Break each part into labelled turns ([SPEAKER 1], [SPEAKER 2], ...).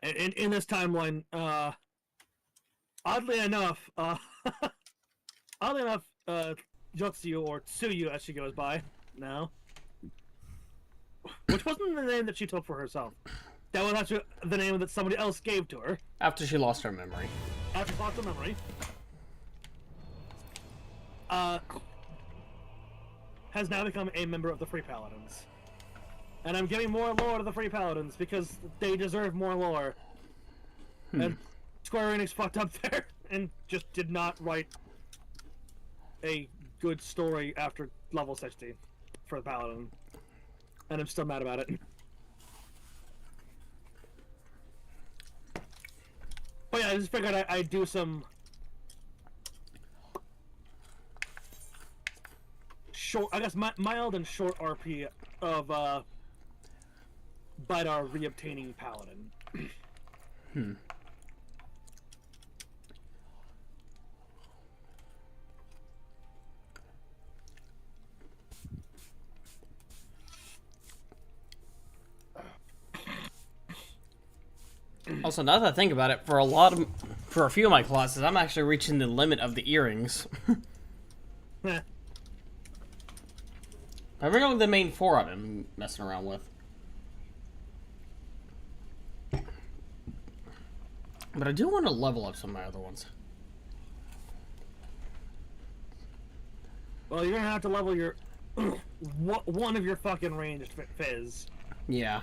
[SPEAKER 1] in this timeline, oddly enough, Jotsuyu, or Tsuyu as she goes by now, which wasn't the name that she took for herself. That was actually the name that somebody else gave to her.
[SPEAKER 2] After she lost her memory.
[SPEAKER 1] After she lost her memory. Has now become a member of the Free Paladins. And I'm giving more lore to the Free Paladins because they deserve more lore. And Square Enix fucked up there and just did not write a good story after level 60 for the Paladin. And I'm still mad about it. But yeah, I just figured I'd do some short, I guess mild and short RP of Bidar reobtaining Paladin.
[SPEAKER 2] Also, now that I think about it, for a few of my classes, I'm actually reaching the limit of the earrings.
[SPEAKER 1] Heh.
[SPEAKER 2] I bring only the main 4 I've been messing around with. But I do want to level up some of my other ones.
[SPEAKER 1] Well, you're gonna have to level your one of your fucking ranged fizz.
[SPEAKER 2] Yeah.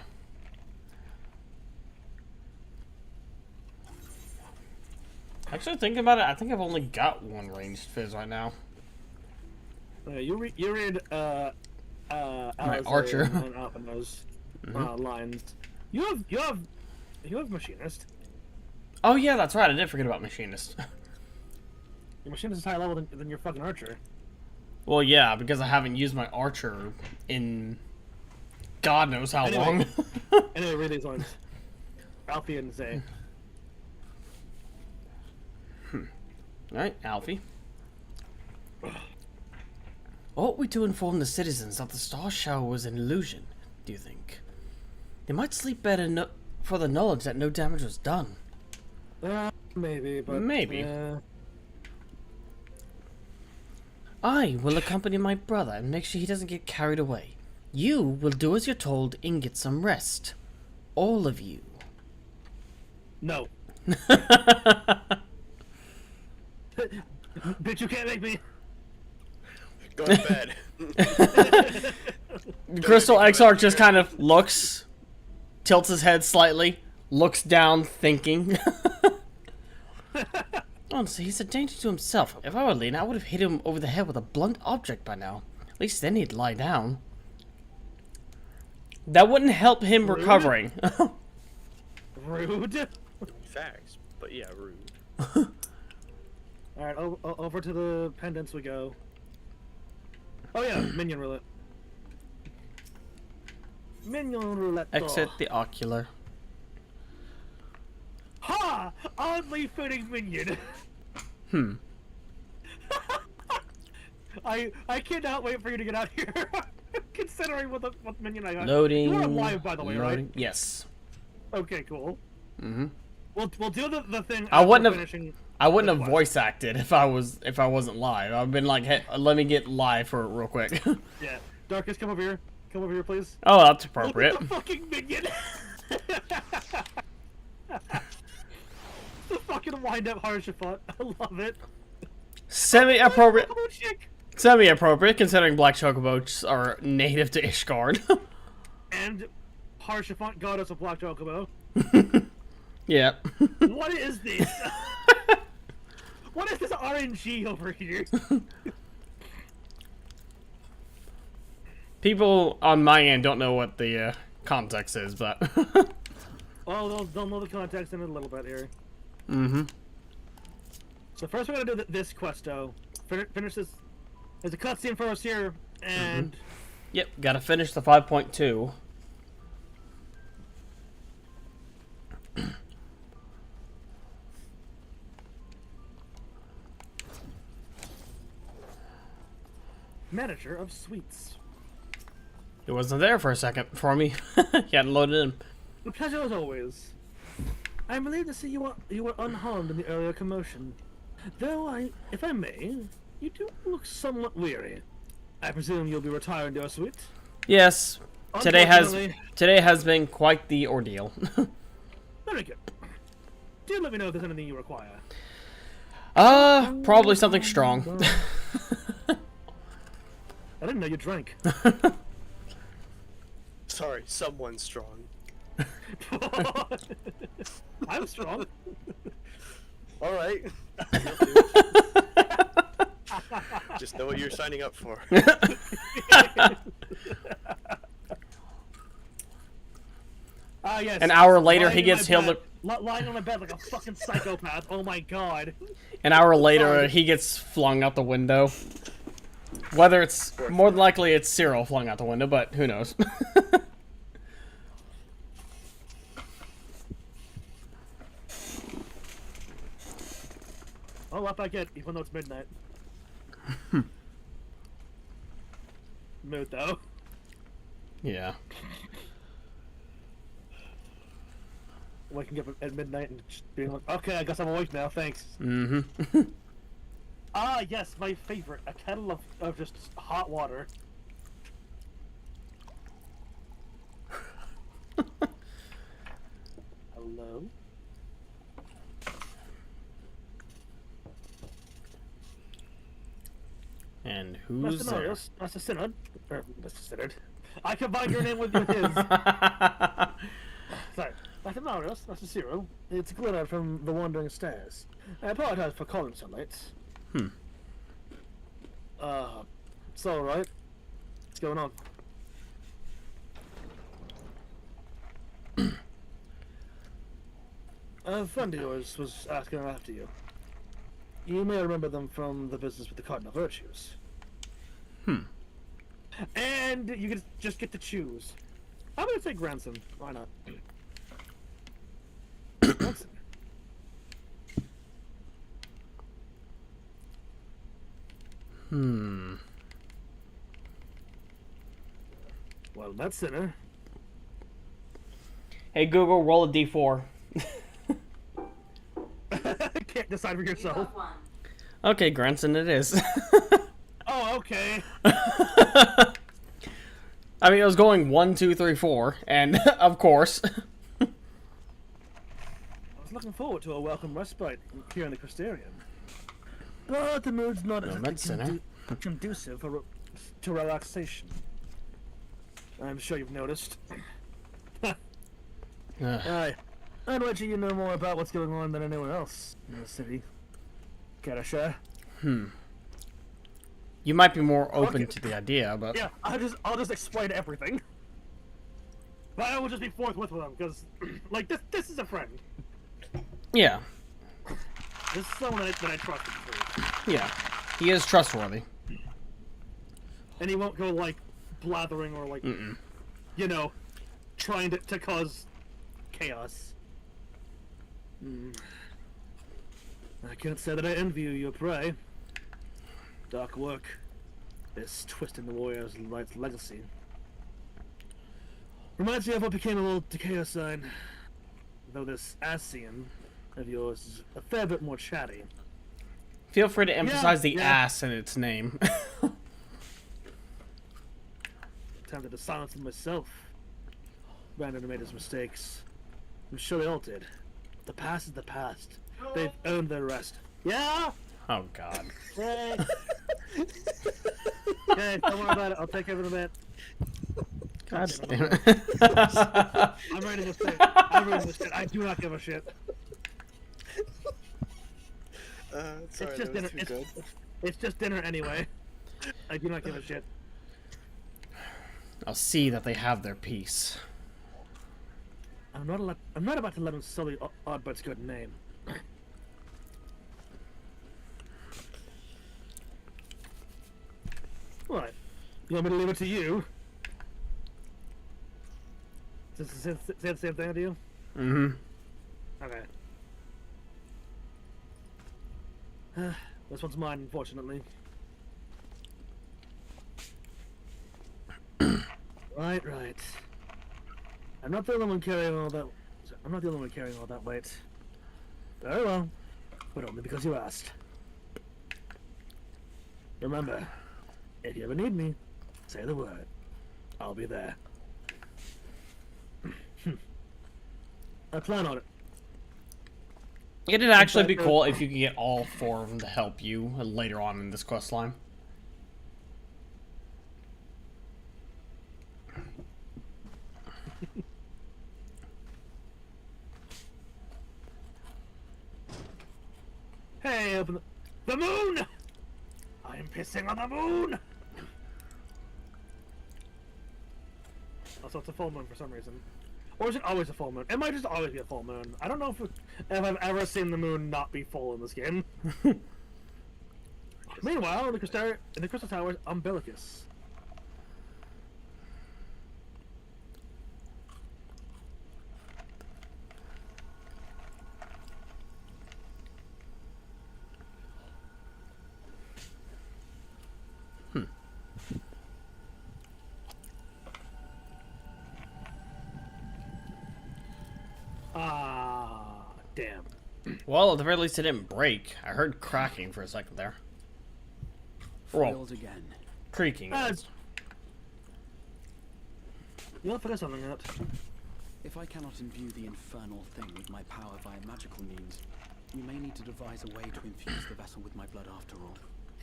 [SPEAKER 2] Actually, thinking about it, I think I've only got 1 ranged fizz right now.
[SPEAKER 1] You read
[SPEAKER 2] my
[SPEAKER 1] Alistair
[SPEAKER 2] archer
[SPEAKER 1] and Alpino's lines. You have machinist.
[SPEAKER 2] Oh yeah, that's right. I did forget about machinist.
[SPEAKER 1] Your machinist is higher level than your fucking archer.
[SPEAKER 2] Well, yeah, because I haven't used my archer in God knows how long.
[SPEAKER 1] Anyway, read these lines. Alfie and Zay.
[SPEAKER 2] Alright, Alfie. Ought we to inform the citizens that the star shower was an illusion, do you think? They might sleep better for the knowledge that no damage was done.
[SPEAKER 1] Maybe, but...
[SPEAKER 2] Maybe. I will accompany my brother and make sure he doesn't get carried away. You will do as you're told and get some rest. All of you.
[SPEAKER 1] No. Bitch, you can't make me.
[SPEAKER 3] Go to bed.
[SPEAKER 2] Crystal Exarch just kind of looks, tilts his head slightly, looks down, thinking. Honestly, he's a danger to himself. If I were Lena, I would have hit him over the head with a blunt object by now. At least then he'd lie down. That wouldn't help him
[SPEAKER 1] Rude.
[SPEAKER 2] recovering.
[SPEAKER 1] Rude.
[SPEAKER 3] Facts, but yeah, rude.
[SPEAKER 1] Alright, over to the pendants we go. Oh yeah, minion roulette. Minion roulette.
[SPEAKER 2] Exit the ocular.
[SPEAKER 1] Ha! Oddly fitting minion. I cannot wait for you to get out here. Considering what minion I got.
[SPEAKER 2] Loading.
[SPEAKER 1] You are live, by the way,
[SPEAKER 2] loading.
[SPEAKER 1] right?
[SPEAKER 2] Yes.
[SPEAKER 1] Okay, cool.
[SPEAKER 2] Mm-hmm.
[SPEAKER 1] We'll do the thing.
[SPEAKER 2] I wouldn't
[SPEAKER 1] after
[SPEAKER 2] have.
[SPEAKER 1] finishing
[SPEAKER 2] I wouldn't
[SPEAKER 1] the
[SPEAKER 2] have
[SPEAKER 1] quest.
[SPEAKER 2] voice acted if I wasn't live. I've been like, hey, let me get live for it real quick.
[SPEAKER 1] Yeah, Darkus, come over here. Come over here, please.
[SPEAKER 2] Oh, that's appropriate.
[SPEAKER 1] Look at the fucking minion. The fucking wind-up Harshafont. I love it.
[SPEAKER 2] Semi-appropriate.
[SPEAKER 1] Oh, chick.
[SPEAKER 2] Semi-appropriate, considering black chocobos are native to Ishgard.
[SPEAKER 1] And Harshafont got us a black chocobo.
[SPEAKER 2] Yeah.
[SPEAKER 1] What is this? What is this RNG over here?
[SPEAKER 2] People on my end don't know what the context is, but...
[SPEAKER 1] Well, they'll know the context in a little bit here.
[SPEAKER 2] Mm-hmm.
[SPEAKER 1] So first we're gonna do this questo. Finish this. There's a cutscene for us here, and...
[SPEAKER 2] Yep, gotta finish the 5.2.
[SPEAKER 1] Manager of Sweets.
[SPEAKER 2] It wasn't there for a second for me. He hadn't loaded in.
[SPEAKER 1] Because as always. I'm relieved to see you were unharmed in the earlier commotion. Though if I may, you do look somewhat weary. I presume you'll be retiring to your suite?
[SPEAKER 2] Yes. Today
[SPEAKER 1] Unfortunately-
[SPEAKER 2] has been quite the ordeal.
[SPEAKER 1] Very good. Do let me know if there's anything you require.
[SPEAKER 2] Probably something strong.
[SPEAKER 1] I didn't know you drank.
[SPEAKER 3] Sorry, someone strong.
[SPEAKER 1] I'm strong.
[SPEAKER 3] All right. Just know what you're signing up for.
[SPEAKER 1] Yes.
[SPEAKER 2] An hour later,
[SPEAKER 1] Lying
[SPEAKER 2] he
[SPEAKER 1] in
[SPEAKER 2] gets
[SPEAKER 1] my
[SPEAKER 2] healed.
[SPEAKER 1] bed- lying on my bed like a fucking psychopath. Oh my god.
[SPEAKER 2] An hour later,
[SPEAKER 1] Sorry.
[SPEAKER 2] he gets flung out the window. Whether it's more than likely it's Cyril flung out the window, but who knows?
[SPEAKER 1] I'll up I get, even though it's midnight. Mood though.
[SPEAKER 2] Yeah.
[SPEAKER 1] Waking up at midnight and just being like, okay, I guess I'm awake now, thanks.
[SPEAKER 2] Mm-hmm.
[SPEAKER 1] Ah, yes, my favorite. A kettle of just hot water. Hello?
[SPEAKER 2] And who's
[SPEAKER 1] Mr.
[SPEAKER 2] there?
[SPEAKER 1] Narius, Mr. Synod. Mr. Synod. I combined your name with his. Sorry. Mr. Narius, Mr. Cyril. It's Glenard from the Wandering Stairs. I apologize for calling so late. It's alright. What's going on? A friend of yours was asking after you. You may remember them from the business with the Cardinal Virtues. And you can just get to choose. I'm gonna take Ransom. Why not? Ransom. Well, that sinner.
[SPEAKER 2] Hey Google, roll a d4.
[SPEAKER 1] Can't decide for yourself.
[SPEAKER 2] Okay, Granson, it is.
[SPEAKER 1] Oh, okay.
[SPEAKER 2] I mean, it was going 1, 2, 3, 4, and of course.
[SPEAKER 1] I was looking forward to a welcome respite here in the Crystarium. But the mood's not
[SPEAKER 2] that's sinner.
[SPEAKER 1] conducive to relaxation. I'm sure you've noticed. Aye. I'd wager you know more about what's going on than anyone else in the city. Care to share?
[SPEAKER 2] You might be more open
[SPEAKER 1] Okay.
[SPEAKER 2] to the idea, but
[SPEAKER 1] Yeah, I'll just explain everything. But I will just be forthwith with them, because, like, this is a friend.
[SPEAKER 2] yeah,
[SPEAKER 1] This is someone that I trust in truth.
[SPEAKER 2] yeah, he is trustworthy.
[SPEAKER 1] And he won't go, like, blathering or, like, you know, trying to cause chaos. I can't say that I envy you your prey. Dark work. This twisting the warrior's legacy. Reminds me of what became a little Decay sign. Though this Asian of yours is a fair bit more chatty.
[SPEAKER 2] Feel free to emphasize the
[SPEAKER 1] yeah.
[SPEAKER 2] ass in its name.
[SPEAKER 1] Tempted to silence him myself. Brandon made his mistakes. I'm sure they all did. The past is the past. They've earned their rest. Yeah?
[SPEAKER 2] Oh God.
[SPEAKER 1] Hey. Okay, don't worry about it. I'll take care of it in a minute.
[SPEAKER 2] God
[SPEAKER 1] damn
[SPEAKER 2] damn it.
[SPEAKER 1] I'm ready to say. I'm ready to shit. I do not give a shit.
[SPEAKER 3] Sorry,
[SPEAKER 1] just
[SPEAKER 3] that was
[SPEAKER 1] dinner.
[SPEAKER 3] too good.
[SPEAKER 1] It's just dinner anyway. I do not give a shit.
[SPEAKER 2] I'll see that they have their peace.
[SPEAKER 1] I'm not about to let him sully Oddbut's good name. What? You want me to leave it to you? Does it say the same thing to you?
[SPEAKER 2] Mm-hmm.
[SPEAKER 1] Okay. This one's mine, unfortunately. Right. I'm not the only one carrying all that. I'm not the only one carrying all that weight. Very well, but only because you asked. Remember, if you ever need me, say the word. I'll be there. I plan on it.
[SPEAKER 2] It'd actually be cool if you could get all 4 of them to help you later on in this quest line.
[SPEAKER 1] Hey, open the moon! I am pissing on the moon! Also, it's a full moon for some reason. Or is it always a full moon? It might just always be a full moon. I don't know if I've ever seen the moon not be full in this game. Meanwhile, in the Crystal Tower's umbilicus. Ah, damn.
[SPEAKER 2] Well, at the very least it didn't break. I heard cracking for a second there.
[SPEAKER 4] Foiled again.
[SPEAKER 2] Creaking.
[SPEAKER 1] You'll figure something out.
[SPEAKER 4] If I cannot imbue the infernal thing with my power via magical means, you may need to devise a way to infuse the vessel with my blood after all.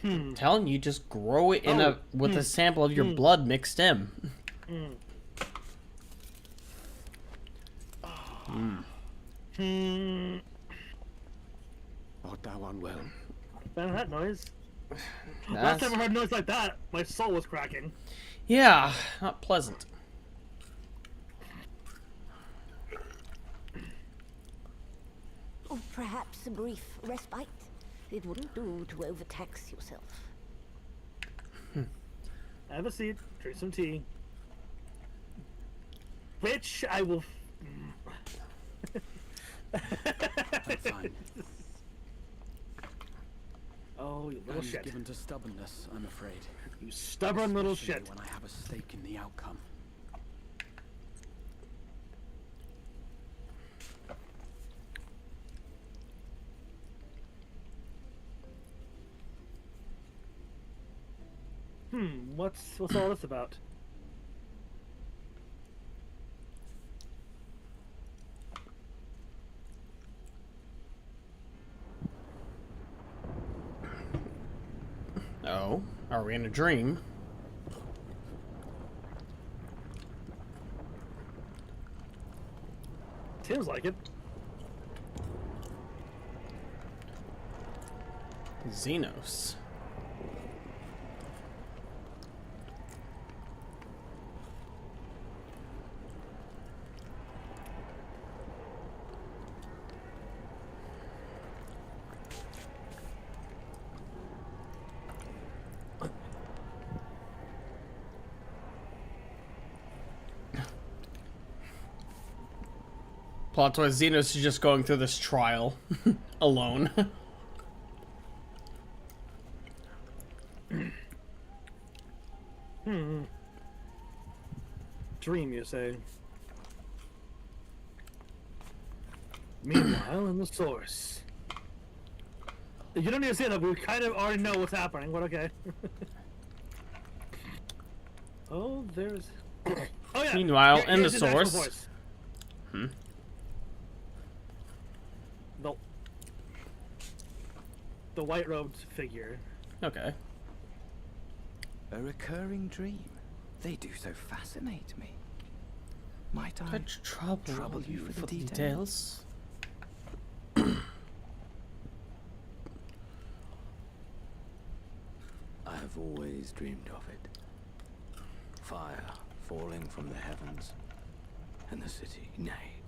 [SPEAKER 2] I'm telling you, just grow it in with a sample of your blood mixed in.
[SPEAKER 4] Art thou unwell?
[SPEAKER 1] Man, that noise. Last
[SPEAKER 2] That's...
[SPEAKER 1] time I heard a noise like that, my soul was cracking.
[SPEAKER 2] Yeah, not pleasant.
[SPEAKER 5] Or perhaps a brief respite. It wouldn't do to overtax yourself.
[SPEAKER 1] Have a seat, drink some tea. Which I will...
[SPEAKER 4] I'm fine.
[SPEAKER 1] Oh, you little
[SPEAKER 4] I'm
[SPEAKER 1] shit.
[SPEAKER 4] given to stubbornness, I'm afraid.
[SPEAKER 1] You stubborn little
[SPEAKER 4] Especially
[SPEAKER 1] shit.
[SPEAKER 4] when I have a stake in the outcome.
[SPEAKER 1] What's all this about?
[SPEAKER 2] Oh, are we in a dream?
[SPEAKER 1] Seems like it.
[SPEAKER 2] Xenos. Plot twist, Xenos is just going through this trial alone.
[SPEAKER 1] Dream, you say? Meanwhile, in the source. You don't need to say that, we kind of already know what's happening, but okay. Oh, there's... Oh yeah!
[SPEAKER 2] Meanwhile, in the
[SPEAKER 1] Here's his actual
[SPEAKER 2] source.
[SPEAKER 1] voice. The white-robed figure.
[SPEAKER 2] Okay.
[SPEAKER 6] A recurring dream. They do so fascinate me. Might I
[SPEAKER 2] Trouble
[SPEAKER 6] you for the
[SPEAKER 2] details?
[SPEAKER 6] I have always dreamed of it. Fire falling from the heavens, and the city, nay,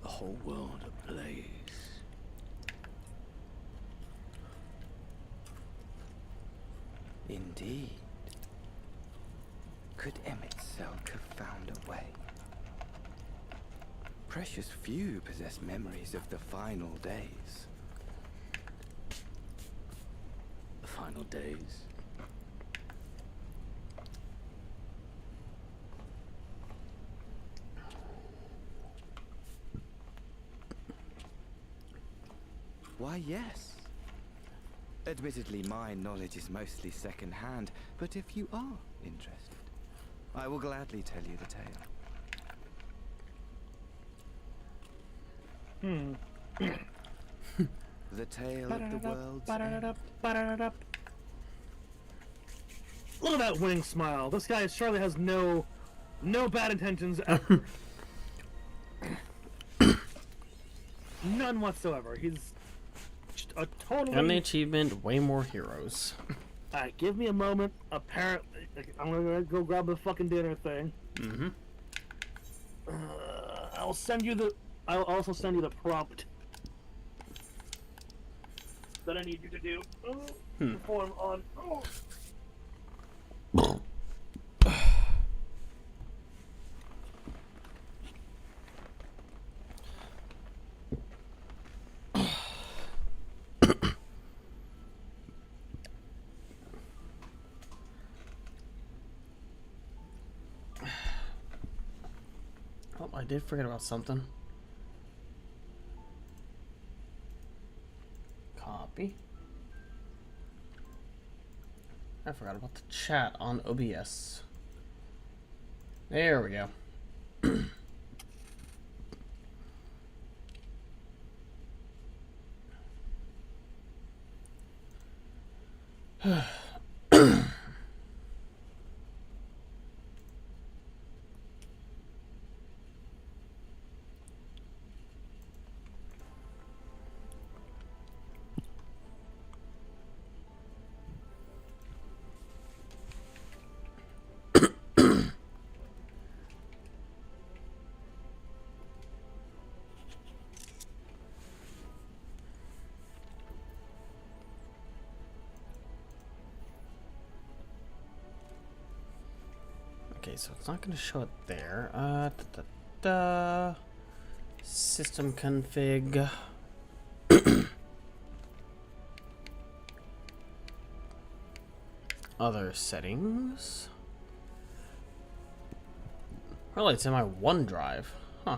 [SPEAKER 6] the whole world ablaze. Indeed. Could Emmett Selk have found a way? Precious few possess memories of the final days. The final days.
[SPEAKER 7] Why, yes. Admittedly, my knowledge is mostly second-hand, but if you are interested, I will gladly tell you the tale. The tale of the world's end.
[SPEAKER 1] Look at that winning smile. This guy surely has no bad intentions ever. None whatsoever. He's just a totally...
[SPEAKER 2] And the achievement, way more heroes.
[SPEAKER 1] Alright, give me a moment. Apparently, I'm gonna go grab the fucking dinner thing.
[SPEAKER 2] Mm-hmm.
[SPEAKER 1] I'll also send you the prompt that I need you to do. Perform on...
[SPEAKER 2] Oh, I did forget about something. Copy. I forgot about the chat on OBS. There we go. Okay, so it's not going to show it there. System config. Other settings. Really, it's in my OneDrive. Huh.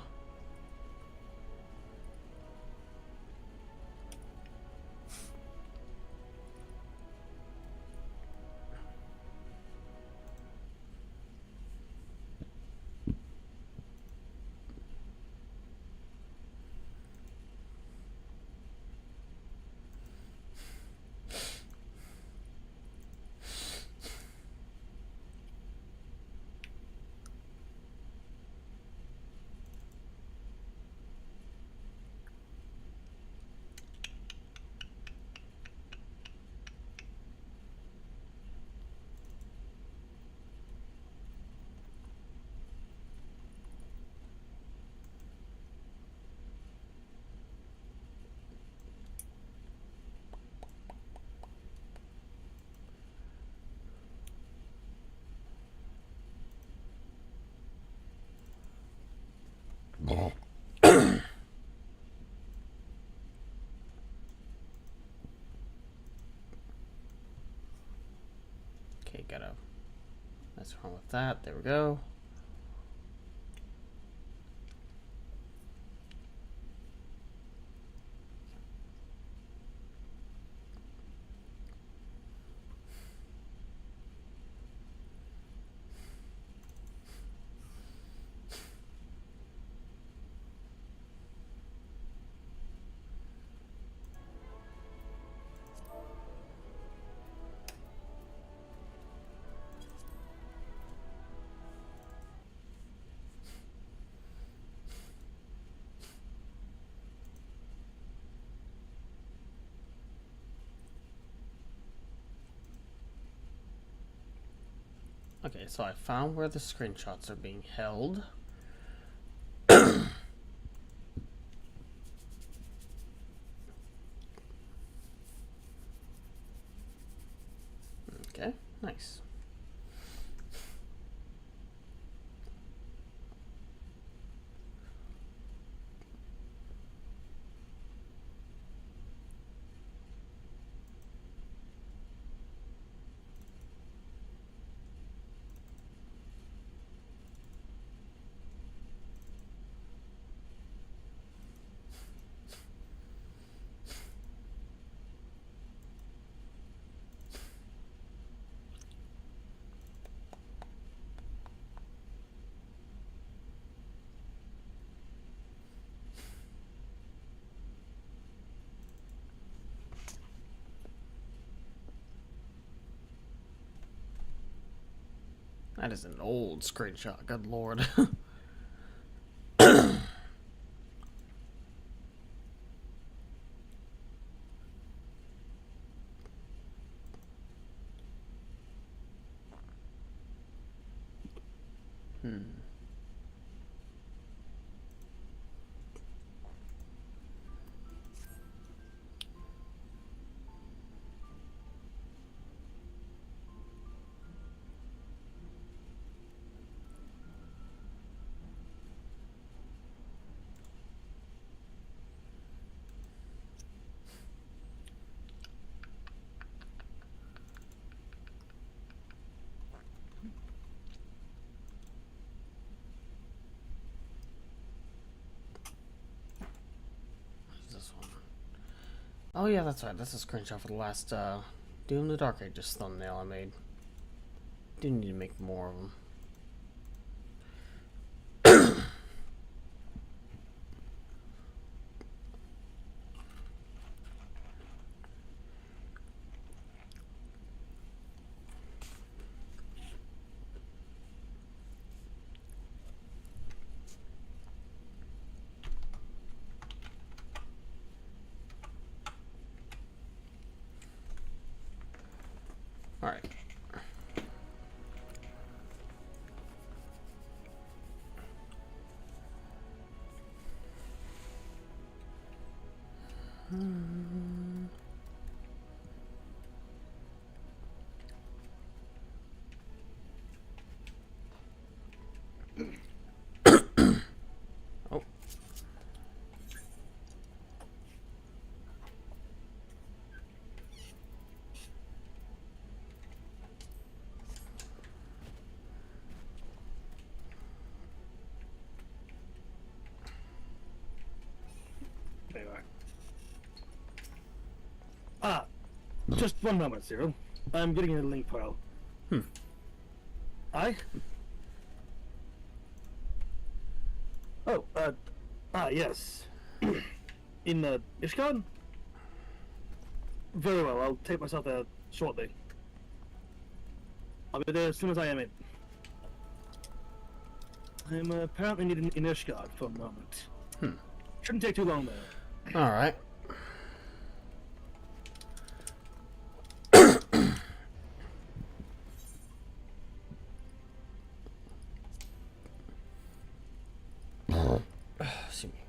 [SPEAKER 2] Okay, gotta mess around with that. There we go. Okay, so I found where the screenshots are being held. Okay, nice. That is an old screenshot. Good lord. This one. Oh yeah, that's right. That's a screenshot for the last Doom the Dark Ages thumbnail I made. Do need to make more of them. All right. Oh.
[SPEAKER 1] There you are. Ah, just one moment, Cyril. I'm getting a link file. I? Oh, yes. In the Ishkan? Very well, I'll take myself there shortly. I'll be there as soon as I am in. I'm apparently needed in Ishkan for a moment. Shouldn't take too long though.
[SPEAKER 2] All right. Excuse me.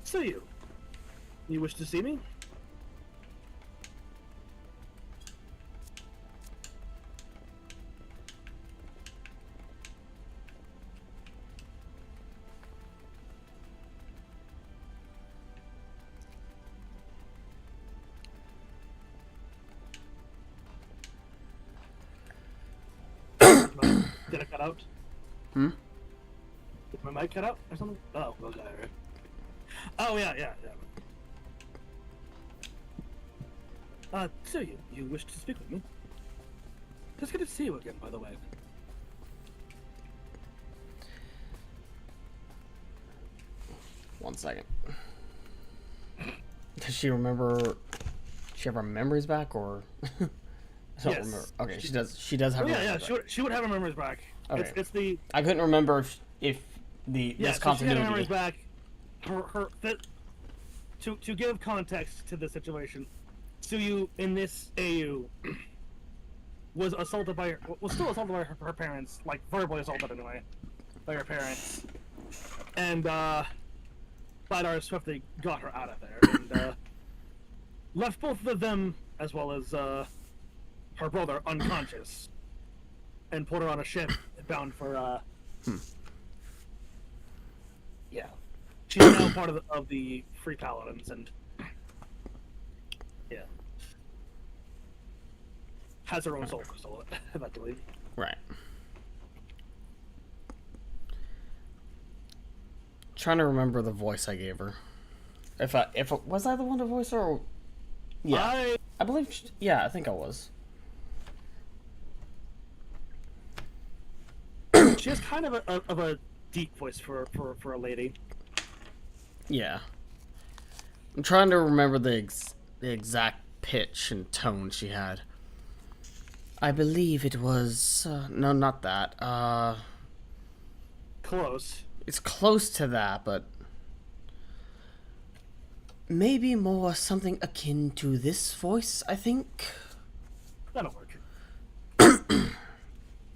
[SPEAKER 1] So you wish to see me? Did it cut out? Did my mic cut out or something? Oh, okay. Right. Oh, yeah. So you wish to speak with me? It's good to see you again, by the way.
[SPEAKER 2] One second. Does she remember? Does she have her memories back, or? I don't
[SPEAKER 1] Yes.
[SPEAKER 2] remember. Okay, she does. She does have.
[SPEAKER 1] Oh,
[SPEAKER 2] her
[SPEAKER 1] yeah.
[SPEAKER 2] memories back.
[SPEAKER 1] She would have her memories back.
[SPEAKER 2] Okay.
[SPEAKER 1] It's the
[SPEAKER 2] I couldn't remember if this
[SPEAKER 1] so she had her
[SPEAKER 2] continuity.
[SPEAKER 1] memories back. To give context to the situation, Suyu in this AU was still assaulted by her parents, like verbally assaulted anyway, by her parents, and Vidar swiftly got her out of there and left both of them as well as her brother unconscious, and put her on a ship bound for yeah. She's now part of the Free Paladins, and yeah. has her own soul crystal, eventually.
[SPEAKER 2] Right. Trying to remember the voice I gave her. If was I the one to voice her? Or... Yeah, I believe. Yeah, I think I was.
[SPEAKER 1] She has kind of a deep voice for a lady.
[SPEAKER 2] Yeah. I'm trying to remember the exact pitch and tone she had. I believe it was no, not that.
[SPEAKER 1] Close.
[SPEAKER 2] It's close to that, but maybe more something akin to this voice, I think.
[SPEAKER 1] That'll work.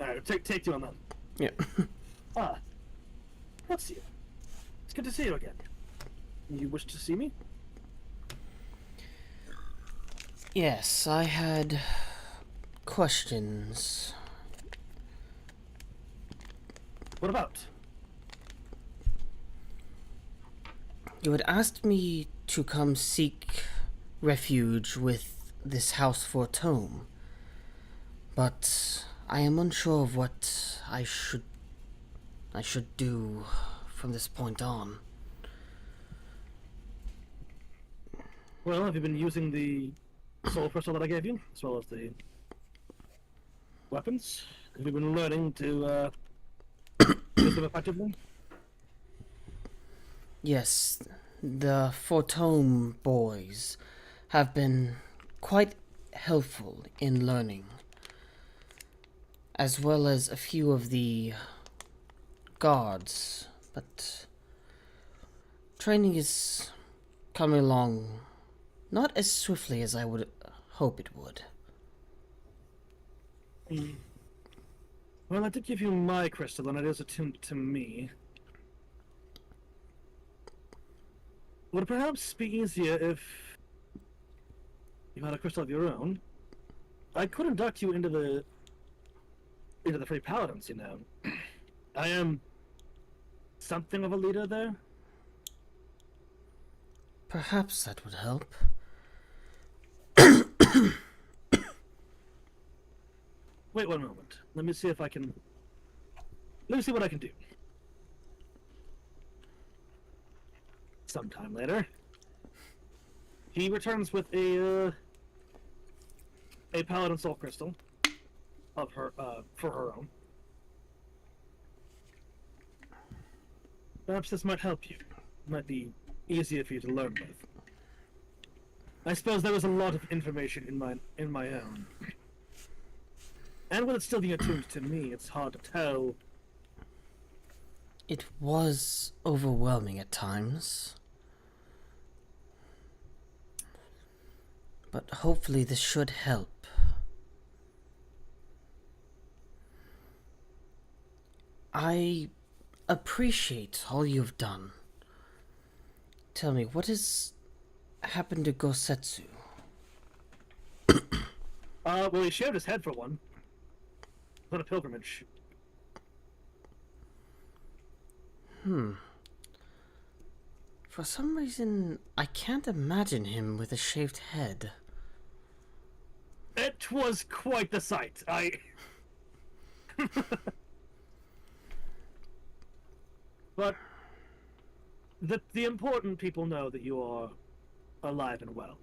[SPEAKER 1] Alright, take two on that.
[SPEAKER 2] Yeah.
[SPEAKER 1] Let's see you. It's good to see you again. You wish to see me?
[SPEAKER 2] Yes, I had questions.
[SPEAKER 1] What about?
[SPEAKER 2] You had asked me to come seek refuge with this house for Tome, but I am unsure of what I should do from this point on.
[SPEAKER 1] Well, have you been using the soul crystal that I gave you, as well as the weapons? Have you been learning to use them effectively?
[SPEAKER 2] Yes, the Fortome boys have been quite helpful in learning, as well as a few of the guards, but training is coming along not as swiftly as I would hope it would.
[SPEAKER 1] Well, I did give you my crystal, and it is attuned to me. Would it perhaps be easier if you had a crystal of your own? I could induct you into the Free Paladins, you know. I am something of a leader there.
[SPEAKER 2] Perhaps that would help.
[SPEAKER 1] Wait one moment. Let me see what I can do. Sometime later, he returns with a paladin soul crystal of her for her own. Perhaps this might help you. Might be easier for you to learn with. I suppose there was a lot of information in my own. And with it still being attuned to me, it's hard to tell.
[SPEAKER 2] It was overwhelming at times. But hopefully this should help. I appreciate all you've done. Tell me, what has happened to Gosetsu?
[SPEAKER 1] Well, he shaved his head for one. On a pilgrimage.
[SPEAKER 2] For some reason, I can't imagine him with a shaved head.
[SPEAKER 1] It was quite the sight. But the important people know that you are alive and well.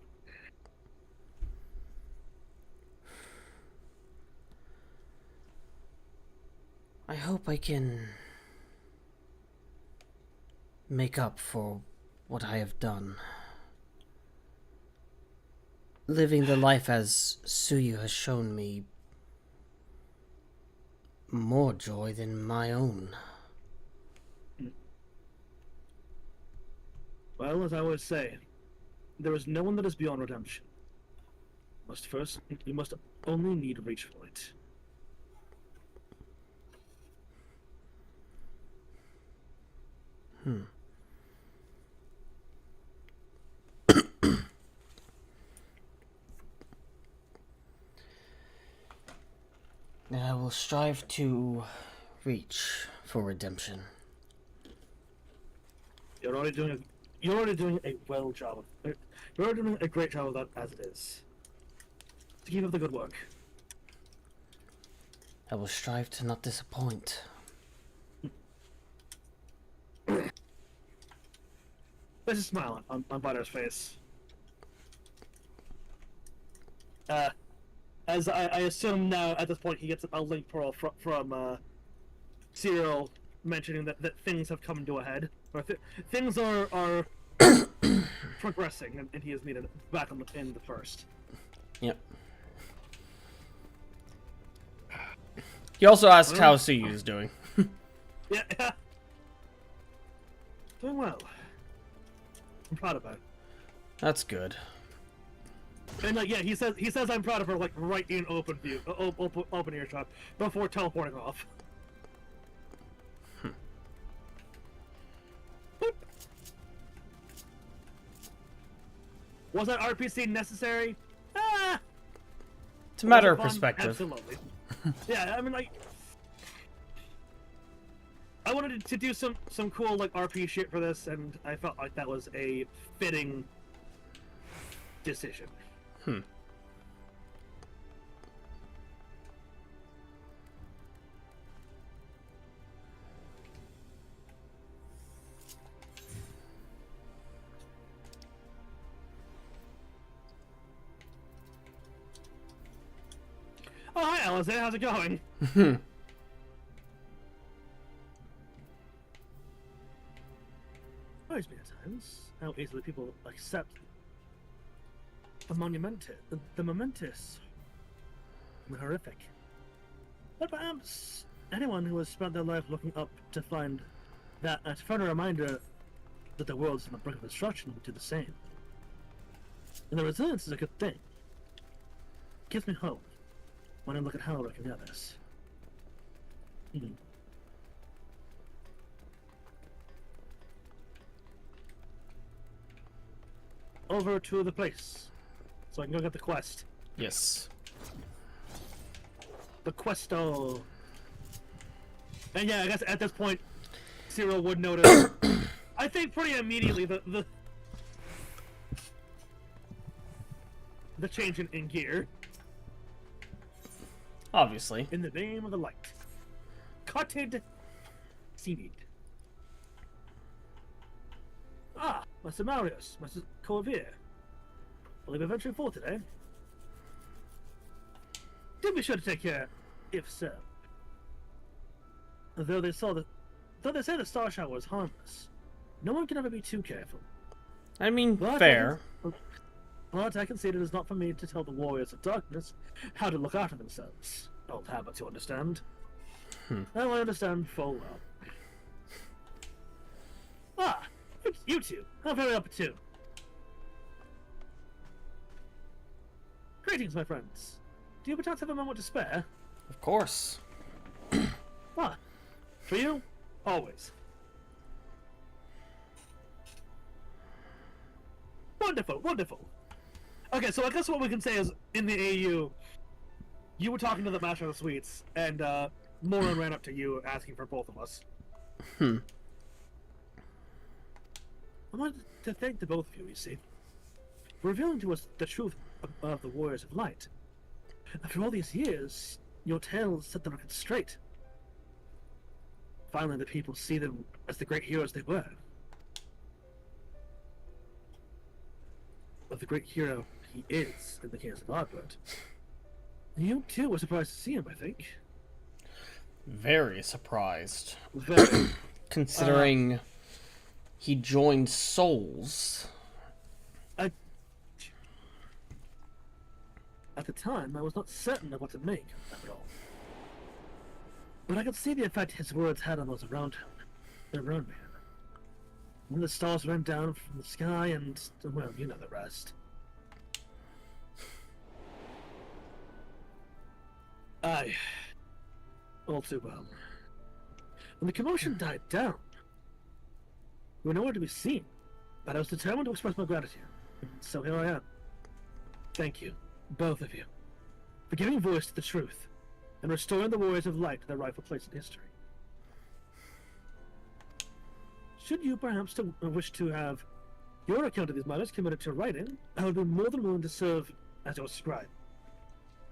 [SPEAKER 2] I hope I can make up for what I have done. Living the life as Suyu has shown me more joy than my own.
[SPEAKER 1] Well, as I always say, there is no one that is beyond redemption. You must only need to reach for it.
[SPEAKER 2] And I will strive to reach for redemption.
[SPEAKER 1] You're already doing a job. You're already doing a great job of that as it is. To keep up the good work.
[SPEAKER 2] I will strive to not disappoint.
[SPEAKER 1] There's a smile on Butter's face. As I assume now, at this point, he gets a link pearl from Cyril mentioning that things have come to a head. Or things are progressing, and he is needed back in the first.
[SPEAKER 2] Yep. He also asked how Siyu is doing.
[SPEAKER 1] Yeah. Doing well. I'm proud of her.
[SPEAKER 2] That's good.
[SPEAKER 1] And yeah, he says I'm proud of her, like right in open view, open earshot, before teleporting off. Was that RPC necessary? Ah!
[SPEAKER 2] It's a matter of
[SPEAKER 1] Was it fun?
[SPEAKER 2] perspective.
[SPEAKER 1] Absolutely. Yeah, I mean, like, I wanted to do some cool like RP shit for this, and I felt like that was a fitting decision. Oh, hi, Alistair. How's it going? Worries me at times how easily people accept the momentous, and the horrific. But perhaps anyone who has spent their life looking up to find that a further reminder that the world's on the brink of destruction would do the same. And the resilience is a good thing. It gives me hope when I look at how I can get this. Over to the place, so I can go get the quest.
[SPEAKER 2] Yes.
[SPEAKER 1] The questo. And yeah, I guess at this point, Cyril would notice. I think pretty immediately the change in gear.
[SPEAKER 2] Obviously.
[SPEAKER 1] In the name of the light. Cutted seaweed. Ah, Master Marius, Master Corvier. Will you be venturing forth today? Do be sure to take care, if so. Though they say the star shower was harmless, no one can ever be too careful.
[SPEAKER 2] I mean,
[SPEAKER 1] But
[SPEAKER 2] fair.
[SPEAKER 1] But I concede it is not for me to tell the warriors of darkness how to look after themselves. Old habits, you understand. Well, I understand full well. Ah, you two. How very opportune. Greetings, my friends. Do you perchance have a moment to spare?
[SPEAKER 2] Of course.
[SPEAKER 1] Ah, for you, always. Wonderful, wonderful. Okay, so I guess what we can say is, in the AU, you were talking to the Master of the Sweets, and Moran ran up to you asking for both of us. I wanted to thank the both of you, you see, for revealing to us the truth of the Warriors of Light. After all these years, your tales set the record straight. Finally, the people see them as the great heroes they were. Of the great hero he is in the case of Ardbert. You too were surprised to see him, I think.
[SPEAKER 2] Very surprised.
[SPEAKER 1] Very.
[SPEAKER 2] Considering he joined Souls.
[SPEAKER 1] At the time, I was not certain of what to make of it all. But I could see the effect his words had on those around him, around me. When the stars ran down from the sky and, well, you know the rest. Aye. All too well. When the commotion died down, we were nowhere to be seen, but I was determined to express my gratitude. So here I am. Thank you, both of you, for giving voice to the truth and restoring the Warriors of Light to their rightful place in history. Should you perhaps wish to have your account of these matters committed to writing, I would be more than willing to serve as your scribe.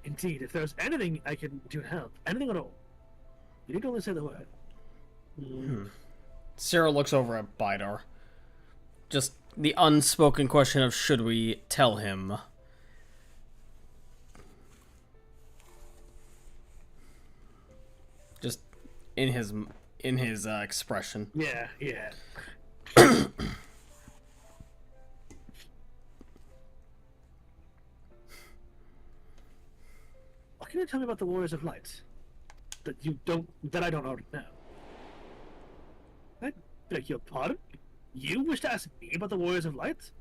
[SPEAKER 1] Indeed, if there's anything I can do to help, anything at all, you need to only say the word.
[SPEAKER 2] Cyril looks over at Bidar. Just the unspoken question of should we tell him? Just in his expression.
[SPEAKER 1] Yeah, yeah. What can you tell me about the Warriors of Light that I don't already know? I beg your pardon? You wish to ask me about the Warriors of Light?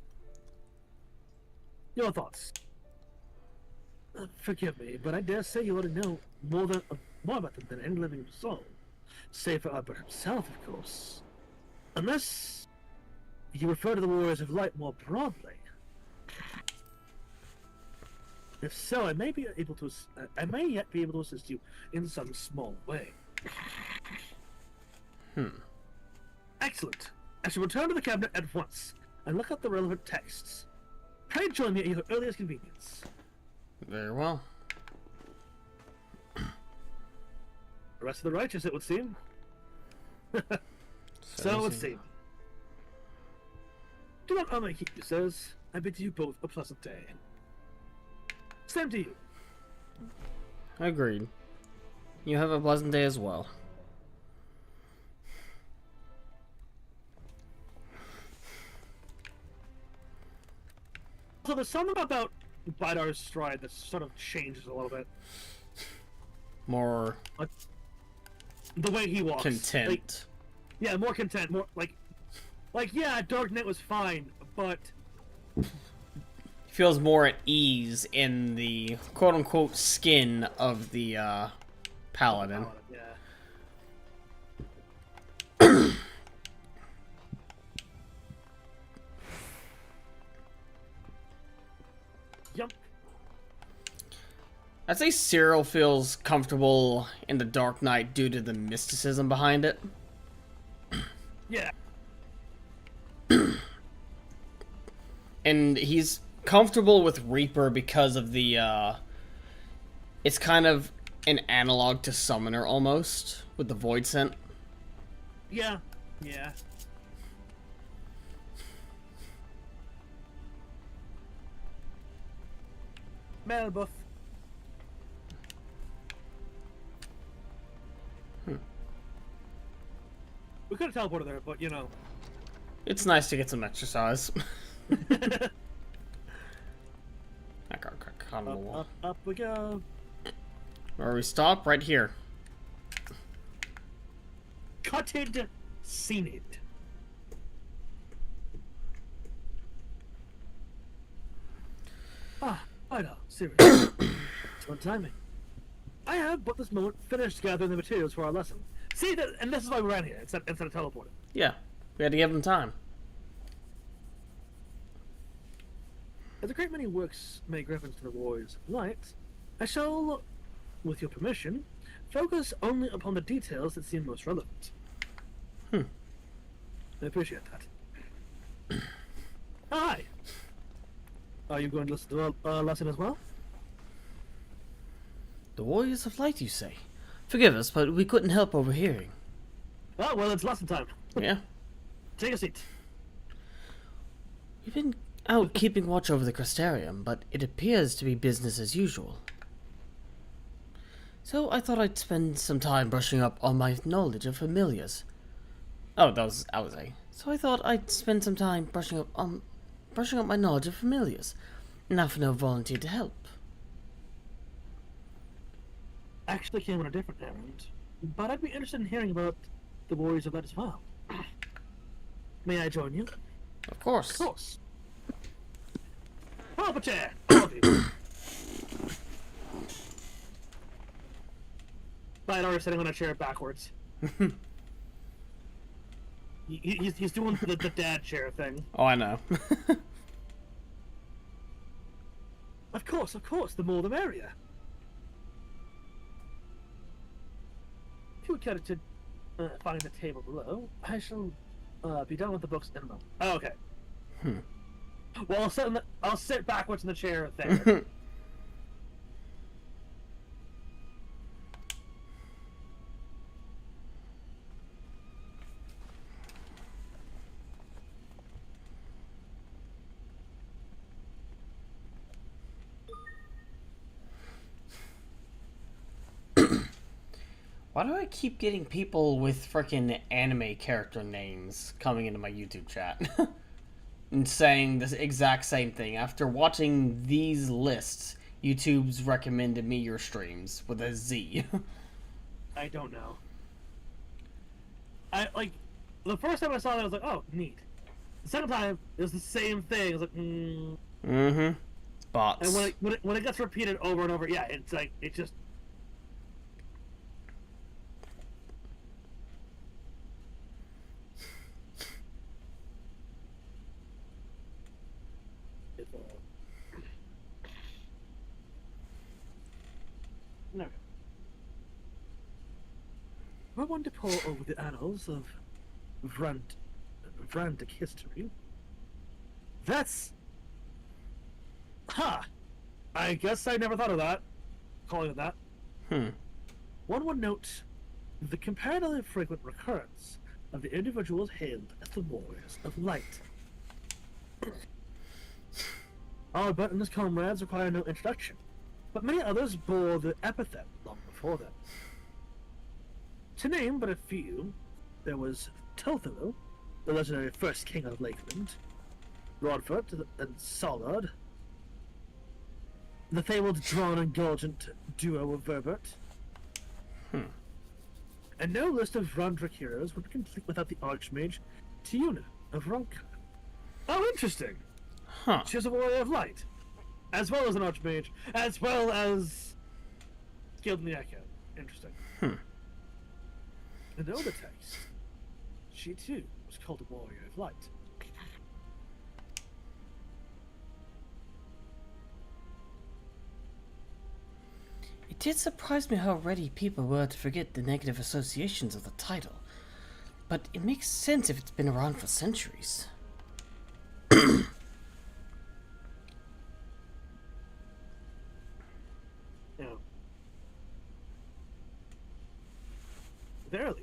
[SPEAKER 1] Your thoughts? Forgive me, but I dare say you already know more about them than any living soul. Save for Albert himself, of course. Unless you refer to the Warriors of Light more broadly. If so, I may yet be able to assist you in some small way. Excellent. I shall return to the cabinet at once and look up the relevant texts. Pray join me at your earliest convenience.
[SPEAKER 2] Very well.
[SPEAKER 1] The rest of the righteous, it would seem. So it would seem. Do not harm my keep you, sirs. I bid you both a pleasant day. Same to you.
[SPEAKER 2] Agreed. You have a pleasant day as well.
[SPEAKER 1] So there's something about Bidar's stride that sort of changes a little bit.
[SPEAKER 2] More
[SPEAKER 1] The way he walks.
[SPEAKER 2] content.
[SPEAKER 1] Like, yeah, more content. More like yeah, Dark Knight was fine, but
[SPEAKER 2] Feels more at ease in the quote-unquote skin of the paladin.
[SPEAKER 1] Yeah. Yep.
[SPEAKER 2] I'd say Cyril feels comfortable in the Dark Knight due to the mysticism behind it.
[SPEAKER 1] Yeah.
[SPEAKER 2] And he's comfortable with Reaper because of the, it's kind of an analog to Summoner almost, with the Void Scent.
[SPEAKER 1] Yeah. Yeah. Melbuff. We could have teleported there, but you know.
[SPEAKER 2] It's nice to get some exercise.
[SPEAKER 1] Up we go.
[SPEAKER 2] Where we stop? Right here.
[SPEAKER 1] Cutted Scented. I know, seriously. Excellent timing. I have, but this moment, finished gathering the materials for our lesson. See, and this is why we ran here, instead of teleporting.
[SPEAKER 2] Yeah, we had to give him time.
[SPEAKER 1] As a great many works make reference to the Warriors of Light, I shall, with your permission, focus only upon the details that seem most relevant. I appreciate that. Hi! Are you going to listen to our lesson as well?
[SPEAKER 2] The Warriors of Light, you say? Forgive us, but we couldn't help overhearing.
[SPEAKER 1] Oh, well, it's lesson time.
[SPEAKER 2] Yeah?
[SPEAKER 1] Take a seat.
[SPEAKER 2] We've been out keeping watch over the Crystarium, but it appears to be business as usual. So I thought I'd spend some time brushing up on my knowledge of familiars. Oh, that was Alize. So I thought I'd spend some time brushing up my knowledge of familiars. Nafno volunteered to help.
[SPEAKER 1] Actually came on a different errand, but I'd be interested in hearing about the Warriors of Light as well. May I join you?
[SPEAKER 2] Of course.
[SPEAKER 1] Of course. Pull up a chair, all of you. Bidar is sitting on a chair backwards. He's doing the dad chair thing.
[SPEAKER 2] Oh, I know.
[SPEAKER 1] Of course, the more the merrier. If you would care to find the table below, I shall be done with the books in a moment. Oh, okay. Well, I'll sit backwards in the chair thing.
[SPEAKER 2] Why do I keep getting people with frickin' anime character names coming into my YouTube chat and saying the exact same thing? After watching these lists, YouTube's recommended me your streams with a Z.
[SPEAKER 1] I don't know. The first time I saw that, I was like, oh, neat. The second time, it was the same thing. I was like,
[SPEAKER 2] Mm-hmm. Bots.
[SPEAKER 1] And when it gets repeated over and over, yeah, it's like, it just... No. I want to pore over the annals of Vrandic history. That's... Ha! I guess I never thought of that. Calling it that. One would note the comparatively frequent recurrence of the individuals hailed as the warriors of light. Albert and his comrades require no introduction, but many others bore the epithet long before them. To name but a few, there was Tothuil, the legendary first king of Lakeland, Rodford and Solard, the fabled drawn and Gulgent duo of Verbert. And no list of Vrandric heroes would be complete without the Archmage Tiuna of Ronka. Oh, interesting.
[SPEAKER 2] Huh.
[SPEAKER 1] She is a warrior of light, as well as an Archmage, as well as skilled in the Echo. Interesting. In older text, she too was called a warrior of light.
[SPEAKER 2] It did surprise me how ready people were to forget the negative associations of the title, but it makes sense if it's been around for centuries.
[SPEAKER 1] Now, verily,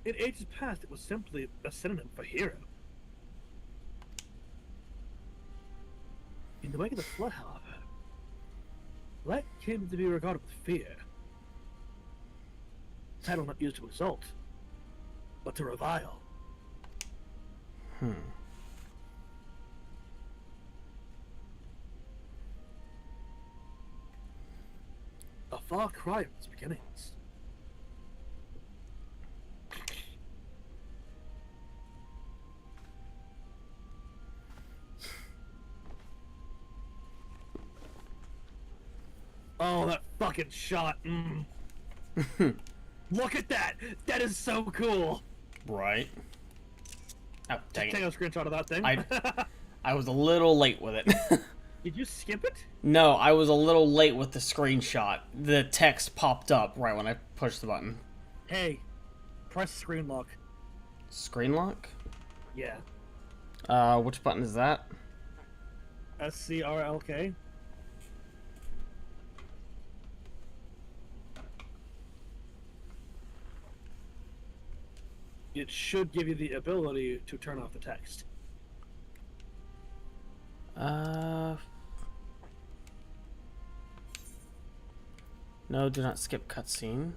[SPEAKER 1] in ages past it was simply a synonym for hero. In the wake of the flood, however, light came to be regarded with fear. Title not used to exalt, but to revile. A far cry from its beginnings. Oh, that fucking shot. Look at that! That is so cool!
[SPEAKER 2] Right. Oh, dang
[SPEAKER 1] Take
[SPEAKER 2] it.
[SPEAKER 1] a screenshot of that thing.
[SPEAKER 2] I was a little late with it.
[SPEAKER 1] Did you skip it?
[SPEAKER 2] No, I was a little late with the screenshot. The text popped up right when I pushed the button.
[SPEAKER 1] Hey, press screen lock.
[SPEAKER 2] Screen lock?
[SPEAKER 1] Yeah.
[SPEAKER 2] Which button is that?
[SPEAKER 1] SCRLK. It should give you the ability to turn off the text.
[SPEAKER 2] No, do not skip cutscene.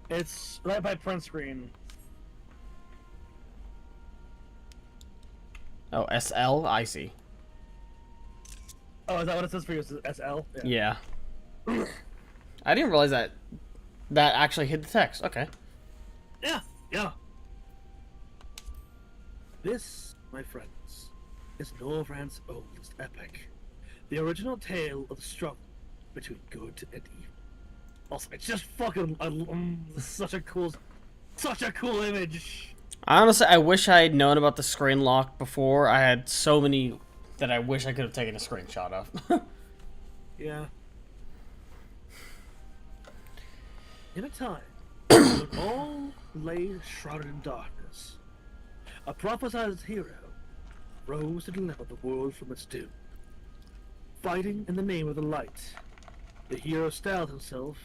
[SPEAKER 1] It's right by print screen.
[SPEAKER 2] Oh, SL? I see.
[SPEAKER 1] Oh, is that what it says for you? SL?
[SPEAKER 2] Yeah. I didn't realize that actually hid the text. Okay.
[SPEAKER 1] Yeah, yeah. This, my friends, is Norvrand's oldest epic. The original tale of the struggle between good and evil. Also, it's just fucking such a cool image.
[SPEAKER 2] Honestly, I wish I had known about the screen lock before. I had so many that I wish I could have taken a screenshot of.
[SPEAKER 1] Yeah. In a time when all lay shrouded in darkness, a prophesied hero rose to deliver the world from its doom. Fighting in the name of the light, the hero styled himself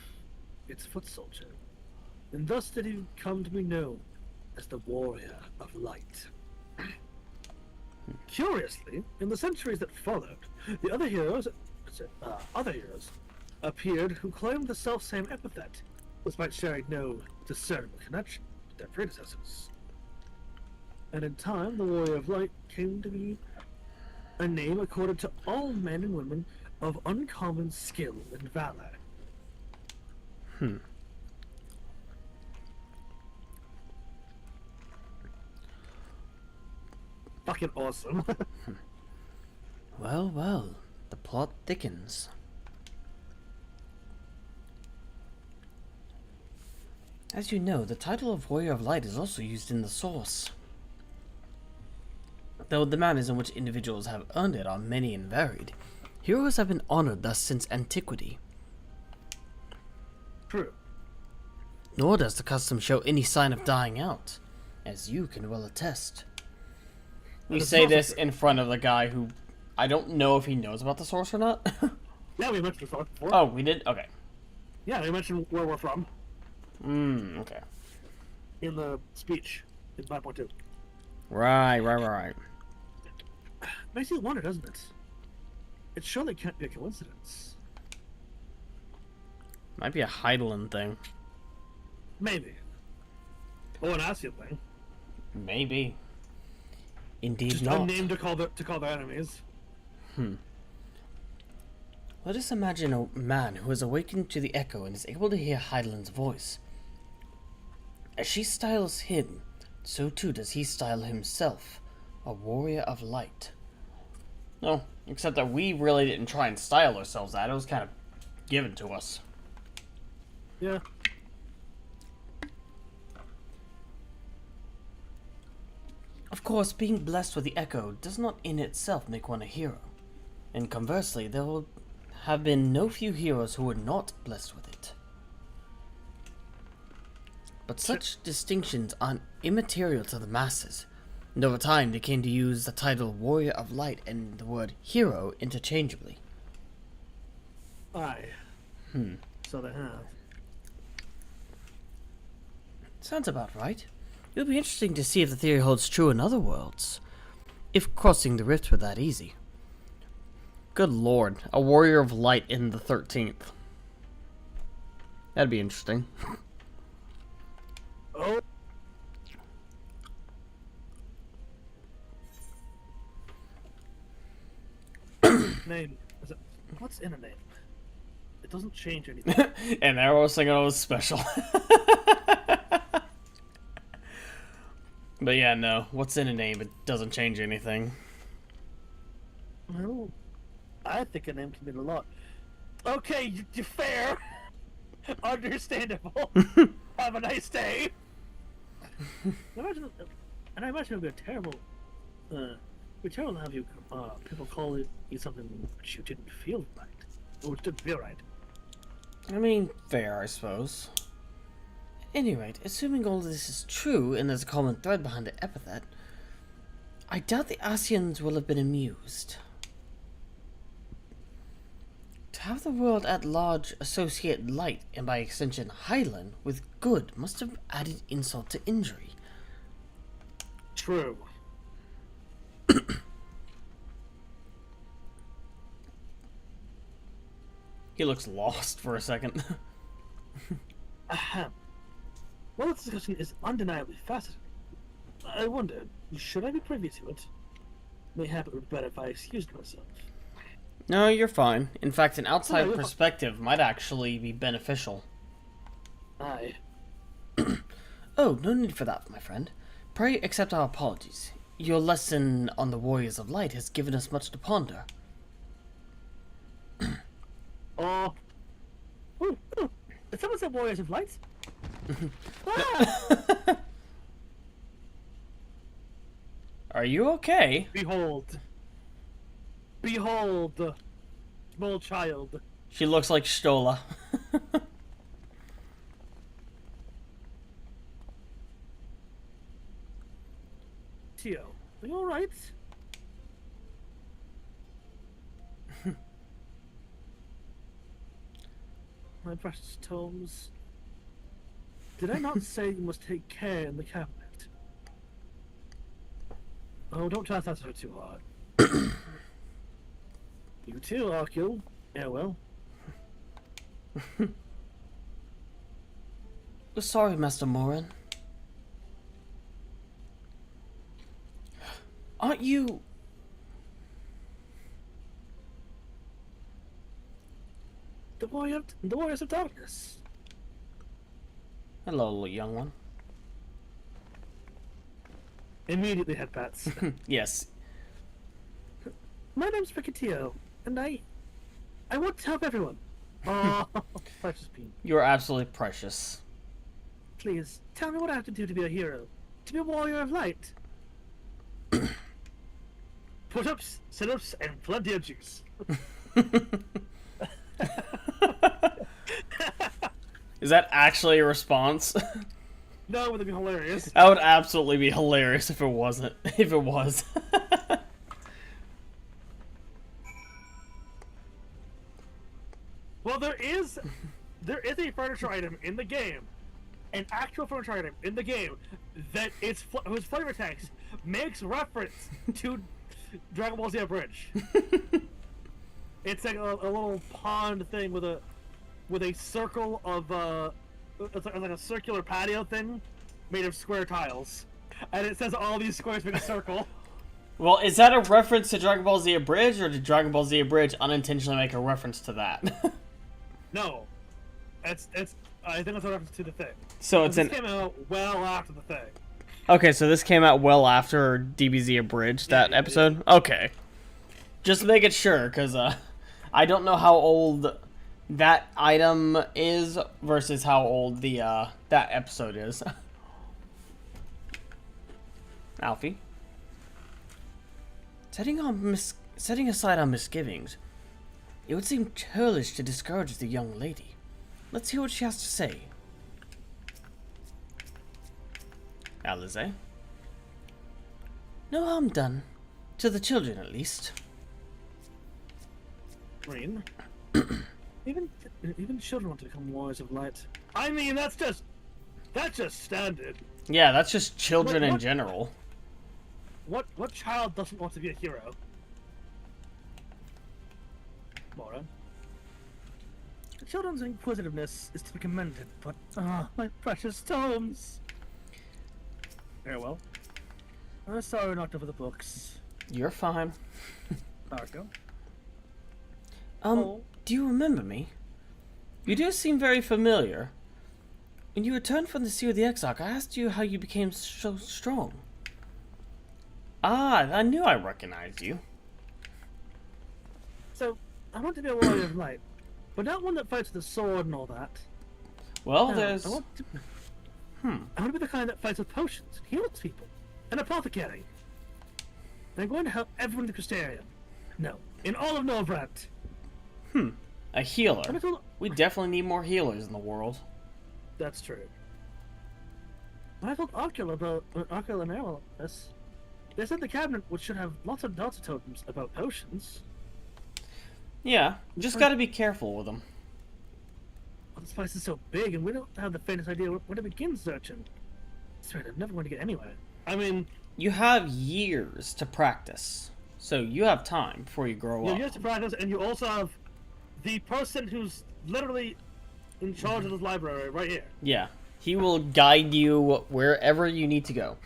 [SPEAKER 1] its foot soldier, and thus did he come to be known as the warrior of light. Curiously, in the centuries that followed, other heroes appeared who claimed the self-same epithet, despite sharing no discernible connection with their predecessors. And in time, the Warrior of Light came to be a name accorded to all men and women of uncommon skill and valor. Fucking awesome.
[SPEAKER 2] Well, well, the plot thickens. As you know, the title of Warrior of Light is also used in the source. Though the manners in which individuals have earned it are many and varied, heroes have been honored thus since antiquity.
[SPEAKER 1] True.
[SPEAKER 2] Nor does the custom show any sign of dying out, as you can well attest. We
[SPEAKER 1] it's
[SPEAKER 2] say
[SPEAKER 1] also
[SPEAKER 2] this
[SPEAKER 1] true.
[SPEAKER 2] in front of the guy who, I don't know if he knows about the source or not.
[SPEAKER 1] Yeah, we mentioned it before.
[SPEAKER 2] Oh, we did? Okay.
[SPEAKER 1] Yeah, we mentioned where we're from
[SPEAKER 2] Okay.
[SPEAKER 1] in the speech in 5.2.
[SPEAKER 2] Right.
[SPEAKER 1] Makes you wonder, doesn't it? It surely can't be a coincidence.
[SPEAKER 2] Might be a Heidelin thing.
[SPEAKER 1] Maybe. Or an Asian thing.
[SPEAKER 2] Maybe. Indeed
[SPEAKER 1] Just
[SPEAKER 2] not.
[SPEAKER 1] a name to call their enemies.
[SPEAKER 2] Let us imagine a man who has awakened to the echo and is able to hear Heidelin's voice. As she styles him, so too does he style himself, a warrior of light. No, except that we really didn't try and style ourselves that. It was kind of given to us.
[SPEAKER 1] Yeah.
[SPEAKER 2] Of course, being blessed with the echo does not in itself make one a hero. And conversely, there will have been no few heroes who were not blessed with it. But such distinctions are immaterial to the masses, and over time they came to use the title Warrior of Light and the word hero interchangeably.
[SPEAKER 1] Aye. So they have.
[SPEAKER 2] Sounds about right. It would be interesting to see if the theory holds true in other worlds, if crossing the rift were that easy. Good lord, a Warrior of Light in the 13th. That'd be interesting.
[SPEAKER 1] Oh. Name. What's in a name? It doesn't change anything.
[SPEAKER 2] And they're all singing, oh, it was special. But yeah, no. What's in a name? It doesn't change anything.
[SPEAKER 1] Well, I think a name can mean a lot. Okay, you're fair. Understandable. Have a nice day. I imagine it would be terrible to have you people call you something which you didn't feel right, or which didn't feel right.
[SPEAKER 2] I mean, fair, I suppose. At any rate, assuming all of this is true, and there's a common thread behind the epithet, I doubt the Asians will have been amused. To have the world at large associate light, and by extension Hylan, with good must have added insult to injury.
[SPEAKER 1] True.
[SPEAKER 2] He looks lost for a second.
[SPEAKER 1] Ahem. Well, this discussion is undeniably fascinating. I wonder, should I be privy to it? Mayhap it would be better if I excused myself.
[SPEAKER 2] No, you're fine. In fact, an outside
[SPEAKER 1] you're
[SPEAKER 2] perspective might actually be beneficial.
[SPEAKER 1] Aye.
[SPEAKER 2] Oh, no need for that, my friend. Pray accept our apologies. Your lesson on the Warriors of Light has given us much to ponder.
[SPEAKER 1] Oh. Ooh. Did someone say Warriors of Light?
[SPEAKER 2] Are you okay?
[SPEAKER 1] Behold. Behold. Small child.
[SPEAKER 2] She looks like Stola.
[SPEAKER 1] Tio, are you alright? My precious tomes. Did I not say you must take care in the cabinet? Oh, don't try that too hard. You too, Arkil. Yeah, well.
[SPEAKER 2] Sorry, Master Morin. Aren't you...
[SPEAKER 1] The Warriors of Darkness.
[SPEAKER 2] Hello, little young one.
[SPEAKER 1] Immediately headbats.
[SPEAKER 2] Yes.
[SPEAKER 1] My name's Rickettio, and I want to help everyone. Oh, precious bean.
[SPEAKER 2] You're absolutely precious.
[SPEAKER 1] Please, tell me what I have to do to be a hero. To be a warrior of light. Push-ups, sit-ups, and plenty of juice.
[SPEAKER 2] Is that actually a response?
[SPEAKER 1] No, would it be hilarious?
[SPEAKER 2] That would absolutely be hilarious if it wasn't. If it was.
[SPEAKER 1] Well, there is a furniture item in the game, an actual furniture item in the game that whose flavor text makes reference to Dragon Ball Z Bridge. It's like a little pond thing with a circle of it's like a circular patio thing made of square tiles, and it says all these squares make a circle.
[SPEAKER 2] Well, is that a reference to Dragon Ball Z Bridge, or did Dragon Ball Z Bridge unintentionally make a reference to that?
[SPEAKER 1] No, it's I think it's a reference to the thing.
[SPEAKER 2] So it's
[SPEAKER 1] This came out well after the thing.
[SPEAKER 2] Okay, so this came out well after DBZ Abridged, that episode? Yeah. Okay. Just making sure, because I don't know how old that item is versus how old the that episode is. Alfie? Setting aside our misgivings, it would seem churlish to discourage the young lady. Let's hear what she has to say. Alize? No harm done. To the children, at least.
[SPEAKER 1] Green. even children want to become warriors of light. I mean, that's just standard.
[SPEAKER 2] Yeah, that's just children in
[SPEAKER 1] what,
[SPEAKER 2] general.
[SPEAKER 1] What child doesn't want to be a hero? Mora. The children's inquisitiveness is to be commended, but my precious tomes. Very well. I'm sorry, knocked over the books.
[SPEAKER 2] You're fine.
[SPEAKER 1] Marco.
[SPEAKER 2] Do you remember me? You do seem very familiar. When you returned from the Sea of the Exarch, I asked you how you became so strong. Ah, I knew I recognized you.
[SPEAKER 1] So, I want to be a warrior of light, but not one that fights with a sword and all that.
[SPEAKER 2] Well,
[SPEAKER 1] No,
[SPEAKER 2] there's...
[SPEAKER 1] I want to be the kind that fights with potions and heals people. An apothecary. And I'm going to help everyone in the Crystarium. No, in all of Novrant.
[SPEAKER 2] A healer. We definitely need more healers in the world.
[SPEAKER 1] That's true. When I told Ocula about Ocula and Errol this, they said the cabinet should have lots of Delta totems about potions.
[SPEAKER 2] Yeah, just gotta be careful with them.
[SPEAKER 1] Well, this place is so big, and we don't have the faintest idea where to begin searching. That's right, I'm never going to get anywhere. I mean...
[SPEAKER 2] You have years to practice, so you have time before you grow up.
[SPEAKER 1] You have to practice, and you also have the person who's literally in charge of this library right here.
[SPEAKER 2] Yeah, he will guide you wherever you need to go.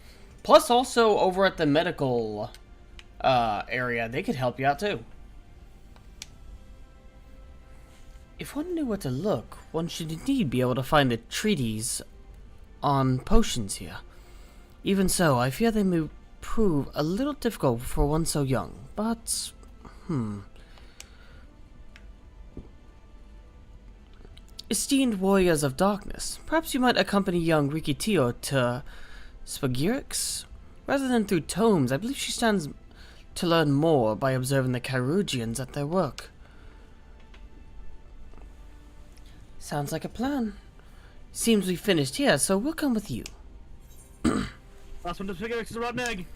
[SPEAKER 2] Plus, also, over at the medical area, they could help you out, too. If one knew where to look, one should indeed be able to find a treatise on potions here. Even so, I fear they may prove a little difficult for one so young, but... Esteemed warriors of darkness, perhaps you might accompany young Rickettio to Spagirix? Rather than through tomes, I believe she stands to learn more by observing the Carugians at their work. Sounds like a plan. Seems we finished here, so we'll come with you.
[SPEAKER 1] Last one to Spagirix is a rotten egg.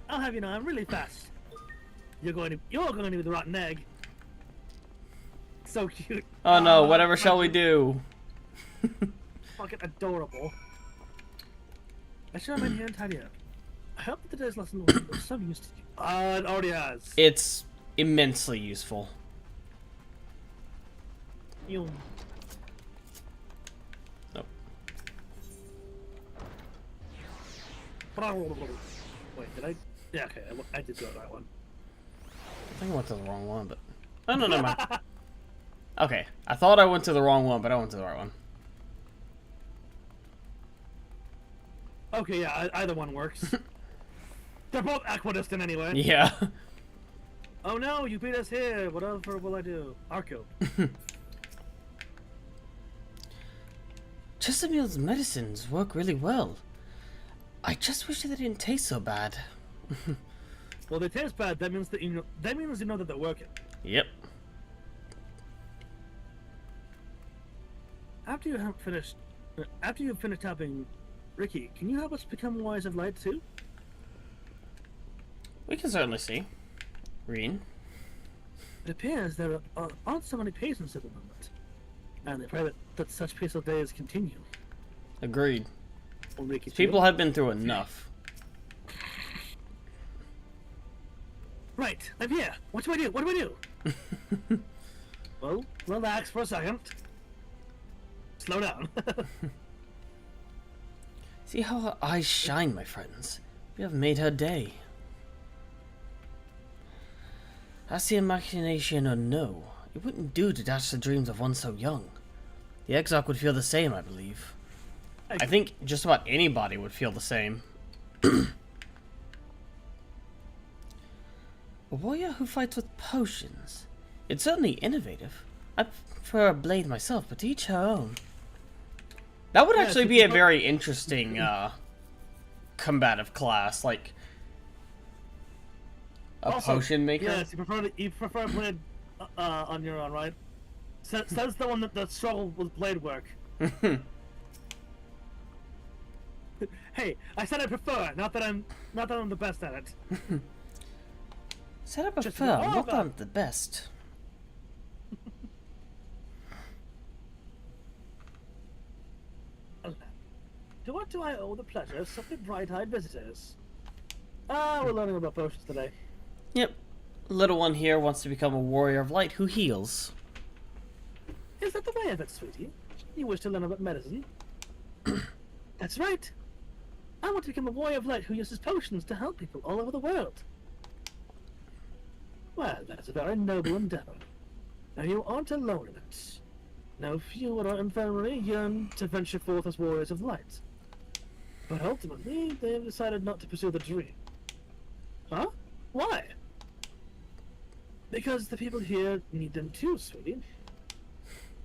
[SPEAKER 1] I'll have you know, I'm really fast. You're going to be the rotten egg. So cute.
[SPEAKER 2] Oh no, whatever shall we do?
[SPEAKER 1] Fucking adorable. I should have been here and tidy up. I hope that today's lesson was of some use to you. It already has.
[SPEAKER 2] It's immensely useful.
[SPEAKER 1] You.
[SPEAKER 2] Nope.
[SPEAKER 1] Wait, did I? Yeah, okay, I did go to that one.
[SPEAKER 2] I think I went to the wrong one, but... Oh, no, never mind. Okay, I thought I went to the wrong one, but I went to the right one.
[SPEAKER 1] Okay, yeah, either one works. They're both equidistant anyway.
[SPEAKER 2] Yeah.
[SPEAKER 1] Oh no, you beat us here. Whatever will I do? Arco.
[SPEAKER 2] Chesterfield's medicines work really well. I just wish they didn't taste so bad.
[SPEAKER 1] Well, they taste bad. That means that you know. That means you know that they're working.
[SPEAKER 2] Yep.
[SPEAKER 1] After you've finished helping Ricky, can you help us become wise of light too?
[SPEAKER 2] We can certainly see. Reen.
[SPEAKER 1] It appears there aren't so many patients at the moment, and they pray that such peaceful days continue.
[SPEAKER 2] Agreed.
[SPEAKER 1] Will Ricky
[SPEAKER 2] People
[SPEAKER 1] too?
[SPEAKER 2] have been through enough.
[SPEAKER 1] Right, I'm here. What do I do? What do I do? Well, relax for a second. Slow down.
[SPEAKER 2] See how her eyes shine, my friends. We have made her day. As the imagination or no, it wouldn't do to dash the dreams of one so young. The exarch would feel the same, I believe. I think just about anybody would feel the same. A warrior who fights with potions. It's certainly innovative. I prefer a blade myself, but to each her own. That would actually be a very interesting combative class, like a potion maker.
[SPEAKER 1] Yes, you prefer a blade on your own, right? Says the one that struggled with blade work. Hey, I said I prefer, not that I'm the best at it.
[SPEAKER 2] Said I
[SPEAKER 1] Just
[SPEAKER 2] prefer,
[SPEAKER 1] know
[SPEAKER 2] not
[SPEAKER 1] about
[SPEAKER 2] that I'm the best.
[SPEAKER 1] To what do I owe the pleasure of such bright-eyed visitors? Ah, we're learning about potions today.
[SPEAKER 2] Yep. Little one here wants to become a warrior of light who heals.
[SPEAKER 1] Is that the way of it, sweetie? You wish to learn about medicine? That's right. I want to become a warrior of light who uses potions to help people all over the world. Well, that's a very noble endeavor. Now you aren't alone in it. Now few in our infirmary yearn to venture forth as warriors of light. But ultimately, they have decided not to pursue the dream. Huh? Why? Because the people here need them too, sweetie.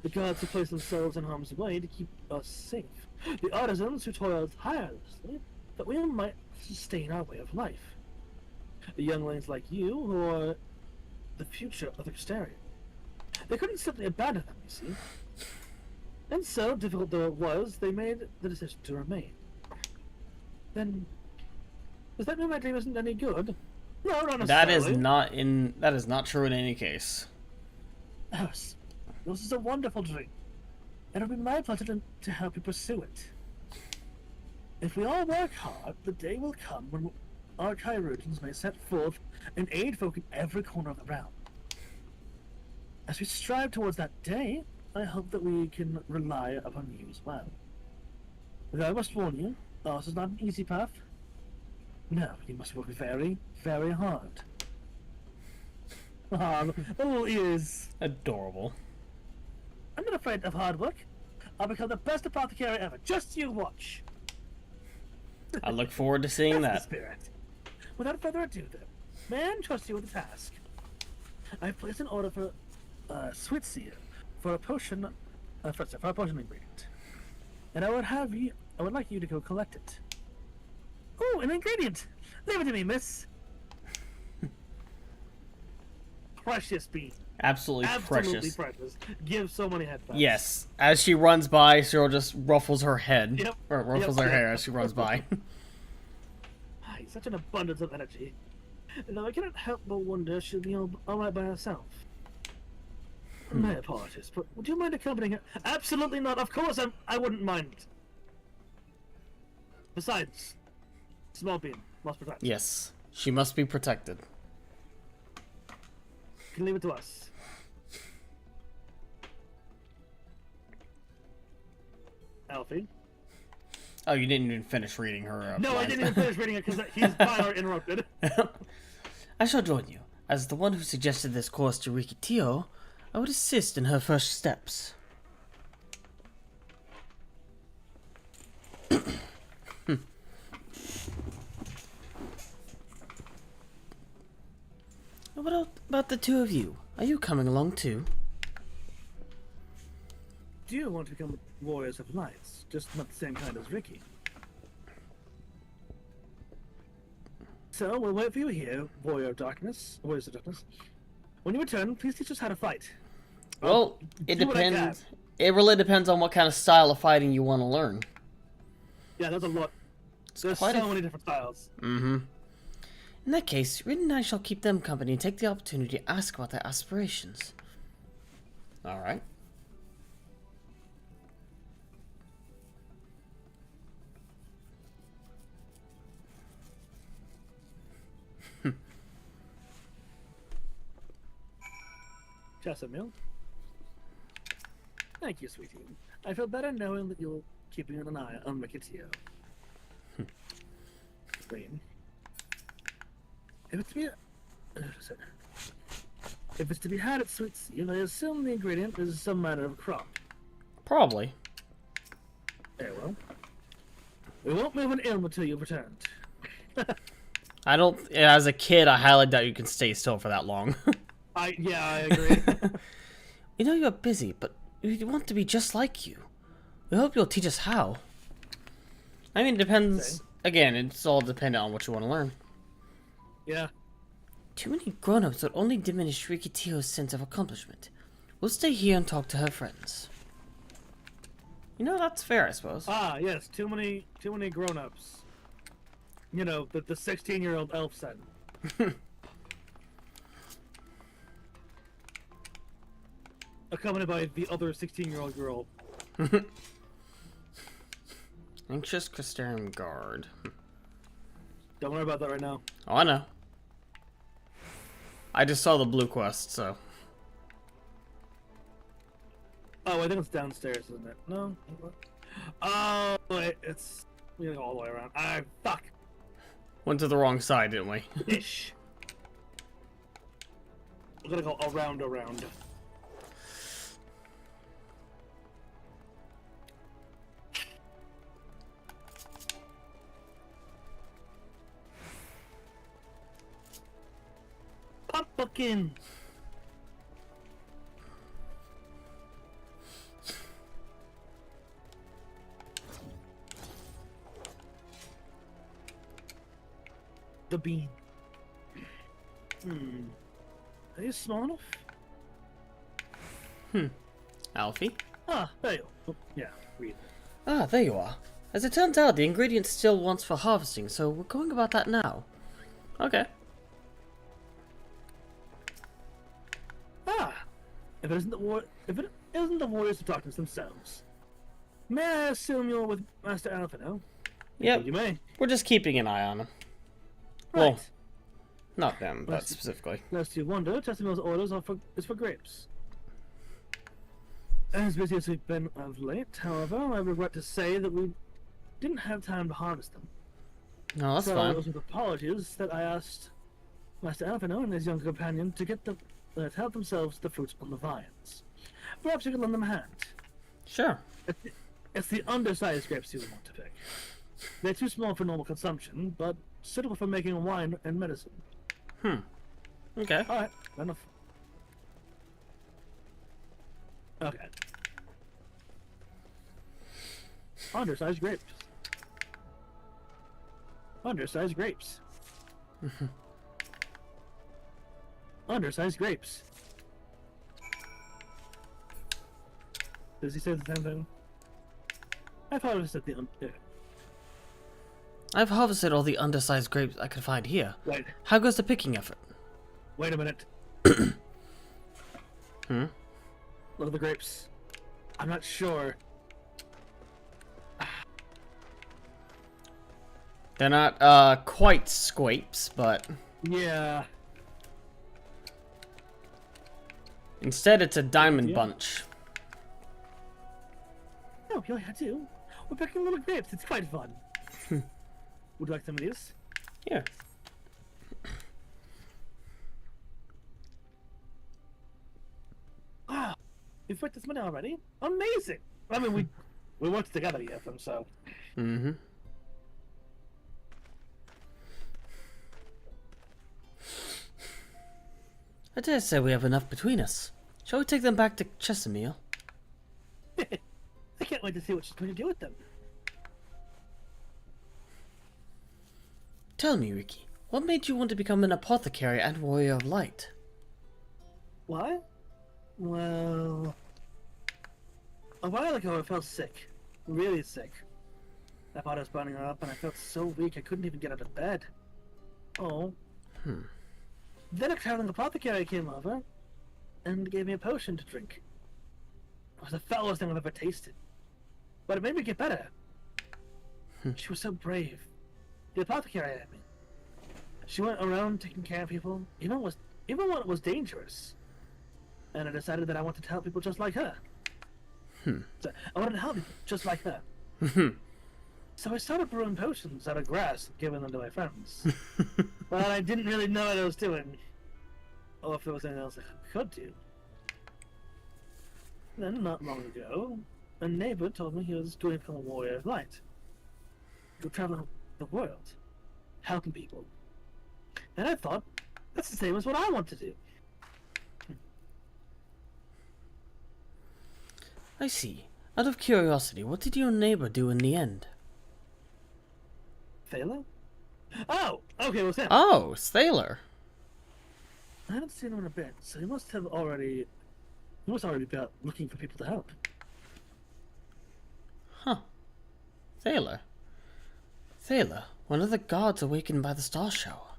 [SPEAKER 1] The gods who place themselves in harm's way to keep us safe. The artisans who toil tirelessly that we might sustain our way of life. The younglings like you who are the future of Exterior. They couldn't simply abandon them, you see. And so, difficult though it was, they made the decision to remain. Then, does that mean my dream isn't any good? No, not necessarily.
[SPEAKER 2] That is not true in any case.
[SPEAKER 1] Yes, this is a wonderful dream. It'll be my pleasure to help you pursue it. If we all work hard, the day will come when our chirurgeons may set forth and aid folk in every corner of the realm. As we strive towards that day, I hope that we can rely upon you as well. But I must warn you, ours is not an easy path. No, you must work very, very hard. Ah, the little ears.
[SPEAKER 2] Adorable.
[SPEAKER 1] I'm not afraid of hard work. I'll become the best apothecary ever. Just you watch.
[SPEAKER 2] I look forward to seeing
[SPEAKER 1] That's
[SPEAKER 2] that.
[SPEAKER 1] the spirit. Without further ado, then, may I entrust you with a task? I've placed an order for sweet seal for a potion, for a potion ingredient, and I would like you to go collect it. Oh, an ingredient! Leave it to me, miss. Precious bean.
[SPEAKER 2] Absolutely precious.
[SPEAKER 1] Precious. Give so many headbutts.
[SPEAKER 2] Yes. As she runs by, Cyril just ruffles her head.
[SPEAKER 1] Yep.
[SPEAKER 2] Or ruffles her hair as she runs by.
[SPEAKER 1] Such an abundance of energy. Though I cannot help but wonder she'll be all right by herself. My apologies, but would you mind accompanying her? Absolutely not. Of course, I wouldn't mind. Besides, small bean must protect.
[SPEAKER 2] Yes. She must be protected.
[SPEAKER 1] You can leave it to us. Alfie.
[SPEAKER 2] Oh, you didn't even finish reading her.
[SPEAKER 1] No, I
[SPEAKER 2] lines.
[SPEAKER 1] didn't even finish reading it because he's finally interrupted.
[SPEAKER 2] I shall join you. As the one who suggested this course to Rikitio, I would assist in her first steps. What about the two of you? Are you coming along too?
[SPEAKER 1] Do you want to become warriors of lights? Just not the same kind as Ricky. So, we'll wait for you here, warriors of darkness. When you return, please teach us how to fight.
[SPEAKER 2] Well, it
[SPEAKER 1] do what I
[SPEAKER 2] depends. It really depends on what kind of style of fighting you want to learn.
[SPEAKER 1] Yeah, there's a lot. There's
[SPEAKER 2] quite
[SPEAKER 1] so many different styles.
[SPEAKER 2] Mm-hmm. In that case, Rin and I shall keep them company and take the opportunity to ask about their aspirations. Alright.
[SPEAKER 1] Jessamine. Thank you, sweetie. I feel better knowing that you're keeping an eye on Rikitio. Queen. If it's to be had at Sweet Sea, I assume the ingredient is some matter of crop.
[SPEAKER 2] Probably.
[SPEAKER 1] Very well. We won't move an ilm until you've returned.
[SPEAKER 2] I don't... As a kid, I highly doubt you can stay still for that long.
[SPEAKER 1] Yeah, I agree.
[SPEAKER 2] We know you're busy, but we want to be just like you. We hope you'll teach us how. I mean, it depends...
[SPEAKER 1] Okay.
[SPEAKER 2] Again, it's all dependent on what you want to learn.
[SPEAKER 1] Yeah.
[SPEAKER 2] Too many grown-ups would only diminish Rikitio's sense of accomplishment. We'll stay here and talk to her friends. You know, that's fair, I suppose.
[SPEAKER 1] Ah, yes, too many grown-ups. You know, the 16-year-old elf said. Accompanied by the other 16-year-old girl.
[SPEAKER 2] Anxious Crystarium Guard.
[SPEAKER 1] Don't worry about that right now.
[SPEAKER 2] Oh, I know. I just saw the blue quest, so...
[SPEAKER 1] Oh, I think it's downstairs, isn't it? No? Oh, wait, it's... We gotta go all the way around. Fuck!
[SPEAKER 2] Went to the wrong side, didn't we?
[SPEAKER 1] Ish. We're gonna go around. Pumpkin! The bean. Are you small enough?
[SPEAKER 2] Alfie?
[SPEAKER 1] Ah, there you go. Oh, yeah, read.
[SPEAKER 2] Ah, there you are. As it turns out, the ingredient still wants for harvesting, so we're going about that now. Okay.
[SPEAKER 1] Ah! If it isn't the warriors of darkness themselves. May I assume you're with Master Alphino?
[SPEAKER 2] Yep.
[SPEAKER 1] You may.
[SPEAKER 2] We're just keeping an eye on him.
[SPEAKER 1] Right.
[SPEAKER 2] Well, not them, but
[SPEAKER 1] Lest-
[SPEAKER 2] specifically.
[SPEAKER 1] Lest you wonder, Testimonial's orders is for grapes. As busy as we've been of late, however, I regret to say that we didn't have time to harvest them.
[SPEAKER 2] No, that's
[SPEAKER 1] So
[SPEAKER 2] fine.
[SPEAKER 1] it was with apologies that I asked Master Alphino and his younger companion to get to help themselves to the fruits on the vines. Perhaps you could lend them a hand.
[SPEAKER 2] Sure.
[SPEAKER 1] It's the undersized grapes you would want to pick. They're too small for normal consumption, but suitable for making wine and medicine.
[SPEAKER 2] Okay.
[SPEAKER 1] Alright, enough. Okay. Undersized grapes. Undersized grapes. Undersized grapes. Does he say the same thing? I've harvested the
[SPEAKER 2] I've harvested all the undersized grapes I could find here.
[SPEAKER 1] Wait,
[SPEAKER 2] How goes the picking effort?
[SPEAKER 1] wait a minute. Look at the grapes. I'm not sure.
[SPEAKER 2] They're not, quite scrapes, but...
[SPEAKER 1] Yeah.
[SPEAKER 2] Instead, it's a diamond
[SPEAKER 1] Yeah.
[SPEAKER 2] bunch.
[SPEAKER 1] Oh, yeah, I do. We're picking little grapes. It's quite fun. Would you like some of these?
[SPEAKER 2] Yeah.
[SPEAKER 1] Wow, we've worked this many already. Amazing. I mean, we worked together to get them, so.
[SPEAKER 2] Mm-hmm. I dare say we have enough between us. Shall we take them back to Chestermere?
[SPEAKER 1] I can't wait to see what she's going to do with them.
[SPEAKER 2] Tell me, Ricky, what made you want to become an apothecary and warrior of light?
[SPEAKER 1] Why? Well, a while ago I felt sick. Really sick. My body was burning up and I felt so weak I couldn't even get out of bed. Oh. Then a traveling apothecary came over and gave me a potion to drink. It was the foulest thing I've ever tasted. But it made me get better. She was so brave. The apothecary at me. She went around taking care of people, even when it was dangerous. And I decided that I wanted to help people just like her. So I wanted to help people just like her. So I started brewing potions out of grass and giving them to my friends. But I didn't really know what I was doing. Or if there was anything else I could do. Then, not long ago, a neighbor told me he was going to become a warrior of light. Go traveling the world, helping people. And I thought, that's the same as what I want to do.
[SPEAKER 2] I see. Out of curiosity, what did your neighbor do in the end?
[SPEAKER 1] Thaler? Oh! Okay, it was him.
[SPEAKER 2] Oh, Thaler.
[SPEAKER 1] I haven't seen him in a bit, so he must already be out looking for people to help.
[SPEAKER 2] Huh. Thaler. Thaler, one of the gods awakened by the star shower.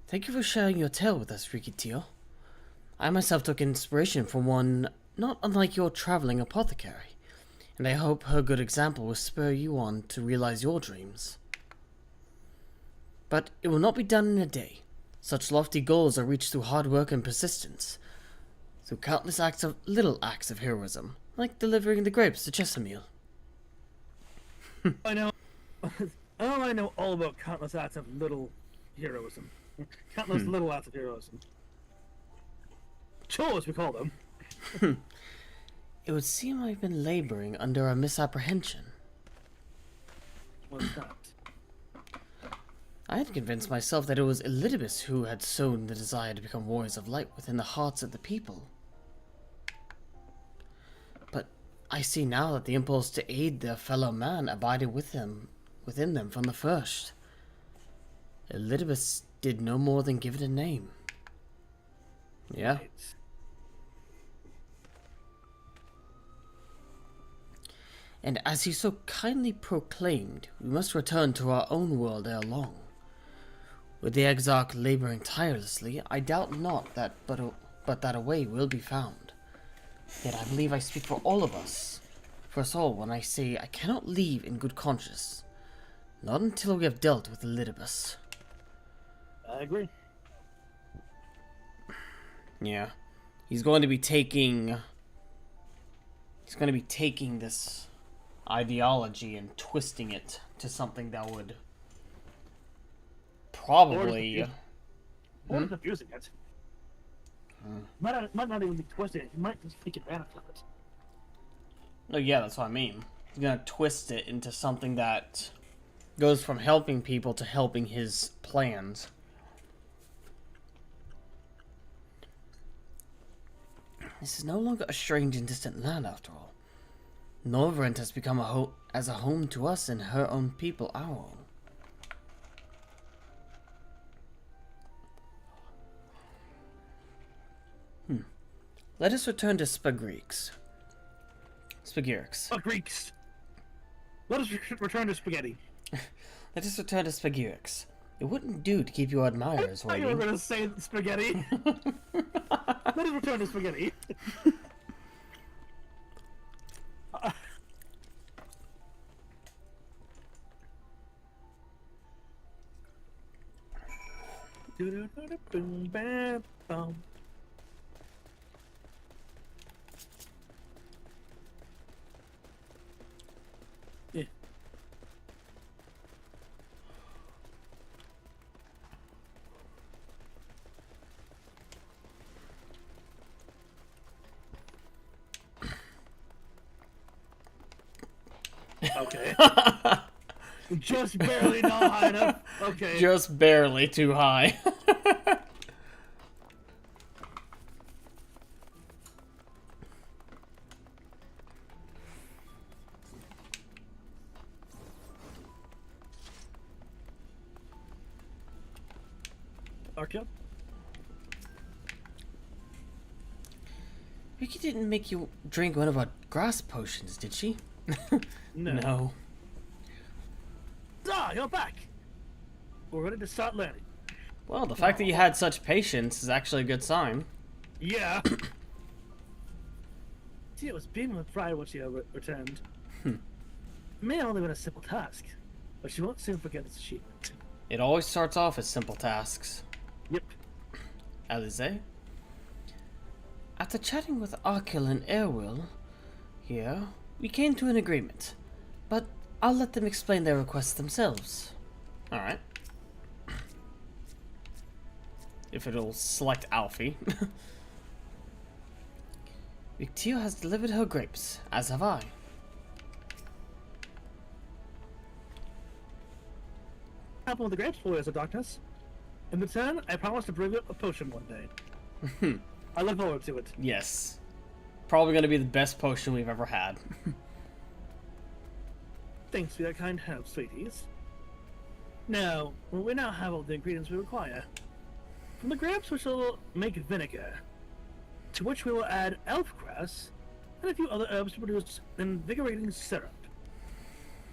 [SPEAKER 2] Thank you for sharing your tale with us, Ricky Teal. I myself took inspiration from one not unlike your traveling apothecary, and I hope her good example will spur you on to realize your dreams. But it will not be done in a day. Such lofty goals are reached through hard work and persistence, through countless little acts of heroism, like delivering the grapes to Chestermere.
[SPEAKER 1] I know. I know all about countless acts of little heroism. Countless little acts of heroism. Chores, we call them.
[SPEAKER 2] It would seem I've been laboring under a misapprehension.
[SPEAKER 1] What's that?
[SPEAKER 2] I had convinced myself that it was Elidibus who had sown the desire to become warriors of light within the hearts of the people. But I see now that the impulse to aid their fellow man abided within them from the first. Elidibus did no more than give it a name. Yeah.
[SPEAKER 1] Right.
[SPEAKER 2] And as he so kindly proclaimed, we must return to our own world ere long. With the Exarch laboring tirelessly, I doubt not that but that a way will be found. Yet I believe I speak for all of us, for us all, when I say I cannot leave in good conscience, not until we have dealt with Elidibus.
[SPEAKER 1] I agree.
[SPEAKER 2] Yeah, he's going to be taking this ideology and twisting it to something that would probably
[SPEAKER 1] Or confusing it. Might not even be twisting it. He might just take advantage of it.
[SPEAKER 2] Oh yeah, that's what I mean. He's gonna twist it into something that goes from helping people to helping his plans. This is no longer a strange and distant land, after all. Norvrent has become a home to us and her own people our own. Let us return to Spagirix.
[SPEAKER 1] Greeks. Let us return to spaghetti.
[SPEAKER 2] Let us return to Spagirix. It wouldn't do to keep your admirers
[SPEAKER 1] I thought you were
[SPEAKER 2] waiting.
[SPEAKER 1] going to say spaghetti. Let us return to spaghetti. Okay. Just barely not high enough. Okay.
[SPEAKER 2] Just barely too high.
[SPEAKER 1] Arkia?
[SPEAKER 2] Ricky didn't make you drink one of our grass potions, did she? No.
[SPEAKER 1] Ah, you're back. We're ready to start learning.
[SPEAKER 2] Well, the fact that you had such patience is actually a good sign.
[SPEAKER 1] Yeah. See, it was beaming with pride when she returned. It may have only been a simple task, but she won't soon forget its achievement.
[SPEAKER 2] It always starts off as simple tasks.
[SPEAKER 1] Yep.
[SPEAKER 2] Alize? After chatting with Arkil and Airwill here, we came to an agreement. But I'll let them explain their requests themselves. Alright. If it'll select Alfie. Victio has delivered her grapes, as have I.
[SPEAKER 1] Happen with the grapes, Warriors of Darkness. In return, I promise to brew you a potion one day. I look forward to it.
[SPEAKER 2] Yes. Probably going to be the best potion we've ever had.
[SPEAKER 1] Thanks for your kind help, sweeties. Now, we now have all the ingredients we require. From the grapes, which will make vinegar, to which we will add elf grass and a few other herbs to produce invigorating syrup.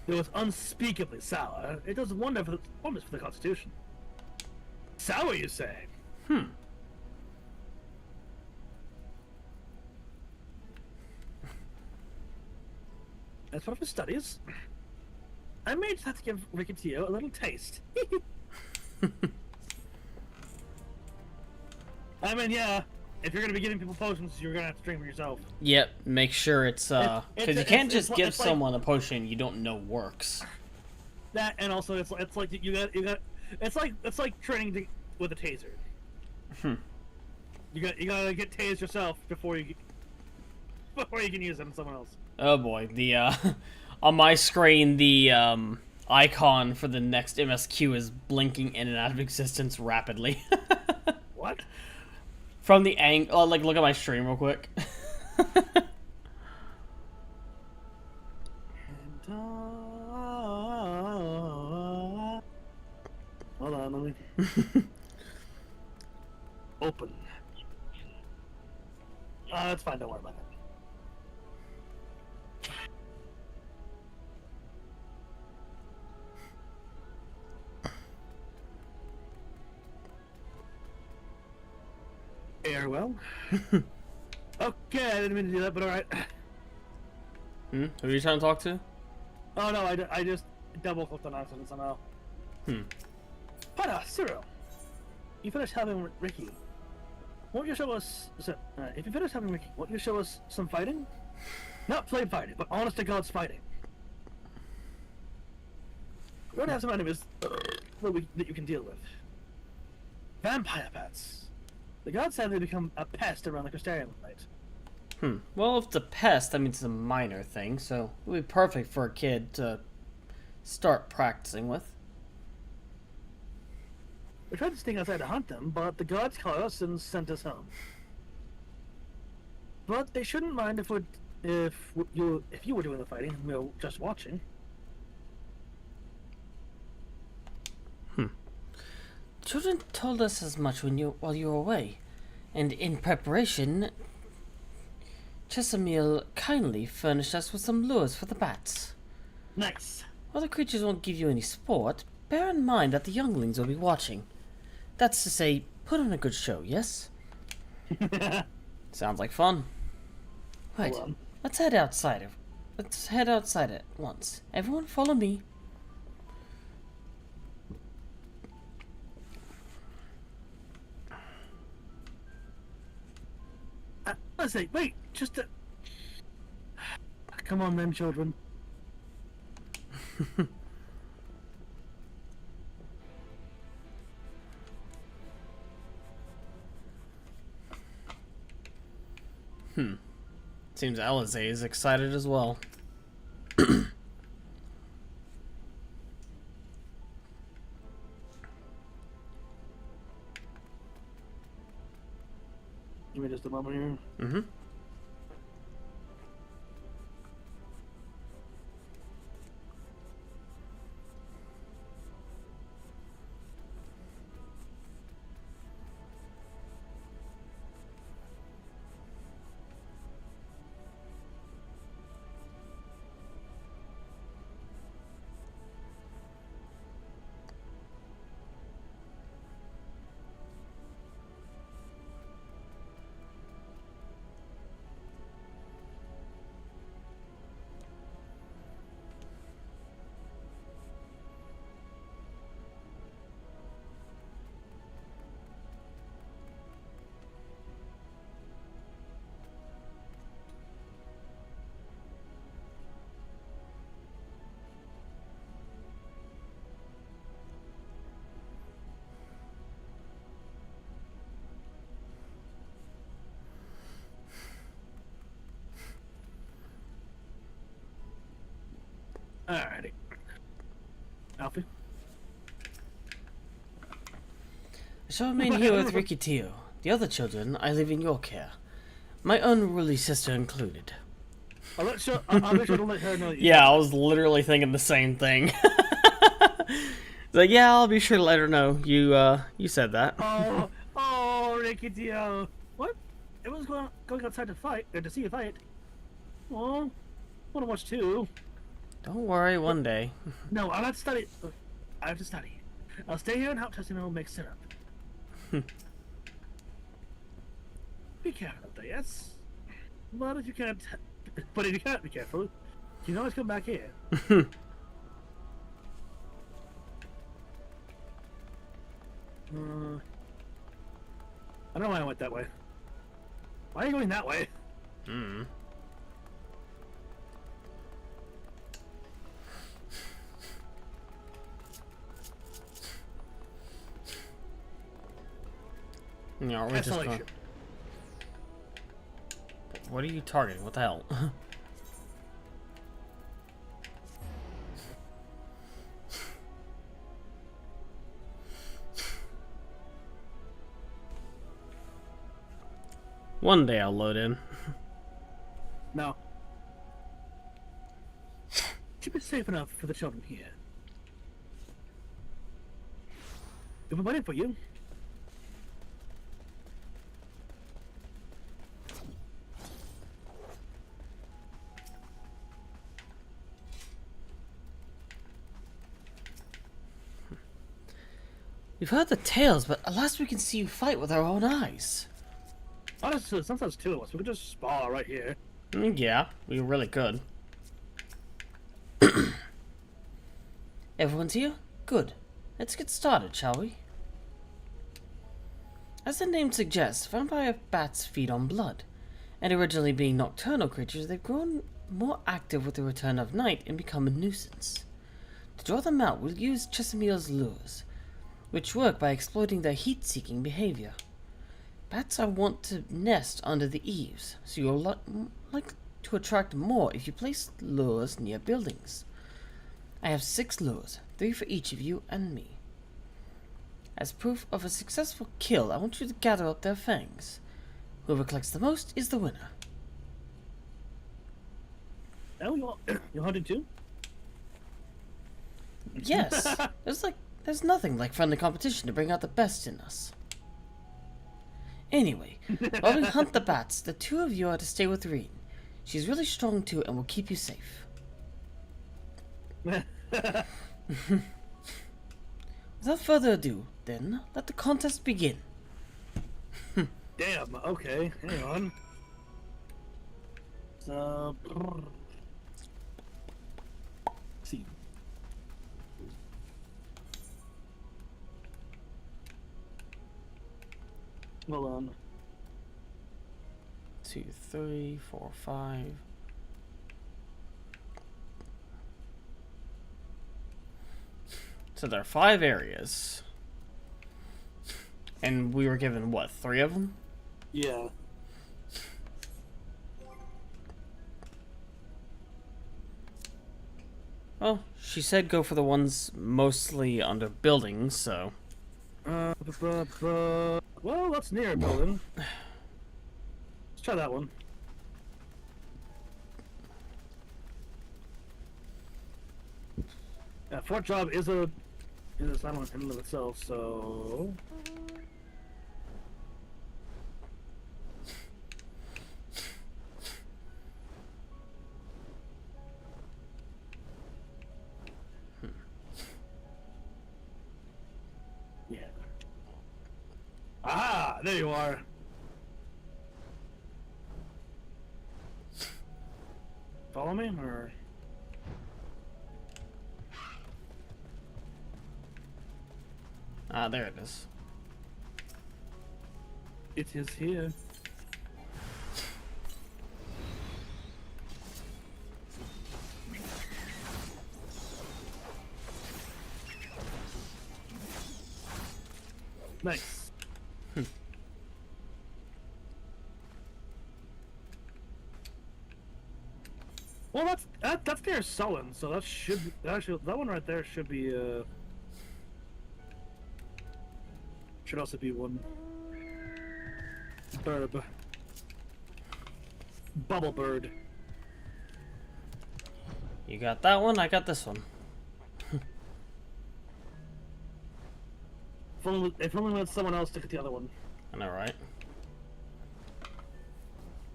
[SPEAKER 1] Though it's unspeakably sour, it does wonders for the constitution. Sour, you say? As part of his studies, I may just have to give Rickettio a little taste. I mean, yeah, if you're gonna be giving people potions, you're gonna have to drink them yourself.
[SPEAKER 2] Yep, make sure it's, because you can't just give
[SPEAKER 1] it's
[SPEAKER 2] someone a potion you don't know works.
[SPEAKER 1] That, and also it's like you got it's like training with a taser. You gotta get tased yourself before you can use it on someone else.
[SPEAKER 2] Oh boy, the on my screen the icon for the next MSQ is blinking in and out of existence rapidly.
[SPEAKER 1] What?
[SPEAKER 2] From the angle, oh, like look at my stream real quick.
[SPEAKER 1] Hold on, let me open. That's fine. Don't worry about it. Airwell. Okay, I didn't mean to do that, but alright.
[SPEAKER 2] Who are you trying to talk to?
[SPEAKER 1] Oh no, I just double clicked on accident somehow. Cyril, you finished having Ricky. Won't you show us? If you finish having Ricky, won't you show us some fighting? Not plain fighting, but honest to God's fighting. We already have some enemies that you can deal with. Vampire bats. The gods said they become a pest around the Crystarium night.
[SPEAKER 2] Well, if it's a pest, that means it's a minor thing, so it would be perfect for a kid to start practicing with.
[SPEAKER 1] We tried to sneak outside to hunt them, but the gods caught us and sent us home. But they shouldn't mind if you were doing the fighting and we were just watching.
[SPEAKER 2] Children told us as much while you were away, and in preparation, Chesamil kindly furnished us with some lures for the bats.
[SPEAKER 1] Nice.
[SPEAKER 2] While the creatures won't give you any sport, bear in mind that the younglings will be watching. That's to say, put on a good show, yes? Sounds like fun. Right, let's head outside. Let's head outside at once. Everyone follow me.
[SPEAKER 1] Let's say, wait, just a... Come on then, children.
[SPEAKER 2] Seems Alize is excited as well.
[SPEAKER 1] Give me just a moment here.
[SPEAKER 2] Mm-hmm.
[SPEAKER 1] Alrighty. Alfie?
[SPEAKER 2] I shall remain here with Ricky Teo. The other children, I leave in your care. My unruly sister included.
[SPEAKER 1] I'll make sure to let her know that you
[SPEAKER 2] Yeah, I was literally thinking the same thing. Like, yeah, I'll be sure to let her know. You said that.
[SPEAKER 1] Oh, Ricky Dio. What? It was going outside to fight, or to see you fight. Oh, want to watch too.
[SPEAKER 2] Don't worry, one day.
[SPEAKER 1] No, I'll not study. I have to study. I'll stay here and help Tessino make syrup. Be careful out there, yes? But if you can't be careful, you can always come back here. I don't know why I went that way. Why are you going that way?
[SPEAKER 2] Hmm. Yeah, we're just going...
[SPEAKER 1] Isolation.
[SPEAKER 2] What are you targeting? What the hell? One day I'll load in.
[SPEAKER 1] No. Should be safe enough for the children here. We've been waiting for you.
[SPEAKER 2] We've heard the tales, but at last we can see you fight with our own eyes.
[SPEAKER 1] Honestly, sometimes two of us. We could just spar right here.
[SPEAKER 2] Yeah, we really could. Everyone's here? Good. Let's get started, shall we? As the name suggests, vampire bats feed on blood, and originally being nocturnal creatures, they've grown more active with the return of night and become a nuisance. To draw them out, we'll use Chesameel's lures, which work by exploiting their heat-seeking behavior. Bats are wont to nest under the eaves, so you're likely to attract more if you place lures near buildings. I have 6 lures, 3 for each of you and me. As proof of a successful kill, I want you to gather up their fangs. Whoever collects the most is the winner.
[SPEAKER 1] Oh, you're hunting too?
[SPEAKER 2] Yes, there's nothing like friendly competition to bring out the best in us. Anyway, while we hunt the bats, the 2 of you are to stay with Reen. She's really strong too and will keep you safe. Without further ado, then, let the contest begin.
[SPEAKER 1] Damn, okay, hang on. So... see. Hold on.
[SPEAKER 2] 2, 3, 4, 5. So there are 5 areas. And we were given, what, 3 of them?
[SPEAKER 1] Yeah.
[SPEAKER 2] Well, she said go for the ones mostly under buildings, so...
[SPEAKER 1] Well, that's near a building. Let's try that one. Yeah, Fort Job is a silent in and of itself, so yeah. Ah, there you are. Follow me, or?
[SPEAKER 2] Ah, there it is.
[SPEAKER 1] It is here. Nice. Well, that's near Sullen, so that should be, actually that one right there should be should also be one. Herb. Bubble bird.
[SPEAKER 2] You got that one, I got this one.
[SPEAKER 1] If only let someone else look at the other one.
[SPEAKER 2] I know, right?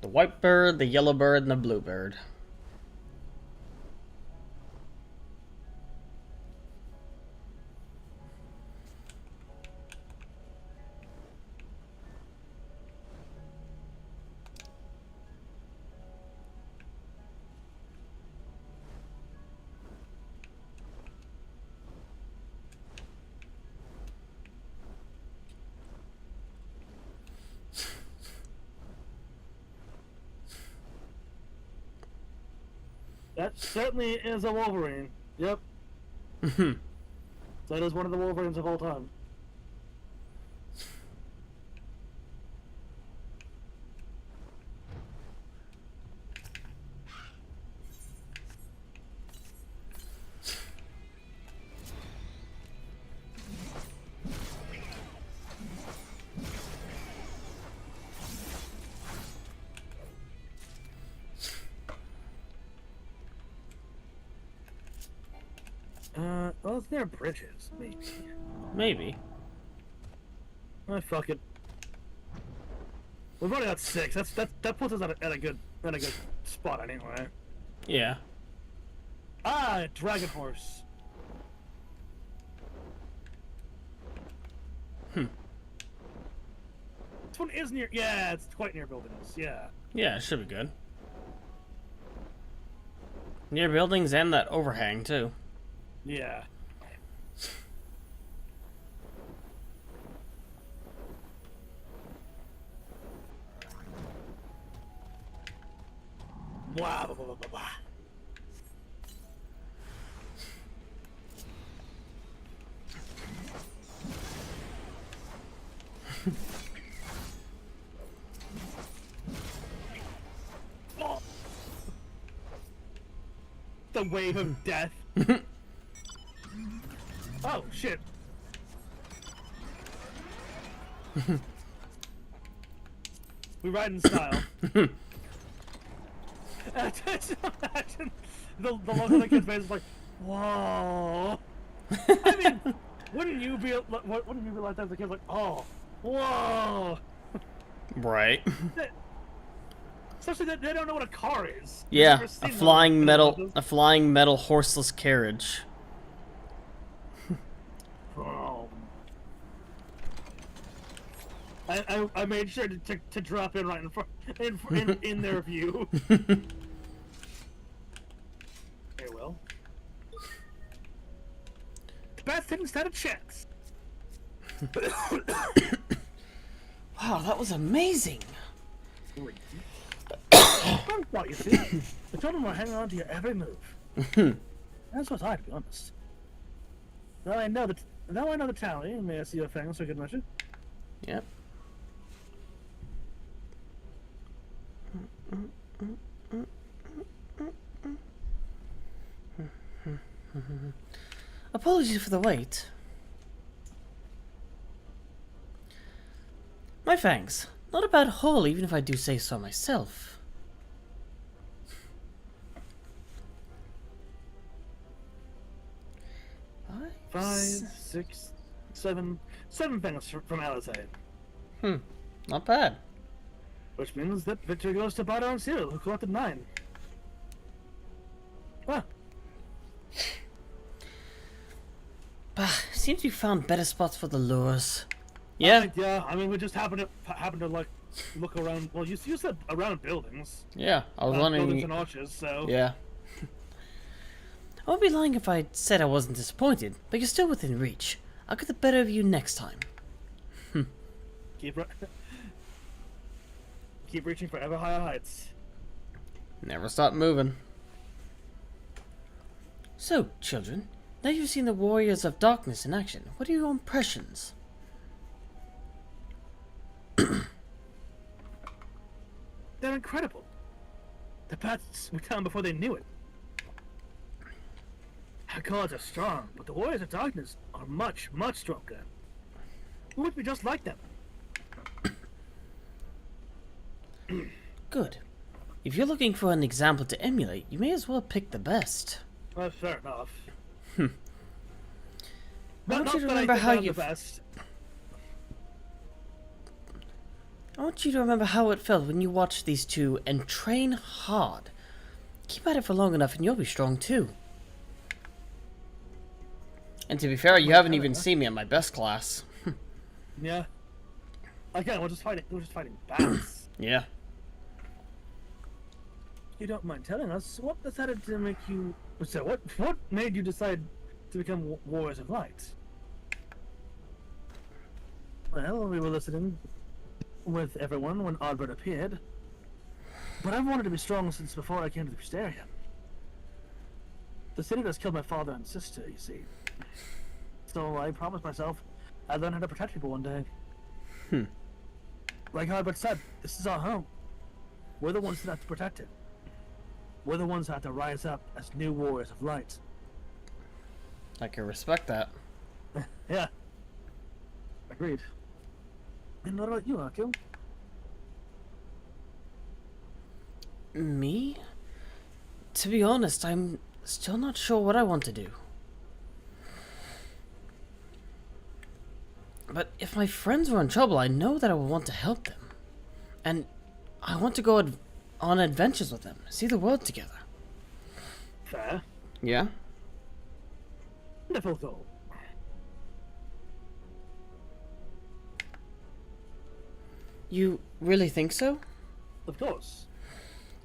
[SPEAKER 2] The white bird, the yellow bird, and the blue bird.
[SPEAKER 1] That certainly is a Wolverine. Yep. That is one of the Wolverines of all time. Well, it's near bridges, maybe.
[SPEAKER 2] Maybe.
[SPEAKER 1] Oh, fuck it. We've already got 6. That puts us at a good spot anyway.
[SPEAKER 2] Yeah.
[SPEAKER 1] Ah, dragon horse. This one is near. Yeah, it's quite near buildings. Yeah.
[SPEAKER 2] Yeah, it should be good. Near buildings and that overhang, too.
[SPEAKER 1] Yeah. Blah, blah, blah, blah, blah. Oh. The wave of death. Oh, shit. We ride in style. Imagine the look on the kid's face is like, whoa. I mean, wouldn't you be like that as a kid? Like, oh, whoa.
[SPEAKER 2] Right.
[SPEAKER 1] Especially that they don't know what a car is.
[SPEAKER 2] Yeah,
[SPEAKER 1] Never seen
[SPEAKER 2] a
[SPEAKER 1] one.
[SPEAKER 2] flying metal horseless carriage.
[SPEAKER 1] Oh. I made sure to drop in right in front in their view. Very well. Best didn't stand a chance.
[SPEAKER 2] Wow, that was amazing.
[SPEAKER 1] What you see? The children were hanging on to your every move. That's what's I, to be honest. Now I know the tally. May I see your fangs so I can measure?
[SPEAKER 2] Yep. Apologies for the wait. My fangs. Not a bad haul, even if I do say so myself.
[SPEAKER 1] Five, six, seven things from Alizé.
[SPEAKER 2] Not bad.
[SPEAKER 1] Which means that victory goes to darkus-cyril, who collected 9. Ah,
[SPEAKER 2] Seems we found better spots for the lures. Yeah,
[SPEAKER 1] yeah. I mean, we just happened to like look around. Well, you said around buildings,
[SPEAKER 2] yeah. I was
[SPEAKER 1] buildings
[SPEAKER 2] wondering.
[SPEAKER 1] and arches. So
[SPEAKER 2] Yeah. I would be lying if I said I wasn't disappointed, but you're still within reach. I'll get the better of you next time.
[SPEAKER 1] keep reaching for ever higher heights.
[SPEAKER 2] Never stop moving. So, children, now you've seen the Warriors of Darkness in action, what are your impressions?
[SPEAKER 1] They're incredible. The paths were down before they knew it. Our gods are strong, but the Warriors of Darkness are much, much stronger. We would be just like them.
[SPEAKER 2] Good. If you're looking for an example to emulate, you may as well pick the best.
[SPEAKER 1] Well, fair enough.
[SPEAKER 2] I want you to remember how you. I want you to remember how it felt when you watched these two and train hard. Keep at it for long enough and you'll be strong too. And to be fair, you haven't even seen me at my best class.
[SPEAKER 1] Yeah. Again, we're just fighting bats.
[SPEAKER 2] Yeah.
[SPEAKER 1] You don't mind telling us what decided to make you? So what made you decide to become Warriors of Light? Well, we were listening with everyone when Albert appeared, but I've wanted to be strong since before I came to the Wisteria. The city has killed my father and sister, you see. So I promised myself I'd learn how to protect people one day. Like Albert said, this is our home. We're the ones that have to protect it. We're the ones that have to rise up as new Warriors of Light.
[SPEAKER 2] I can respect that.
[SPEAKER 1] Yeah. Agreed. And what about you, Akil?
[SPEAKER 2] Me? To be honest, I'm still not sure what I want to do. But if my friends were in trouble, I know that I would want to help them. And I want to go on adventures with them, see the world together.
[SPEAKER 1] Fair.
[SPEAKER 2] Yeah?
[SPEAKER 1] Wonderful goal.
[SPEAKER 2] You really think so?
[SPEAKER 1] Of course.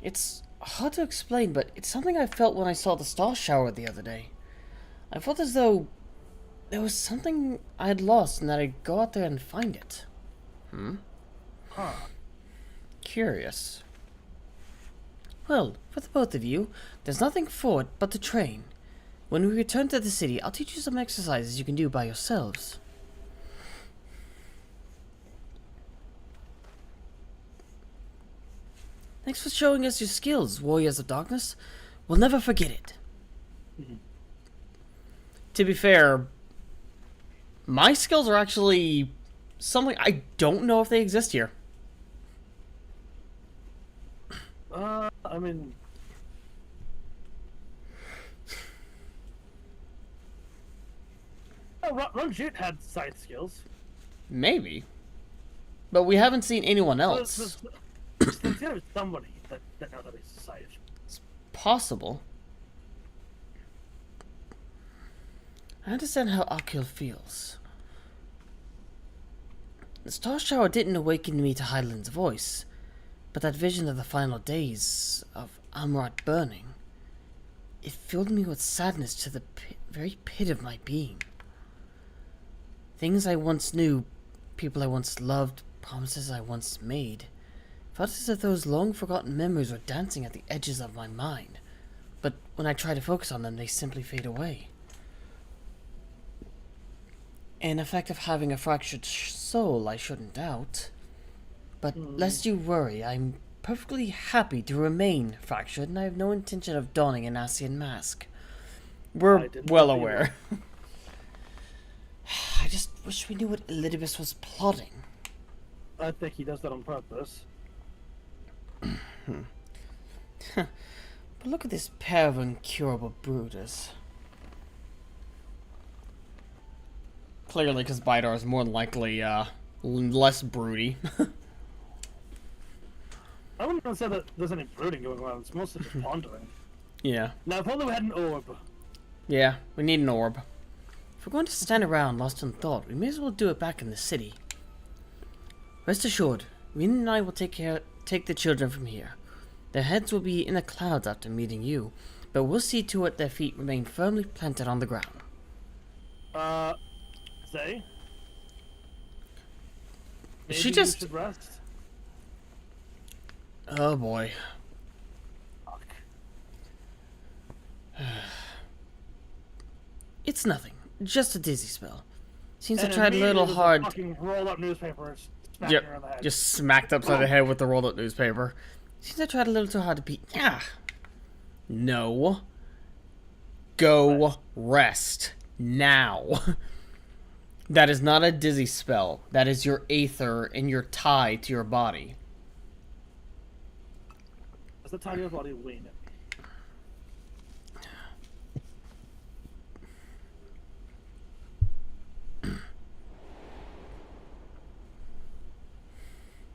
[SPEAKER 2] It's hard to explain, but it's something I felt when I saw the star shower the other day. I felt as though there was something I had lost and that I'd go out there and find it.
[SPEAKER 1] Huh.
[SPEAKER 2] Curious. Well, for the both of you, there's nothing for it but to train. When we return to the city, I'll teach you some exercises you can do by yourselves. Thanks for showing us your skills, Warriors of Darkness. We'll never forget it. To be fair, my skills are actually something I don't know if they exist here.
[SPEAKER 1] I mean... Oh, Ranjit had side skills.
[SPEAKER 2] Maybe. But we haven't seen anyone else.
[SPEAKER 1] There's gotta be somebody that knows how to be scythe.
[SPEAKER 2] Possible. I understand how Akil feels. The star shower didn't awaken me to Hyland's voice, but that vision of the final days of Amrat burning, it filled me with sadness to the very pit of my being. Things I once knew, people I once loved, promises I once made, felt as if those long-forgotten memories were dancing at the edges of my mind, but when I try to focus on them, they simply fade away. An effect of having a fractured soul, I shouldn't doubt. But lest you worry, I'm perfectly happy to remain fractured, and I have no intention of donning an Asian mask. We're well aware. I just wish we knew what Elidibus was plotting.
[SPEAKER 1] I think he does that on purpose.
[SPEAKER 2] But look at this pair of incurable brooders. Clearly, because Bidar is more than likely, less broody.
[SPEAKER 1] I wouldn't even say that there's any brooding going on. It's mostly just pondering.
[SPEAKER 2] Yeah.
[SPEAKER 1] Now, if only we had an orb.
[SPEAKER 2] Yeah, we need an orb. If we're going to stand around lost in thought, we may as well do it back in the city. Rest assured, Reen and I will take the children from here. Their heads will be in the clouds after meeting you, but we'll see to it their feet remain firmly planted on the ground.
[SPEAKER 1] Zay? Maybe
[SPEAKER 2] She just...
[SPEAKER 1] you should rest?
[SPEAKER 2] Oh boy.
[SPEAKER 1] Fuck.
[SPEAKER 2] It's nothing. Just a dizzy spell. Seems I
[SPEAKER 1] And
[SPEAKER 2] tried a little
[SPEAKER 1] immediately
[SPEAKER 2] hard.
[SPEAKER 1] Fucking roll up newspaper. Smack
[SPEAKER 2] Yep.
[SPEAKER 1] her in the head.
[SPEAKER 2] Just smacked upside the head with the rolled up newspaper. Seems I tried a little too hard to beat. Yeah. No. Go rest. Now. That is not a dizzy spell. That is your aether and your tie to your body.
[SPEAKER 1] That's the time your body lean it.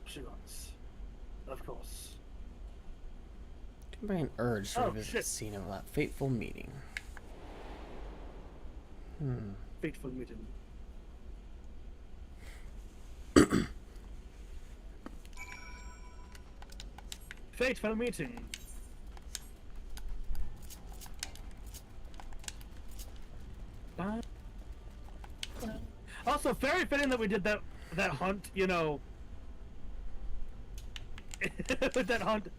[SPEAKER 1] She runs. Of course.
[SPEAKER 2] By an urge to
[SPEAKER 1] Oh,
[SPEAKER 2] revisit
[SPEAKER 1] shit.
[SPEAKER 2] the scene of that fateful meeting.
[SPEAKER 1] Fateful meeting. Fateful meeting. Also, very fitting that we did that hunt, you know, that hunt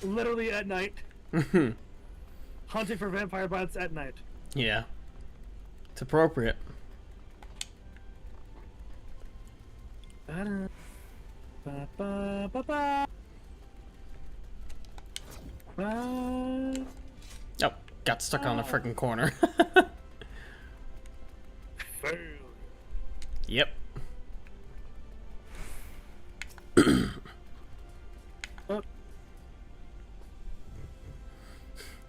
[SPEAKER 1] literally at night. Hunting for vampire bites at night.
[SPEAKER 2] Yeah. It's appropriate. Oh, got stuck on a freaking corner.
[SPEAKER 1] Fail.
[SPEAKER 2] Yep. Oh,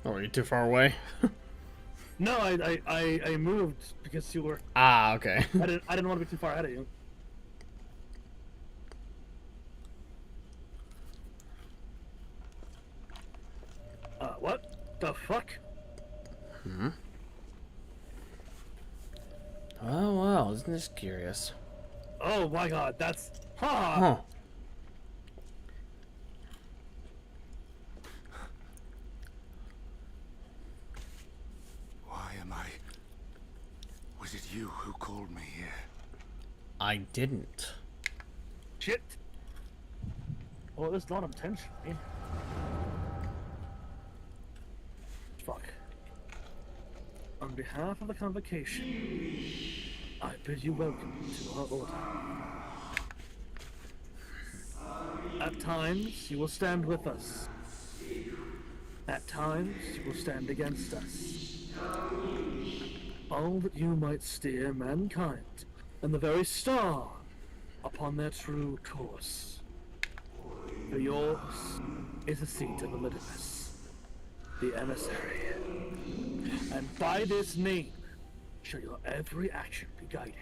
[SPEAKER 2] are you too far away?
[SPEAKER 1] No, I moved because you were.
[SPEAKER 2] Ah, okay.
[SPEAKER 1] I didn't want to be too far ahead of you. What the fuck?
[SPEAKER 2] Oh, well, isn't this curious?
[SPEAKER 1] Oh my god, that's
[SPEAKER 2] Huh.
[SPEAKER 6] Why am I... Was it you who called me here?
[SPEAKER 2] I didn't.
[SPEAKER 1] shit. Well, it's not intentionally. Fuck. On behalf of the convocation, I bid you welcome to our order. At times, you will stand with us. At times, you will stand against us. All that you might steer mankind and the very star upon their true course. For yours is the seat of Elidibus, the emissary. And by this name shall your every action be guided.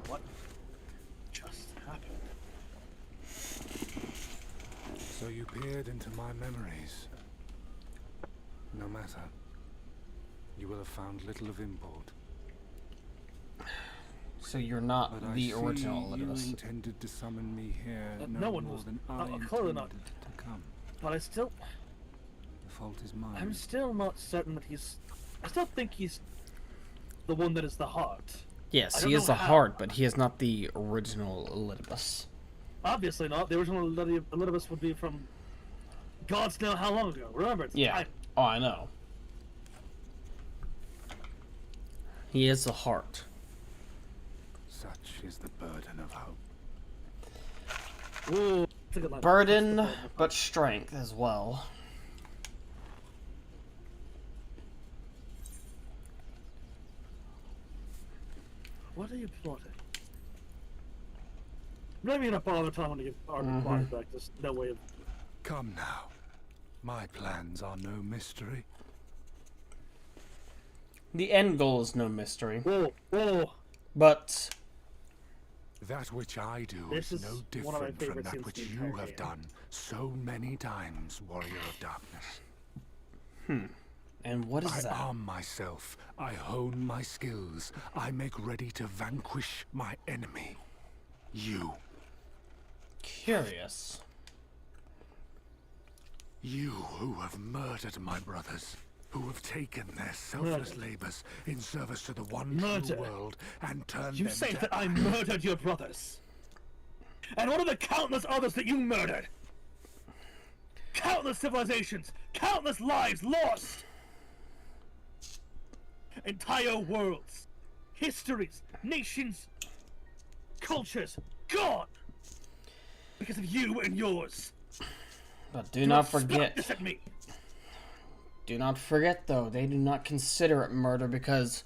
[SPEAKER 1] What just happened?
[SPEAKER 6] So you peered into my memories. No matter. You will have found little of import.
[SPEAKER 2] So you're not
[SPEAKER 6] But
[SPEAKER 2] the
[SPEAKER 6] I
[SPEAKER 2] original
[SPEAKER 6] see you
[SPEAKER 2] Elidibus.
[SPEAKER 6] intended to summon me here
[SPEAKER 1] no one
[SPEAKER 6] more
[SPEAKER 1] was-
[SPEAKER 6] than I
[SPEAKER 1] clearly
[SPEAKER 6] intended
[SPEAKER 1] not.
[SPEAKER 6] to come.
[SPEAKER 1] But I still,
[SPEAKER 6] The fault is mine.
[SPEAKER 1] I'm still not certain that he's. I still think he's the one that is the heart.
[SPEAKER 2] Yes,
[SPEAKER 1] I
[SPEAKER 2] he
[SPEAKER 1] don't
[SPEAKER 2] is
[SPEAKER 1] know
[SPEAKER 2] the
[SPEAKER 1] how.
[SPEAKER 2] heart, but he is not the original Elidibus.
[SPEAKER 1] Obviously not. The original Elidibus would be from God's know how long ago. Remember, it's
[SPEAKER 2] Yeah.
[SPEAKER 1] time.
[SPEAKER 2] Oh, I know. He is the heart.
[SPEAKER 6] Such is the burden of hope.
[SPEAKER 1] Ooh, that's a good line.
[SPEAKER 2] Burden, but strength as well.
[SPEAKER 1] What are you plotting? I'm not even gonna bother telling to give our body back. There's no way of...
[SPEAKER 8] Come now. My plans are no mystery.
[SPEAKER 2] The end goal is no mystery.
[SPEAKER 1] Whoa, whoa.
[SPEAKER 2] But
[SPEAKER 8] That which I do
[SPEAKER 1] This
[SPEAKER 8] is
[SPEAKER 1] is
[SPEAKER 8] no
[SPEAKER 1] one of my
[SPEAKER 8] different from
[SPEAKER 1] favorite
[SPEAKER 8] that
[SPEAKER 1] scenes
[SPEAKER 8] which
[SPEAKER 1] in the
[SPEAKER 8] you
[SPEAKER 1] entire
[SPEAKER 8] have
[SPEAKER 1] game.
[SPEAKER 8] done so many times, Warrior of Darkness.
[SPEAKER 2] and what is
[SPEAKER 8] I
[SPEAKER 2] that?
[SPEAKER 8] arm myself, I hone my skills, I make ready to vanquish my enemy. You.
[SPEAKER 2] Curious.
[SPEAKER 8] You who have murdered my brothers, who have taken their selfless labors in service to the one
[SPEAKER 1] Murder?
[SPEAKER 8] true world and turned
[SPEAKER 1] You
[SPEAKER 8] them
[SPEAKER 1] say
[SPEAKER 8] to
[SPEAKER 1] that I murdered your brothers. And what are the countless others that you murdered? Countless civilizations, countless lives lost. Entire worlds, histories, nations, cultures, gone. Because of you and yours.
[SPEAKER 2] But do not
[SPEAKER 1] Spat
[SPEAKER 2] forget.
[SPEAKER 1] this at me.
[SPEAKER 2] Do not forget, though, they do not consider it murder because,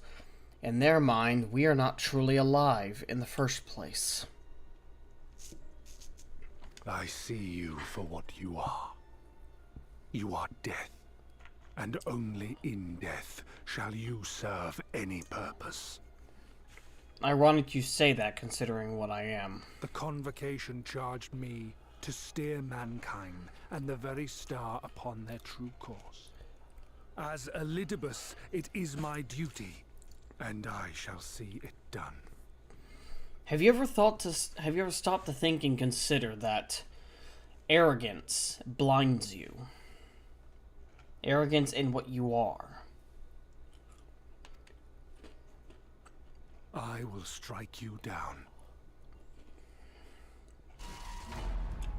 [SPEAKER 2] in their mind, we are not truly alive in the first place.
[SPEAKER 8] I see you for what you are. You are death, and only in death shall you serve any purpose.
[SPEAKER 2] Ironic you say that, considering what I am.
[SPEAKER 8] The Convocation charged me to steer mankind and the very star upon their true course. As Elidibus, it is my duty, and I shall see it done.
[SPEAKER 2] Have you ever stopped to think and consider that arrogance blinds you? Arrogance in what you are.
[SPEAKER 8] I will strike you down.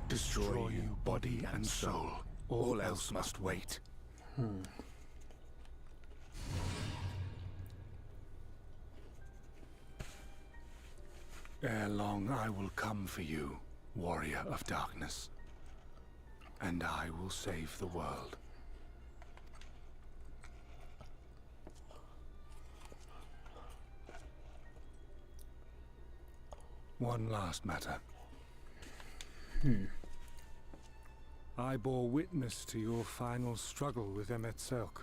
[SPEAKER 8] Destroy you body and soul. All else must wait. Ere long I will come for you, Warrior of Darkness. And I will save the world. One last matter. I bore witness to your final struggle with Emet-Selk.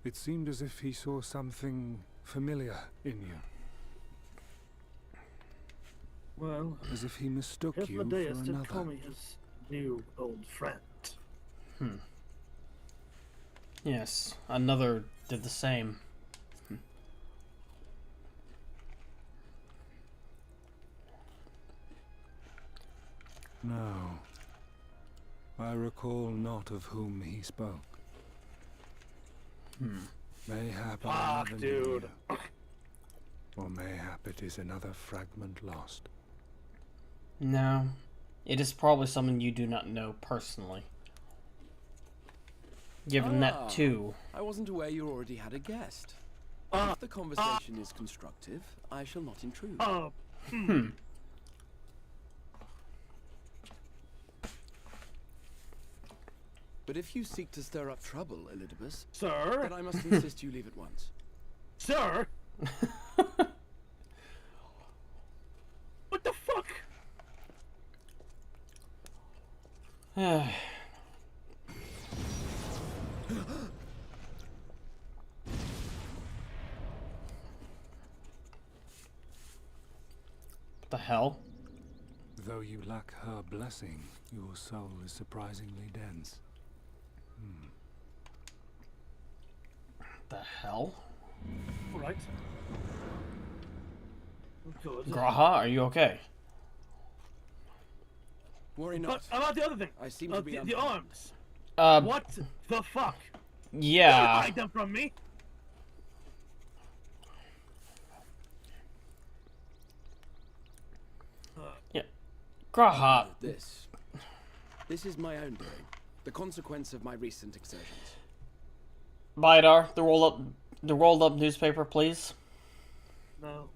[SPEAKER 8] It seemed as if he saw something familiar in you.
[SPEAKER 1] Well,
[SPEAKER 8] As if he mistook you for
[SPEAKER 1] Hypnodeus did call
[SPEAKER 8] another.
[SPEAKER 1] me his new old friend.
[SPEAKER 2] Yes, another did the same.
[SPEAKER 8] No. I recall not of whom he spoke. Mayhap I
[SPEAKER 1] Fuck,
[SPEAKER 8] never
[SPEAKER 1] dude.
[SPEAKER 8] knew you. Or mayhap it is another fragment lost.
[SPEAKER 2] No, it is probably someone you do not know personally. Given that too.
[SPEAKER 4] I wasn't aware you already had a guest. If the conversation is constructive, I shall not intrude. But if you seek to stir up trouble, Elidibus,
[SPEAKER 1] Sir?
[SPEAKER 4] then I must insist you leave at once.
[SPEAKER 1] Sir? What the fuck?
[SPEAKER 2] What the hell?
[SPEAKER 8] Though you lack her blessing, your soul is surprisingly dense.
[SPEAKER 2] The hell?
[SPEAKER 1] Alright. Good.
[SPEAKER 2] Graha, are you okay?
[SPEAKER 4] Worry
[SPEAKER 1] But
[SPEAKER 4] not.
[SPEAKER 1] about the other thing.
[SPEAKER 4] I seem to be
[SPEAKER 1] the
[SPEAKER 4] unharmed.
[SPEAKER 1] arms.
[SPEAKER 2] Uh,
[SPEAKER 1] What the fuck? Don't
[SPEAKER 2] yeah.
[SPEAKER 1] hide them from me.
[SPEAKER 2] Graha,
[SPEAKER 4] This is my own doing. The consequence of my recent exertions.
[SPEAKER 2] Bidar, the rolled up newspaper, please.
[SPEAKER 1] No.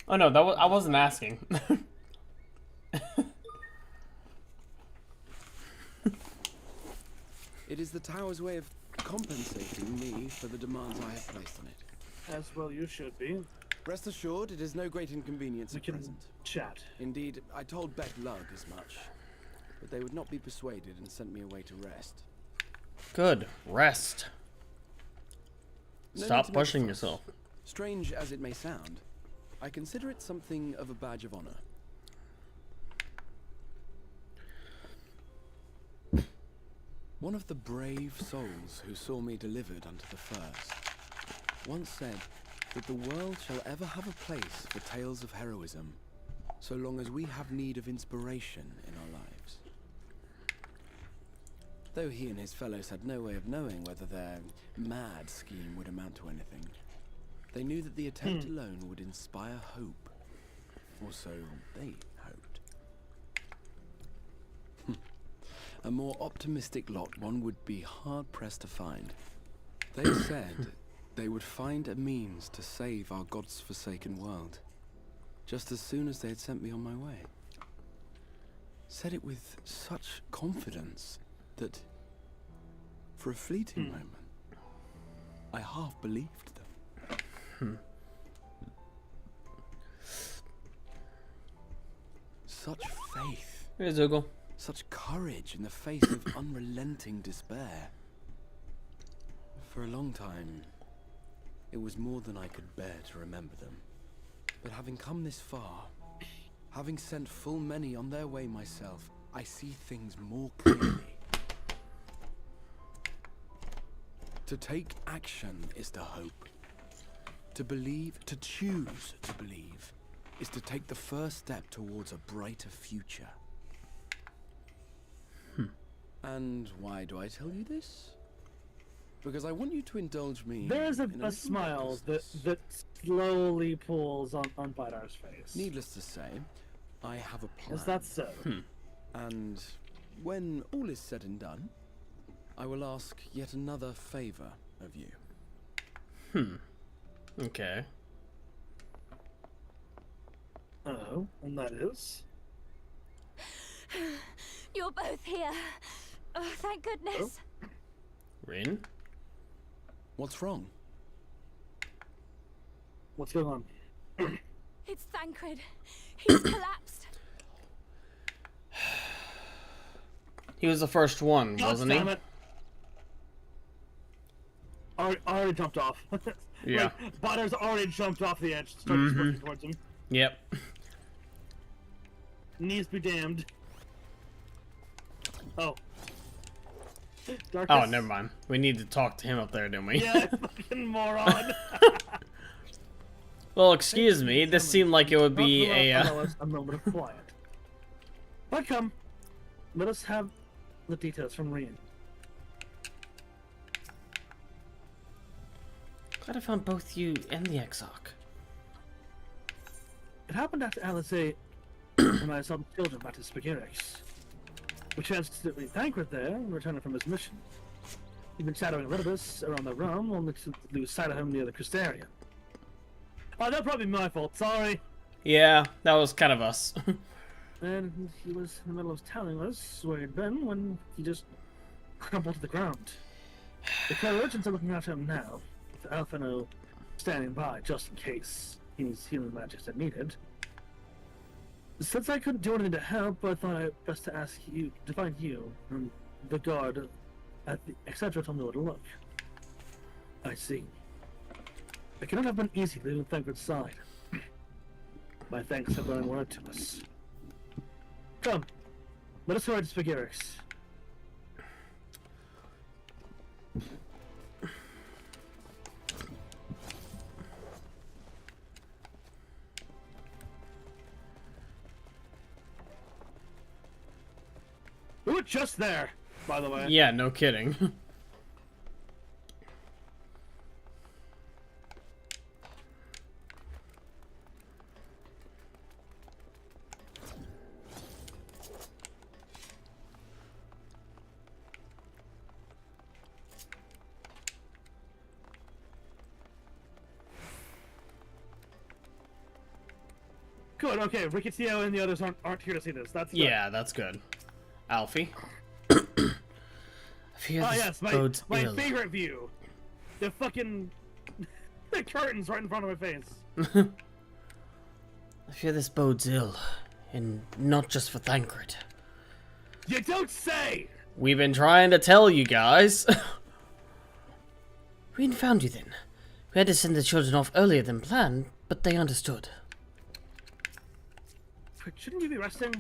[SPEAKER 2] Oh no, I wasn't asking.
[SPEAKER 4] It is the tower's way of compensating me for the demands I have placed on it.
[SPEAKER 1] As well you should be.
[SPEAKER 4] Rest assured, it is no great inconvenience
[SPEAKER 1] We
[SPEAKER 4] at
[SPEAKER 1] can
[SPEAKER 4] present.
[SPEAKER 1] chat.
[SPEAKER 4] Indeed, I told Beck Lug as much, but they would not be persuaded and sent me away to rest.
[SPEAKER 2] Good. Rest.
[SPEAKER 4] No need
[SPEAKER 2] Stop
[SPEAKER 4] to make a
[SPEAKER 2] pushing
[SPEAKER 4] fuss.
[SPEAKER 2] yourself.
[SPEAKER 4] Strange as it may sound, I consider it something of a badge of honor. One of the brave souls who saw me delivered unto the first once said that the world shall ever have a place for tales of heroism, so long as we have need of inspiration in our lives. Though he and his fellows had no way of knowing whether their mad scheme would amount to anything, they knew that the attempt alone would inspire hope, or so they hoped. A more optimistic lot one would be hard-pressed to find. They said they would find a means to save our God's forsaken world, just as soon as they had sent me on my way. Said it with such confidence that, for a fleeting moment, I half believed them. Such faith.
[SPEAKER 2] Here's Oogle.
[SPEAKER 4] Such courage in the face of unrelenting despair. For a long time, it was more than I could bear to remember them. But having come this far, having sent full many on their way myself, I see things more clearly. To take action is to hope. To believe, to choose to believe, is to take the first step towards a brighter future. And why do I tell you this? Because I want you to indulge me.
[SPEAKER 1] There is
[SPEAKER 4] in
[SPEAKER 1] a
[SPEAKER 4] little
[SPEAKER 1] smile
[SPEAKER 4] recklessness.
[SPEAKER 1] that slowly pulls on Bidar's face.
[SPEAKER 4] Needless to say, I have a plan.
[SPEAKER 1] Is that so?
[SPEAKER 4] And when all is said and done, I will ask yet another favor of you.
[SPEAKER 2] Okay.
[SPEAKER 1] Oh, and that is?
[SPEAKER 5] You're both here. Oh, thank goodness.
[SPEAKER 2] Rin?
[SPEAKER 4] What's wrong?
[SPEAKER 1] What's going on?
[SPEAKER 5] It's Thancred. He's collapsed.
[SPEAKER 2] He was the first one,
[SPEAKER 1] God
[SPEAKER 2] wasn't he?
[SPEAKER 1] damn it. Already jumped off.
[SPEAKER 2] Yeah.
[SPEAKER 1] Bidar's already jumped off the edge, started sprinting towards him.
[SPEAKER 2] Yep.
[SPEAKER 1] Knees be damned. Oh. Darkus.
[SPEAKER 2] Oh, never mind. We need to talk to him up there, didn't we?
[SPEAKER 1] Yeah, fucking moron.
[SPEAKER 2] Well, excuse me. This seemed like it would be a.
[SPEAKER 1] A moment of quiet. But come, let us have the details from Rian.
[SPEAKER 2] Glad I found both you and the Exarch.
[SPEAKER 1] It happened after Alizé and I saw the children back to Spagirix. We chanced to meet Thancred there, returning from his mission. He'd been shadowing Elidibus around the realm, only to lose sight of him near the Crystarian. Oh, that'd probably be my fault, sorry.
[SPEAKER 2] Yeah, that was kind of us.
[SPEAKER 1] And he was in the middle of telling us where he'd been when he just crumpled to the ground. The Clerurgents are looking after him now, with Alphino standing by just in case his healing magic is needed. Since I couldn't do anything to help, I thought it best to ask you to find you and the guard at the XIV told me where to look. I see. It cannot have been easy leaving Thancred's side. My thanks for bringing word to us. Come, let us hurry to Spagirix. We were just there, by the way.
[SPEAKER 2] Yeah, no kidding.
[SPEAKER 1] Good, okay, Rikitio and the others aren't here to see this. That's good.
[SPEAKER 2] Yeah, that's good. Alfie? I fear
[SPEAKER 1] Oh
[SPEAKER 2] this
[SPEAKER 1] yes,
[SPEAKER 2] bodes
[SPEAKER 1] my
[SPEAKER 2] ill.
[SPEAKER 1] favorite view. The fucking the curtains right in front of my face.
[SPEAKER 2] I fear this bodes ill, and not just for Thancred.
[SPEAKER 1] You don't say!
[SPEAKER 2] We've been trying to tell you guys. We found you then. We had to send the children off earlier than planned, but they understood.
[SPEAKER 1] Shouldn't you be resting?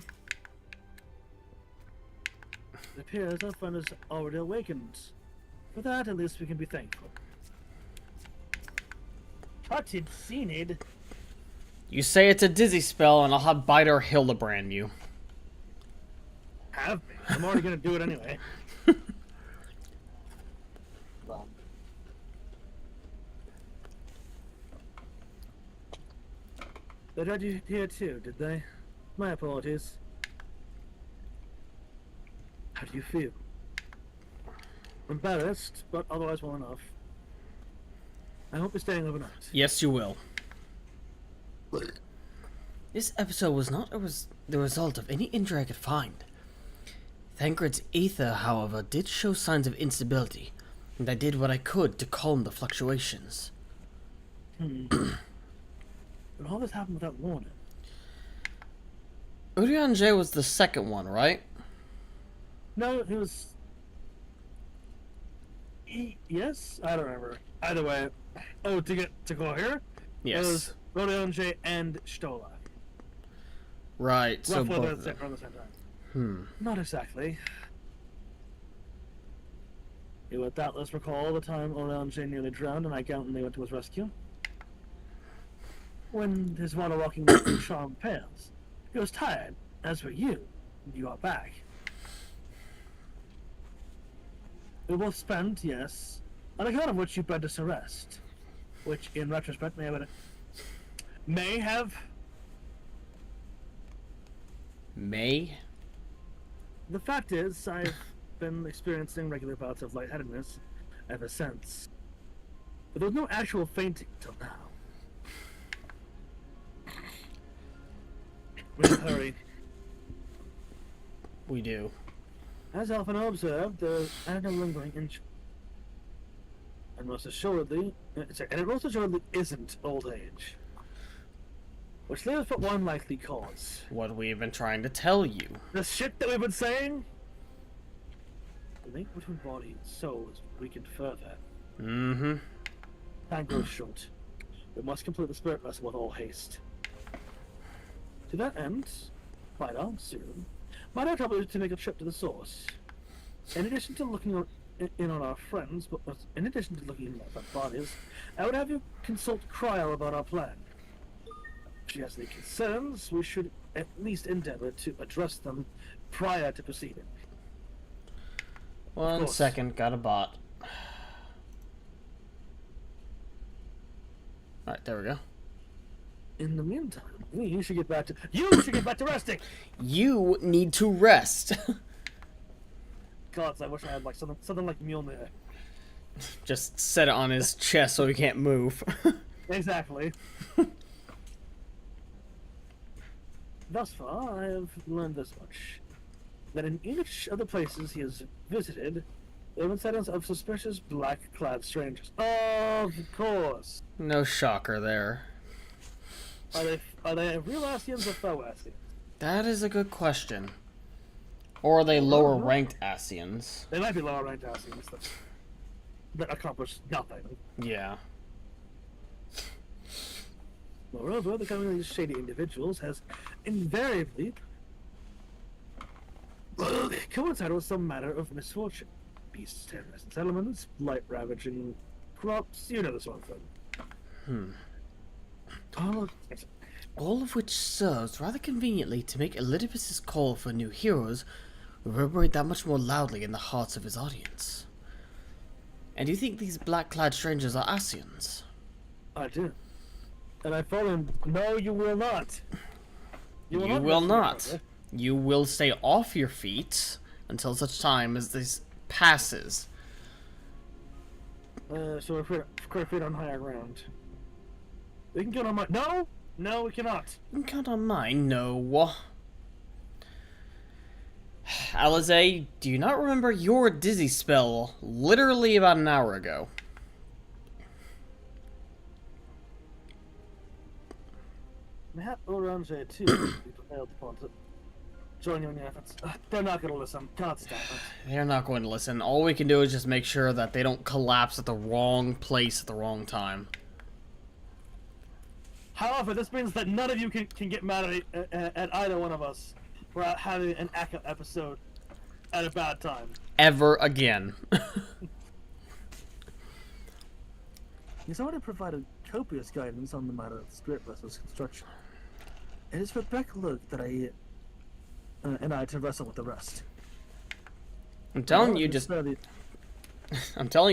[SPEAKER 1] It appears our friend is already awakened. For that, at least we can be thankful. Hutted Senid.
[SPEAKER 2] You say it's a dizzy spell, and I'll have Biter Hildebrand you.
[SPEAKER 1] Have me. I'm already gonna do it anyway. Well. They dragged you here too, did they? My apologies. How do you feel? Embarrassed, but otherwise well enough. I hope you're staying overnight.
[SPEAKER 2] Yes, you will. This episode was not the result of any injury I could find. Thancred's ether, however, did show signs of instability, and I did what I could to calm the fluctuations.
[SPEAKER 1] And all this happened without warning.
[SPEAKER 2] Urianger was the second one, right?
[SPEAKER 1] No, it was... Yes? I don't remember. Either way. Oh, to get to go here?
[SPEAKER 2] Yes.
[SPEAKER 1] It was Urianger and Stola.
[SPEAKER 2] Right, so
[SPEAKER 1] Roughly
[SPEAKER 2] both
[SPEAKER 1] around
[SPEAKER 2] of
[SPEAKER 1] the
[SPEAKER 2] them.
[SPEAKER 1] same time. Not exactly. You would doubtless recall the time Urianger nearly drowned and I gallantly went to his rescue. When his water walking charm fails, he was tired, as were you. You are back. We both spent, yes, on account of which you bred us arrest, which in retrospect may have. The fact is, I've been experiencing regular bouts of lightheadedness ever since, but there was no actual fainting till now. We should hurry.
[SPEAKER 2] We do.
[SPEAKER 1] As often observed, there are no lingering injury. And most assuredly, isn't old age. Which leaves but one likely cause.
[SPEAKER 2] What we've been trying to tell you.
[SPEAKER 1] The shit that we've been saying? The link between body and soul is weakened further.
[SPEAKER 2] Mm-hmm.
[SPEAKER 1] Time grows short. We must complete the spirit vessel with all haste. To that end, soon, might I trouble you to make a trip to the source? In addition to looking in on our friends, but in addition to looking at our bodies, I would have you consult Cryle about our plan. If she has any concerns, we should at least endeavor to address them prior to proceeding.
[SPEAKER 2] 1 second, got a bot. Alright, there we go.
[SPEAKER 1] In the meantime, you should get back to resting.
[SPEAKER 2] You need to rest.
[SPEAKER 1] God, I wish I had like something like Mjolnir.
[SPEAKER 2] Just set it on his chest so he can't move.
[SPEAKER 1] Exactly. Thus far, I have learned this much: that in each of the places he has visited, there have been sightings of suspicious black-clad strangers. Of course.
[SPEAKER 2] No shocker there.
[SPEAKER 1] Are they real Asians or faux Asians?
[SPEAKER 2] That is a good question. Or are they lower ranked Asians?
[SPEAKER 1] They might be lower ranked Asians that accomplish nothing.
[SPEAKER 2] Yeah.
[SPEAKER 1] Moreover, becoming these shady individuals has invariably coincided with some matter of misfortune. Beasts terrorizing settlements, blight ravaging crops, you know the sort of thing.
[SPEAKER 2] All of which serves rather conveniently to make Elidibus's call for new heroes reverberate that much more loudly in the hearts of his audience. And do you think these black-clad strangers are Asians?
[SPEAKER 1] I do. And I told him, no, you will not.
[SPEAKER 2] You will not. You will stay off your feet until such time as this passes.
[SPEAKER 1] So we're feet on higher ground. We can count on my... No, we cannot.
[SPEAKER 2] You can count on mine, no. Alize, do you not remember your dizzy spell literally about an hour ago?
[SPEAKER 1] We have Orange too. Be prepared to join you in your efforts. They're not gonna listen. God stand it.
[SPEAKER 2] They're not going to listen. All we can do is just make sure that they don't collapse at the wrong place at the wrong time.
[SPEAKER 1] However, this means that none of you can get mad at either one of us for having an episode at a bad time.
[SPEAKER 2] Ever again.
[SPEAKER 9] He's already provided copious guidance on the matter of the spirit vessel's construction. It is for Becklook that I to wrestle with the rest.
[SPEAKER 2] I'm telling you,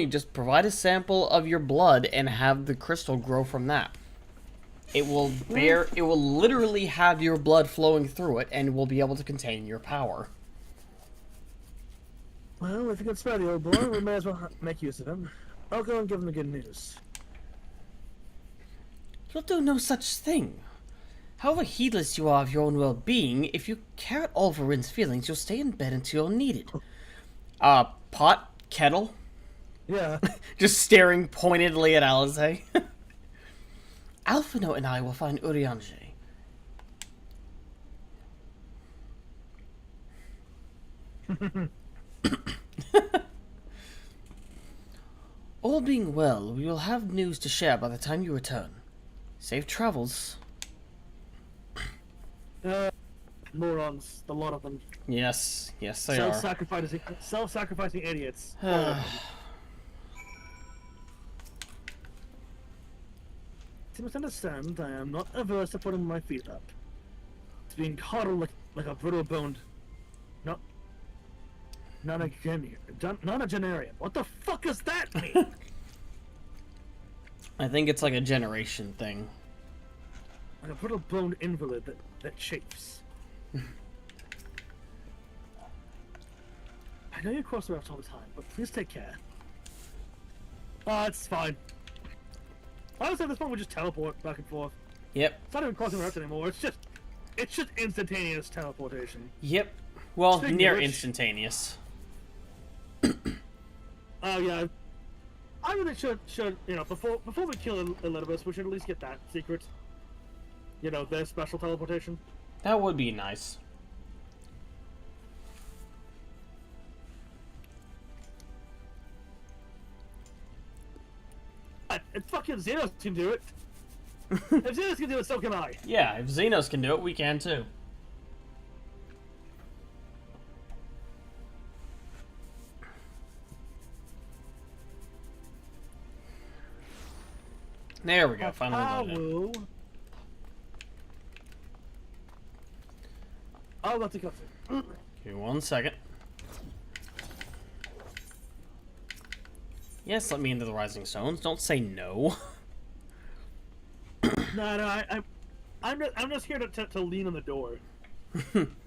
[SPEAKER 2] just provide a sample of your blood and have the crystal grow from that. It will literally have your blood flowing through it and will be able to contain your power.
[SPEAKER 9] Well, if you can spare the old boy, we may as well make use of him. I'll go and give him the good news.
[SPEAKER 2] You'll do no such thing. However heedless you are of your own well-being, if you care at all for Rin's feelings, you'll stay in bed until you're needed. Pot? Kettle?
[SPEAKER 9] Yeah.
[SPEAKER 2] Just staring pointedly at Alize. Alphino and I will find Urianger. All being well, we will have news to share by the time you return. Safe travels.
[SPEAKER 1] Morons, the lot of them.
[SPEAKER 2] Yes, yes they are.
[SPEAKER 1] Self-sacrificing idiots. You must understand, I am not averse to putting my feet up. It's being coddled like a brittle-boned... Not a generian. What the fuck does that mean?
[SPEAKER 2] I think it's like a generation thing.
[SPEAKER 1] Like a brittle-boned invalid that chafes. I know you cross the routes all the time, but please take care. It's fine. Honestly, at this point, we just teleport back and forth.
[SPEAKER 2] Yep.
[SPEAKER 1] It's not even crossing the routes anymore. It's just instantaneous teleportation.
[SPEAKER 2] Yep. Well,
[SPEAKER 1] Speaking
[SPEAKER 2] near
[SPEAKER 1] of which-
[SPEAKER 2] instantaneous.
[SPEAKER 1] Oh yeah. I really should before we kill Elizabeth, we should at least get that secret. Their special teleportation.
[SPEAKER 2] That would be nice.
[SPEAKER 1] If fucking Xenos can do it. If Xenos can do it, so can I.
[SPEAKER 2] Yeah, if Xenos can do it, we can too. There we go, finally loaded.
[SPEAKER 1] I'll let it go through.
[SPEAKER 2] Give me 1 second. Yes, let me into the Rising Stones. Don't say no.
[SPEAKER 1] No, I'm just here to lean on the door.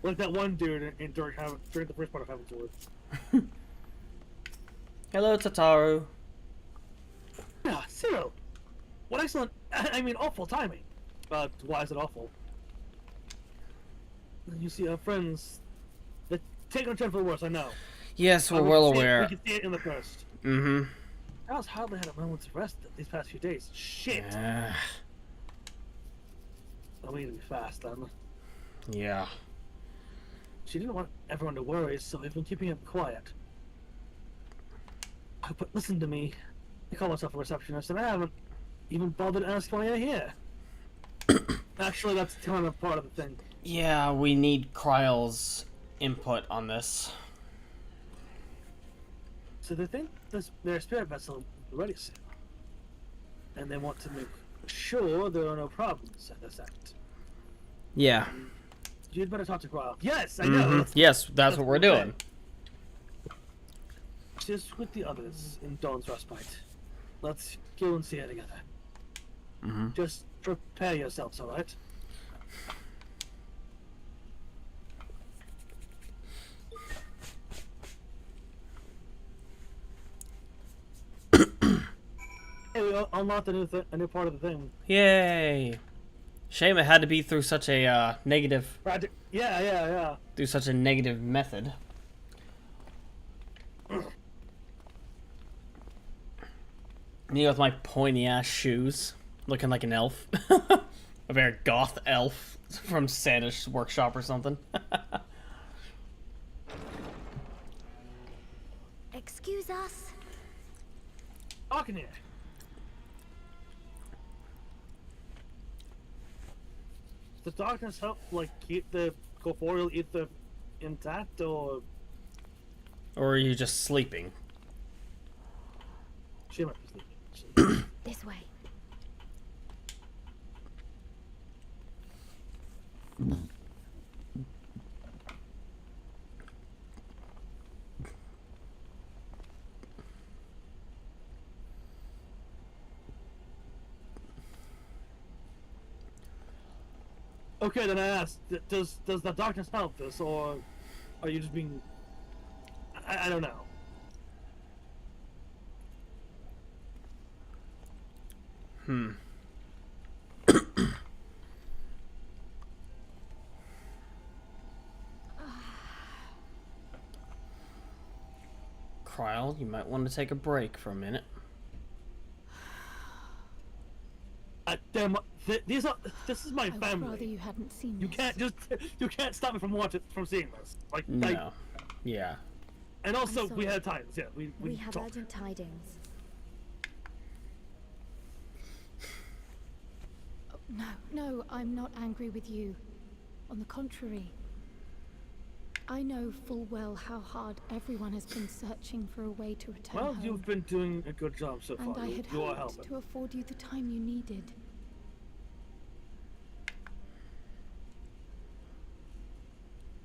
[SPEAKER 1] Like that one dude during the first part of Heaven's Word.
[SPEAKER 2] Hello, Tataru.
[SPEAKER 1] Yeah, Cyril. What excellent, awful timing. Why is it awful? You see, our friends, they take on trend for the worse, I know.
[SPEAKER 2] Yes, we're well aware.
[SPEAKER 1] We can see it in the first.
[SPEAKER 2] Mm-hmm.
[SPEAKER 1] Alice hardly had a moment's rest these past few days. Shit! We need to be fast, then.
[SPEAKER 2] Yeah.
[SPEAKER 1] She didn't want everyone to worry, so we've been keeping it quiet. But listen to me. I call myself a receptionist, and I haven't even bothered to ask why you're here. Actually, that's kind of part of the thing.
[SPEAKER 2] Yeah, we need Kryle's input on this.
[SPEAKER 1] So they think their spirit vessel will be ready soon. And they want to make sure there are no problems at this act.
[SPEAKER 2] Yeah.
[SPEAKER 1] You'd better talk to Kryle. Yes, I know.
[SPEAKER 2] Mm-hmm. Yes, that's what we're doing.
[SPEAKER 1] Just with the others in Dawn's Respite. Let's go and see her together.
[SPEAKER 2] Mm-hmm.
[SPEAKER 1] Just prepare yourselves, alright? Hey, we unlocked a new part of the thing.
[SPEAKER 2] Yay! Shame it had to be through such a negative.
[SPEAKER 1] Yeah.
[SPEAKER 2] Through such a negative method. Me with my pointy ass shoes, looking like an elf, a very goth elf from Santa's workshop or something.
[SPEAKER 5] Excuse us.
[SPEAKER 1] Talking here. Does the darkness help, like, keep the corporeal ether intact, or
[SPEAKER 2] Or are you just sleeping?
[SPEAKER 1] she might be sleeping?
[SPEAKER 5] This way.
[SPEAKER 1] Okay, then I asked, does the darkness help this, or are you just being... I don't know.
[SPEAKER 2] Kryl, you might want to take a break for a minute.
[SPEAKER 1] This is my
[SPEAKER 10] I would
[SPEAKER 1] family.
[SPEAKER 10] rather you hadn't seen
[SPEAKER 1] You
[SPEAKER 10] this.
[SPEAKER 1] can't stop me from seeing this. Like,
[SPEAKER 2] No. Yeah.
[SPEAKER 1] and also, we
[SPEAKER 10] sorry.
[SPEAKER 1] had times, yeah, we
[SPEAKER 5] have
[SPEAKER 1] talked.
[SPEAKER 5] urgent tidings.
[SPEAKER 10] Oh, no, I'm not angry with you. On the contrary. I know full well how hard everyone has been searching for a way to return
[SPEAKER 1] Well,
[SPEAKER 10] home.
[SPEAKER 1] you've been doing a good job so
[SPEAKER 10] And
[SPEAKER 1] far.
[SPEAKER 10] I had
[SPEAKER 1] You are
[SPEAKER 10] hoped
[SPEAKER 1] helping.
[SPEAKER 10] to afford you the time you needed.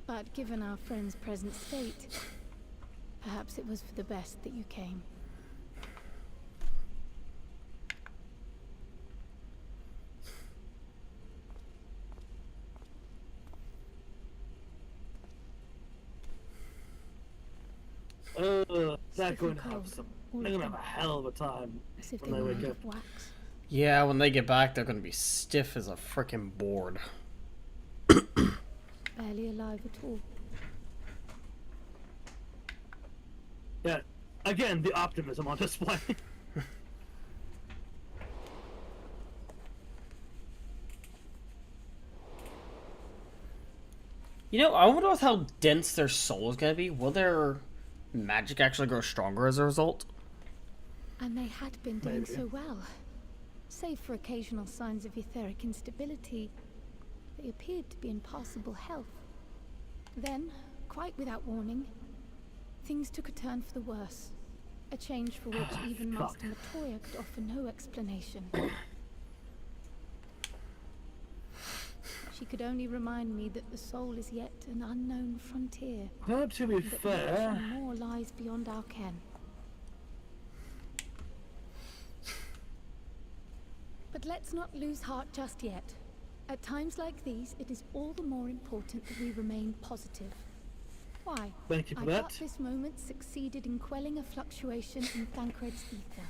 [SPEAKER 10] But given our friend's present state, perhaps it was for the best that you came.
[SPEAKER 1] They're
[SPEAKER 10] Stiff
[SPEAKER 1] going
[SPEAKER 10] and
[SPEAKER 1] to have
[SPEAKER 10] cold,
[SPEAKER 1] some.
[SPEAKER 10] all
[SPEAKER 1] They're
[SPEAKER 10] of
[SPEAKER 1] gonna have
[SPEAKER 10] them.
[SPEAKER 1] a hell of a time
[SPEAKER 10] As if they
[SPEAKER 1] when
[SPEAKER 10] were
[SPEAKER 1] they
[SPEAKER 10] made
[SPEAKER 1] wake
[SPEAKER 10] of
[SPEAKER 1] up.
[SPEAKER 10] wax.
[SPEAKER 2] Yeah, when they get back, they're gonna be stiff as a frickin' board.
[SPEAKER 10] Barely alive at all.
[SPEAKER 1] Yeah, again, the optimism on display.
[SPEAKER 2] You know, I wonder how dense their soul is gonna be. Will their magic actually grow stronger as a result?
[SPEAKER 10] And they had been doing
[SPEAKER 1] Maybe.
[SPEAKER 10] so well. Save for occasional signs of etheric instability, they appeared to be in passable health. Then, quite without warning, things took a turn for the worse. A change for which even
[SPEAKER 1] Fuck.
[SPEAKER 10] Master Matoya could offer no explanation. She could only remind me that the soul is yet an unknown frontier,
[SPEAKER 1] Well, to be
[SPEAKER 10] and that
[SPEAKER 1] fair,
[SPEAKER 10] much more lies beyond our ken. But let's not lose heart just yet. At times like these, it is all the more important that we remain positive. Why?
[SPEAKER 1] thank you for
[SPEAKER 10] I
[SPEAKER 1] that.
[SPEAKER 10] thought this moment succeeded in quelling a fluctuation in Thancred's ether.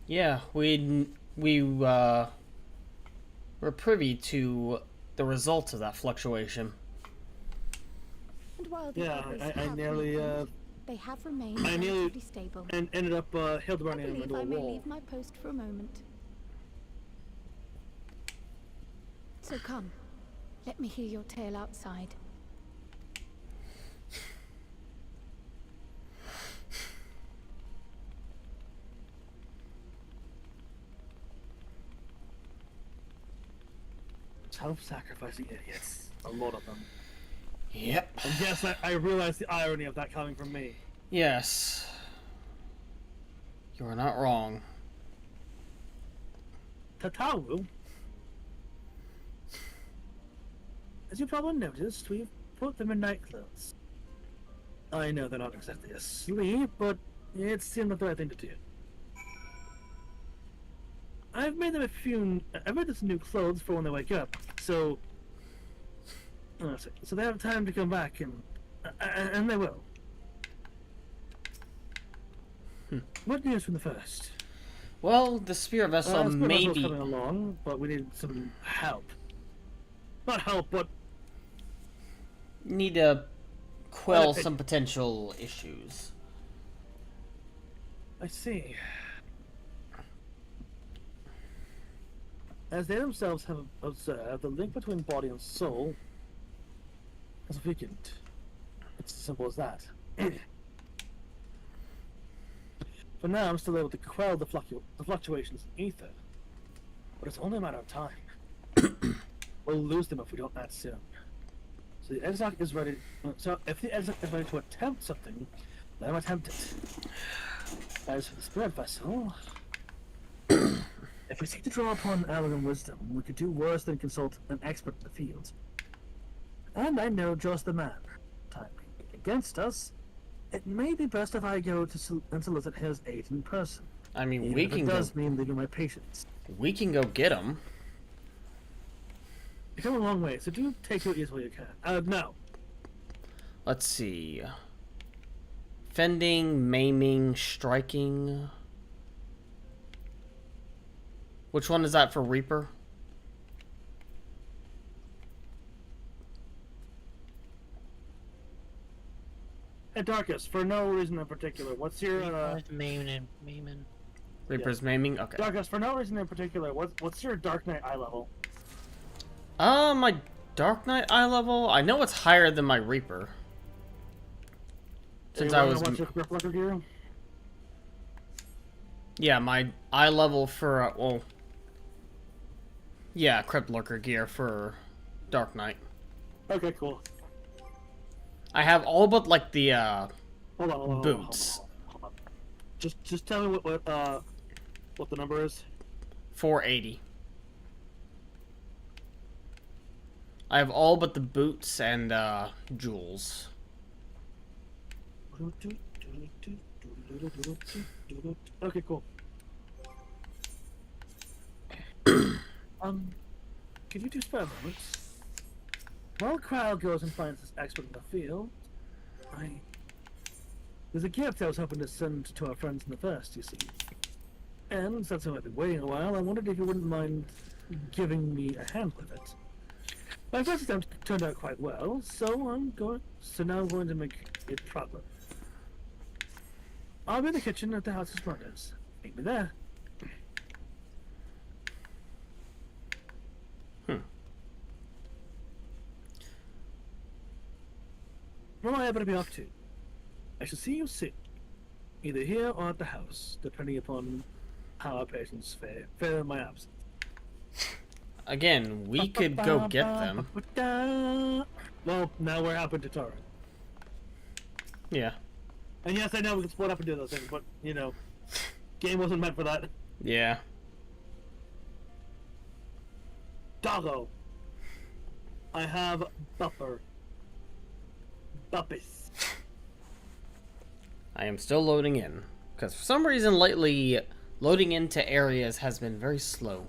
[SPEAKER 2] Yeah, we were privy to the results of that fluctuation.
[SPEAKER 10] And while the
[SPEAKER 1] Yeah,
[SPEAKER 10] others
[SPEAKER 1] I
[SPEAKER 10] have
[SPEAKER 1] nearly,
[SPEAKER 10] weakened, they have remained
[SPEAKER 1] I nearly-
[SPEAKER 10] relatively stable.
[SPEAKER 1] And ended up
[SPEAKER 10] I
[SPEAKER 1] Hildebranding him
[SPEAKER 10] believe
[SPEAKER 1] into
[SPEAKER 10] I
[SPEAKER 1] a
[SPEAKER 10] may
[SPEAKER 1] wall.
[SPEAKER 10] leave my post for a moment. So come, let me hear your tale outside.
[SPEAKER 1] Self-sacrificing idiots. A lot of them.
[SPEAKER 2] Yep.
[SPEAKER 1] And yes, I realize the irony of that coming from me.
[SPEAKER 2] Yes. You are not wrong.
[SPEAKER 1] Tataru, as you probably noticed, we've put them in night clothes. I know they're not exactly asleep, but it seemed like the right thing to do. I've made them I've made them some new clothes for when they wake up, so they have time to come back, and they will. What news from the first?
[SPEAKER 2] Well, the spirit vessel
[SPEAKER 1] Spirit
[SPEAKER 2] may
[SPEAKER 1] vessel's
[SPEAKER 2] be...
[SPEAKER 1] coming along, but we need some help. Not help, but
[SPEAKER 2] Need to quell
[SPEAKER 1] Okay.
[SPEAKER 2] some potential issues.
[SPEAKER 1] I see. As they themselves have observed, the link between body and soul is weakened. It's as simple as that. For now, I'm still able to quell the fluctuations in ether, but it's only a matter of time. We'll lose them if we don't act soon. So the Exarch is ready. So if the Exarch is ready to attempt something, let him attempt it. As for the spirit vessel,
[SPEAKER 9] If we seek to draw upon arrogant wisdom, we could do worse than consult an expert in the field. And I know just the man. Time being against us, it may be best if I go to and solicit his aid in person.
[SPEAKER 2] I mean,
[SPEAKER 9] Even
[SPEAKER 2] we
[SPEAKER 9] if
[SPEAKER 2] can
[SPEAKER 9] it
[SPEAKER 2] go...
[SPEAKER 9] does mean leaving my patients.
[SPEAKER 2] We can go get him.
[SPEAKER 1] you've come a long way, so do take your ease while you can. No.
[SPEAKER 2] Let's see. Fending, maiming, striking. Which one is that for Reaper?
[SPEAKER 1] Hey, Darkus, for no reason in particular, what's your
[SPEAKER 11] Maiming.
[SPEAKER 2] Reaper's maiming? Okay.
[SPEAKER 1] Darkus, for no reason in particular, what's your Dark Knight eye level?
[SPEAKER 2] My Dark Knight eye level? I know it's higher than my Reaper. Since I was...
[SPEAKER 1] What's your grip letter gear?
[SPEAKER 2] Yeah, my eye level for, well... Yeah, Crypt Lurker gear for Dark Knight.
[SPEAKER 1] Okay, cool.
[SPEAKER 2] I have all but, like, the,
[SPEAKER 1] Hold on,
[SPEAKER 2] boots.
[SPEAKER 1] Hold on. Just tell me what the number is.
[SPEAKER 2] 480. I have all but the boots and, jewels.
[SPEAKER 1] Okay, cool. Could you do spare moments? While Kyle goes and finds this expert in the field, there's a gift I was hoping to send to our friends in the first, you see. And since I might be waiting a while, I wondered if you wouldn't mind giving me a hand with it. My first attempt turned out quite well, so now I'm going to make it proper. I'll be in the kitchen at the house's murders. Meet me there. What am I able to be up to? I shall see you soon. Either here or at the house, depending upon how our patients fare in my absence.
[SPEAKER 2] Again, we could go get them.
[SPEAKER 1] Well, now we're up into Tara.
[SPEAKER 2] Yeah.
[SPEAKER 1] And yes, I know we can split up and do those things, but, you know, game wasn't meant for that.
[SPEAKER 2] Yeah.
[SPEAKER 1] Doggo. I have Bupper. Buppus.
[SPEAKER 2] I am still loading in. Because for some reason lately, loading into areas has been very slow.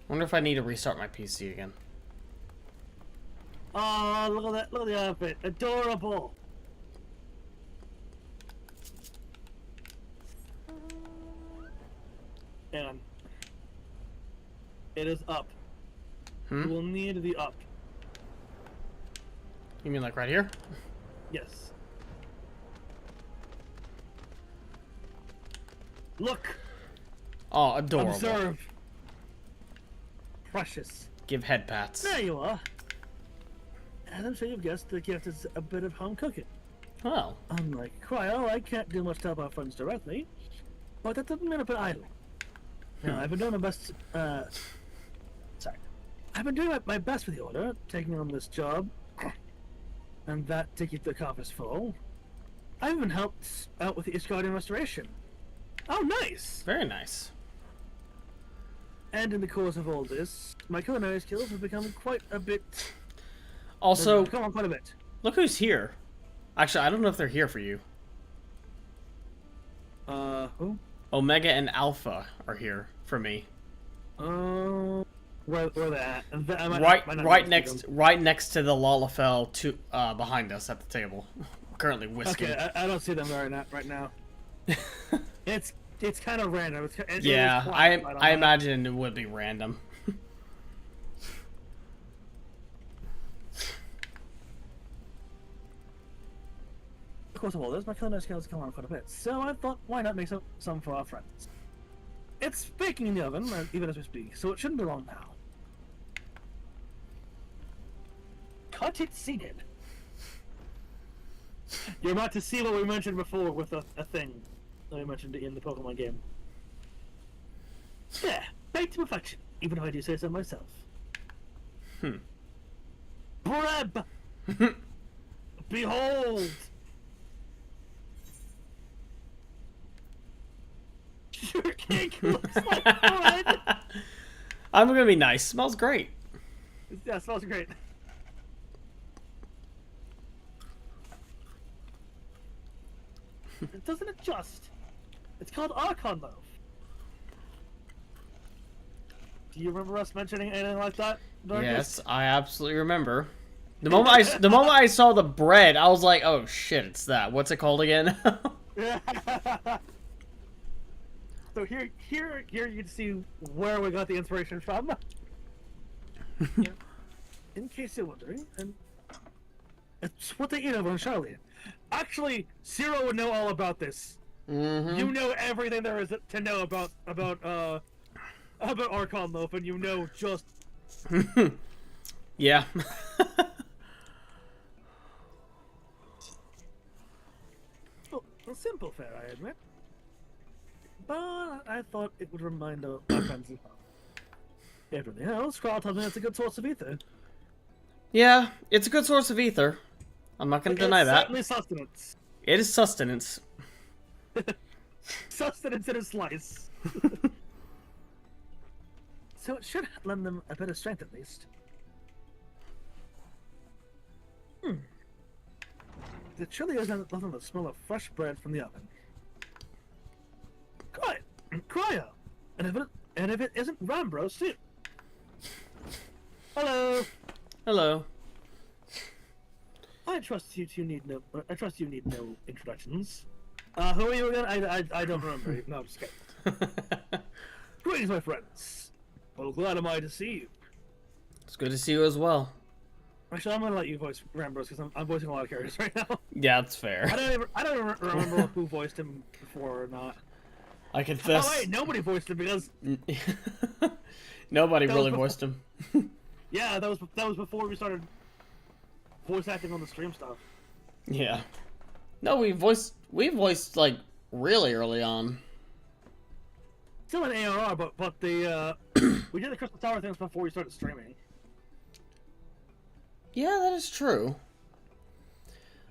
[SPEAKER 2] Wonder if I need to restart my PC again.
[SPEAKER 1] Oh, look at that. Look at the outfit. Adorable. And it is up. You will need the up.
[SPEAKER 2] You mean like right here?
[SPEAKER 1] Yes. Look.
[SPEAKER 2] Oh, adorable.
[SPEAKER 1] Observe. Precious.
[SPEAKER 2] Give head pats.
[SPEAKER 1] There you are. As I'm sure you've guessed, the gift is a bit of home cooking.
[SPEAKER 2] Well.
[SPEAKER 1] Unlike Cryo, I can't do much to help our friends directly, but that doesn't mean I've been idle. Now, I've been doing my best, I've been doing my best for the Order, taking on this job, and that to keep the coffers full. I've even helped out with the Guardian restoration. Oh, nice!
[SPEAKER 2] Very nice.
[SPEAKER 1] And in the course of all this, my culinary skills have become quite a bit...
[SPEAKER 2] Also,
[SPEAKER 1] come on, quite a bit.
[SPEAKER 2] Look who's here. Actually, I don't know if they're here for you.
[SPEAKER 1] Who?
[SPEAKER 2] Omega and Alpha are here for me.
[SPEAKER 1] Where they at?
[SPEAKER 2] Right next to the Lalafell behind us at the table. Currently whisking.
[SPEAKER 1] Okay, I don't see them right now. It's It's kind of random.
[SPEAKER 2] Yeah, I imagine it would be random.
[SPEAKER 9] Of course, well, those my culinary skills come on quite a bit, so I thought, why not make some for our friends? It's baking in the oven, even as we speak, so it shouldn't be long now. Cut it seeded.
[SPEAKER 1] You're about to see what we mentioned before with a thing that we mentioned in the Pokemon game. Yeah, baked to perfection, even if I do say so myself. Breb! Behold! Your cake looks like bread!
[SPEAKER 2] I'm gonna be nice. Smells great.
[SPEAKER 1] Yeah, it smells great. It doesn't adjust. It's called Archon Loaf. Do you remember us mentioning anything like that? Darkus?
[SPEAKER 2] Yes, I absolutely remember. The moment I saw the bread, I was like, "Oh shit, it's that." What's it called again?
[SPEAKER 1] So here you can see where we got the inspiration from. Yeah. In case you're wondering, and it's what they eat over in Charlotte. Actually, Cyril would know all about this.
[SPEAKER 2] Mm-hmm.
[SPEAKER 1] You know everything there is to know about Archon Loaf, and you know just
[SPEAKER 2] yeah.
[SPEAKER 1] a simple fare, I admit. But I thought it would remind our friends as well. Everything else, Carl told me it's a good source of ether.
[SPEAKER 2] Yeah, it's a good source of ether. I'm not gonna deny that.
[SPEAKER 1] Certainly sustenance.
[SPEAKER 2] It is sustenance.
[SPEAKER 1] Sustenance in a slice. So it should lend them a bit of strength at least. The chili is nothing but the smell of fresh bread from the oven. Cryo! And if it isn't Rambros too. Hello!
[SPEAKER 2] Hello.
[SPEAKER 1] I trust you need no introductions. Who are you again? I don't remember. No, I'm just kidding. Greetings, my friends. Well, glad am I to see you.
[SPEAKER 2] It's good to see you as well.
[SPEAKER 1] Actually, I'm gonna let you voice Rambros because I'm voicing a lot of characters right now.
[SPEAKER 2] Yeah, that's fair.
[SPEAKER 1] I don't even remember who voiced him before or not.
[SPEAKER 2] I confess.
[SPEAKER 1] Oh wait, nobody voiced him because
[SPEAKER 2] nobody really voiced him.
[SPEAKER 1] Yeah, that was before we started voice acting on the stream stuff.
[SPEAKER 2] Yeah. No, we voiced like really early on.
[SPEAKER 1] Still in ARR, but the we did the Crystal Tower things before we started streaming.
[SPEAKER 2] Yeah, that is true.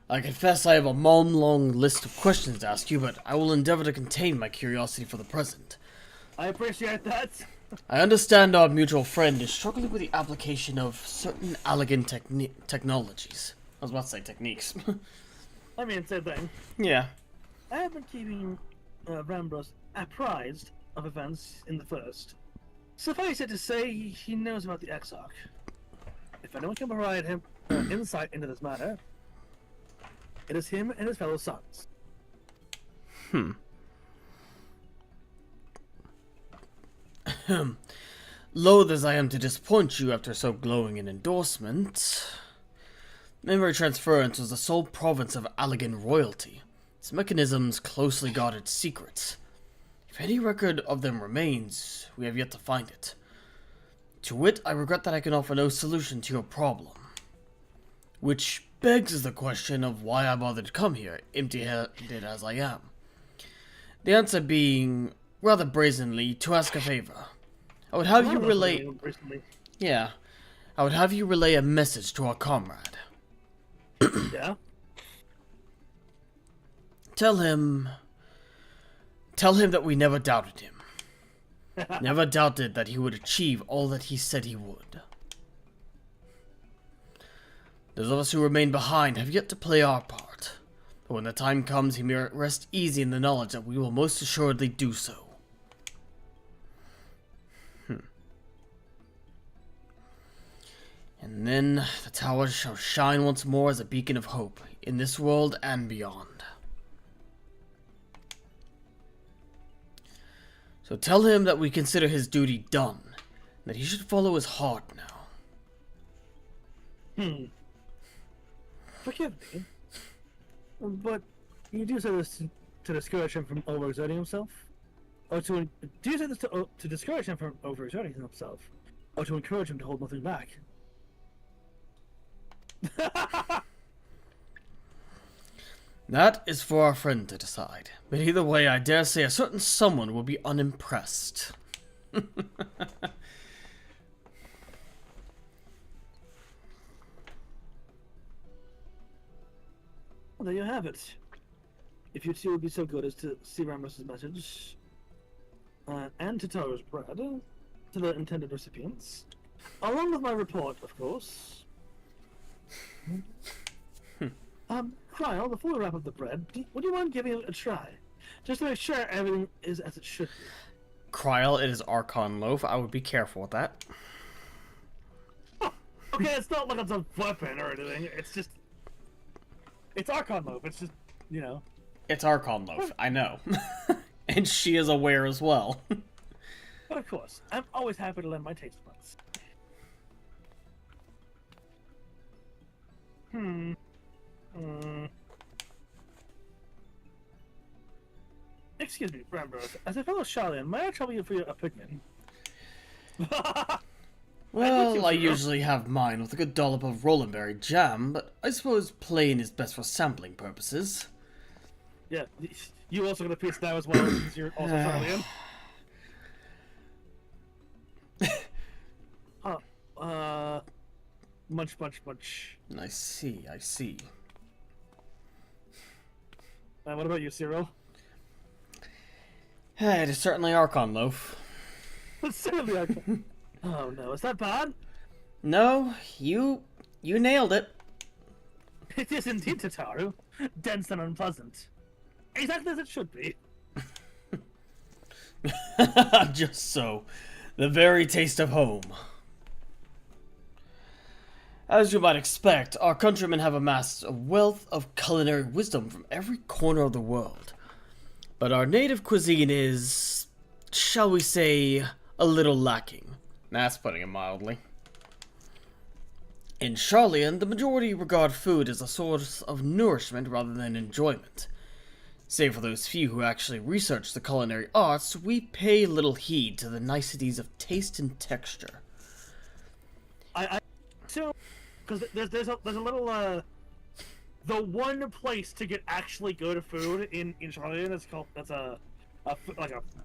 [SPEAKER 2] I confess I have a long list of questions to ask you, but I will endeavor to contain my curiosity for the present.
[SPEAKER 1] I appreciate that.
[SPEAKER 2] I understand our mutual friend is struggling with the application of certain elegant technologies. I was about to say techniques.
[SPEAKER 1] I mean, same thing.
[SPEAKER 2] Yeah.
[SPEAKER 1] I have been keeping Rambros apprised of events in the first. Suffice it to say, he knows about the XIV. If anyone can provide him insight into this matter, it is him and his fellow sons.
[SPEAKER 2] Loath as I am to disappoint you after so glowing an endorsement, memory transference was the sole province of Allegan royalty. Its mechanisms closely guarded secrets. If any record of them remains, we have yet to find it. To wit, I regret that I can offer no solution to your problem. Which begs the question of why I bothered to come here, empty-headed as I am. The answer being, rather brazenly, to ask a favor. I would have you relay... Yeah. I would have you relay a message to our comrade.
[SPEAKER 1] Yeah?
[SPEAKER 2] Tell him that we never doubted him. Never doubted that he would achieve all that he said he would. Those of us who remain behind have yet to play our part, but when the time comes, he may rest easy in the knowledge that we will most assuredly do so. And then the tower shall shine once more as a beacon of hope, in this world and beyond. So tell him that we consider his duty done, and that he should follow his heart now.
[SPEAKER 9] Forgive me, but you do say this to discourage him from overexerting himself? Or do you say this to discourage him from overexerting himself? Or to encourage him to hold nothing back?
[SPEAKER 2] That is for our friend to decide. But either way, I dare say a certain someone will be unimpressed.
[SPEAKER 9] Well, there you have it. If you two would be so good as to see Ramos's message, and to Taro's bread, to the intended recipients, along with my report, of course. Cryle, before we wrap up the bread, would you mind giving it a try? Just to make sure everything is as it should be.
[SPEAKER 2] Cryle, it is Archon loaf. I would be careful with that.
[SPEAKER 1] Oh, okay, it's not like it's a weapon or anything. It's just... It's Archon loaf. It's just, you know...
[SPEAKER 2] It's Archon loaf, I know. And she is aware as well.
[SPEAKER 1] But of course, I'm always happy to lend my taste buds. Excuse me, Brambrose. As a fellow Charlian, may I trouble you for your opinion?
[SPEAKER 2] Well, I usually have mine with a good dollop of Rolandberry jam, but I suppose plain is best for sampling purposes.
[SPEAKER 1] Yeah, you also got a piece now as well, since you're also Charlian. Munch.
[SPEAKER 2] I see.
[SPEAKER 1] What about you, Cyril?
[SPEAKER 2] It is certainly Archon loaf.
[SPEAKER 1] Certainly Archon. Oh no, is that bad?
[SPEAKER 2] No, you nailed it.
[SPEAKER 1] It is indeed, Tataru. Dense and unpleasant. Exactly as it should be.
[SPEAKER 2] Just so. The very taste of home. As you might expect, our countrymen have amassed a wealth of culinary wisdom from every corner of the world. But our native cuisine is, shall we say, a little lacking. That's putting it mildly. In Charlian, the majority regard food as a source of nourishment rather than enjoyment. Save for those few who actually research the culinary arts, we pay little heed to the niceties of taste and texture.
[SPEAKER 1] I assume, because there's a little the one place to get actually good food in Charlian is called that's a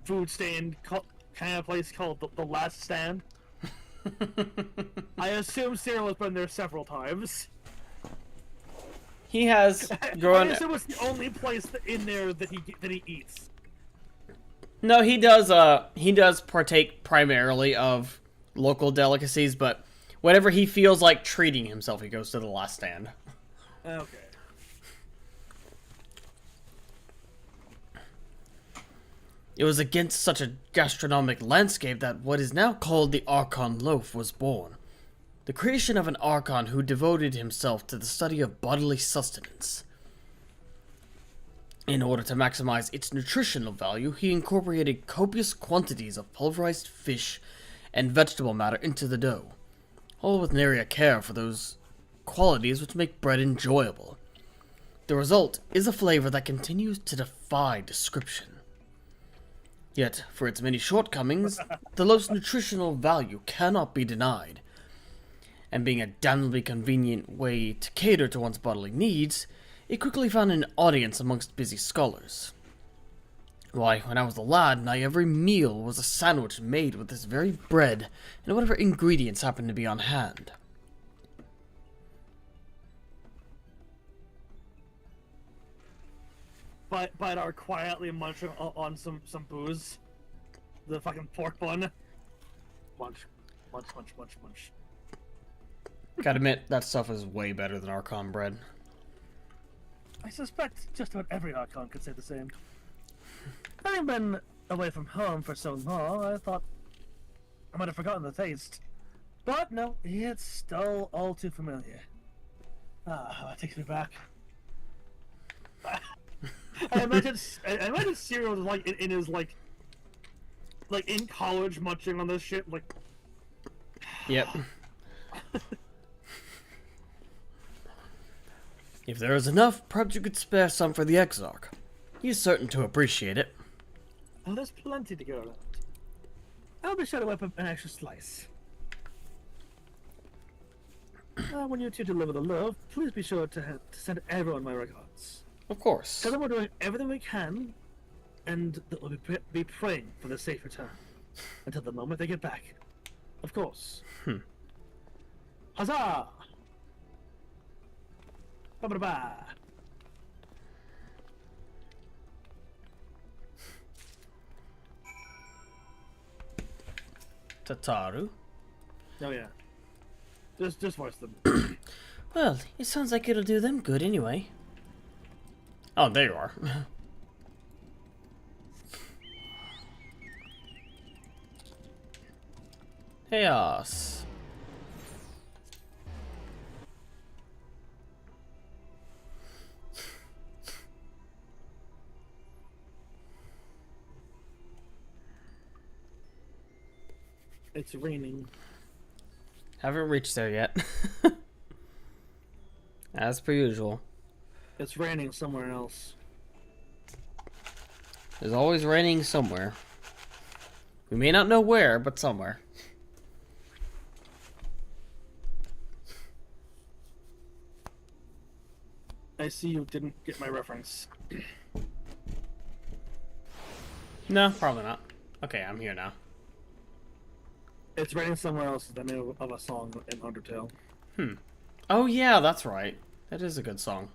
[SPEAKER 1] food stand kind of place called the Last Stand. I assume Cyril has been there several times.
[SPEAKER 2] He has grown.
[SPEAKER 1] I assume it's the only place in there that he eats.
[SPEAKER 2] No, he does partake primarily of local delicacies, but whenever he feels like treating himself, he goes to the Last Stand.
[SPEAKER 1] Okay.
[SPEAKER 2] It was against such a gastronomic landscape that what is now called the Archon loaf was born. The creation of an Archon who devoted himself to the study of bodily sustenance. In order to maximize its nutritional value, he incorporated copious quantities of pulverized fish and vegetable matter into the dough, all with nary a care for those qualities which make bread enjoyable. The result is a flavor that continues to defy description. Yet, for its many shortcomings, the loaf's nutritional value cannot be denied. And being a damnably convenient way to cater to one's bodily needs, it quickly found an audience amongst busy scholars. Why, when I was a lad, nigh every meal was a sandwich made with this very bread and whatever ingredients happened to be on hand.
[SPEAKER 1] Bidar quietly munching on some booze. The fucking pork bun. Munch.
[SPEAKER 2] Gotta admit, that stuff is way better than Archon bread.
[SPEAKER 9] I suspect just about every Archon could say the same. Having been away from home for so long, I thought I might have forgotten the taste. But no, it's still all too familiar. That takes me back.
[SPEAKER 1] I imagine Cyril is like in his like like in college munching on this shit, like.
[SPEAKER 2] Yep. If there is enough, perhaps you could spare some for the Exarch. He's certain to appreciate it.
[SPEAKER 9] Oh, there's plenty to go around. I'll be sure to whip up an extra slice. When you two deliver the love, please be sure to send everyone my regards.
[SPEAKER 2] Of course.
[SPEAKER 9] Tell them we're doing everything we can, and that we'll be praying for their safe return until the moment they get back. Of course. Huzzah! Ba-ba-ba!
[SPEAKER 2] Tataru.
[SPEAKER 9] Oh yeah. Just voice them.
[SPEAKER 2] Well, it sounds like it'll do them good anyway. Oh, there you are. Chaos.
[SPEAKER 9] It's raining.
[SPEAKER 2] Haven't reached there yet. As per usual.
[SPEAKER 9] It's raining somewhere else.
[SPEAKER 2] There's always raining somewhere. We may not know where, but somewhere.
[SPEAKER 9] I see you didn't get my reference.
[SPEAKER 2] No, probably not. Okay, I'm here now.
[SPEAKER 9] It's raining somewhere else is the name of a song in Undertale.
[SPEAKER 2] Oh yeah, that's right. That is a good song.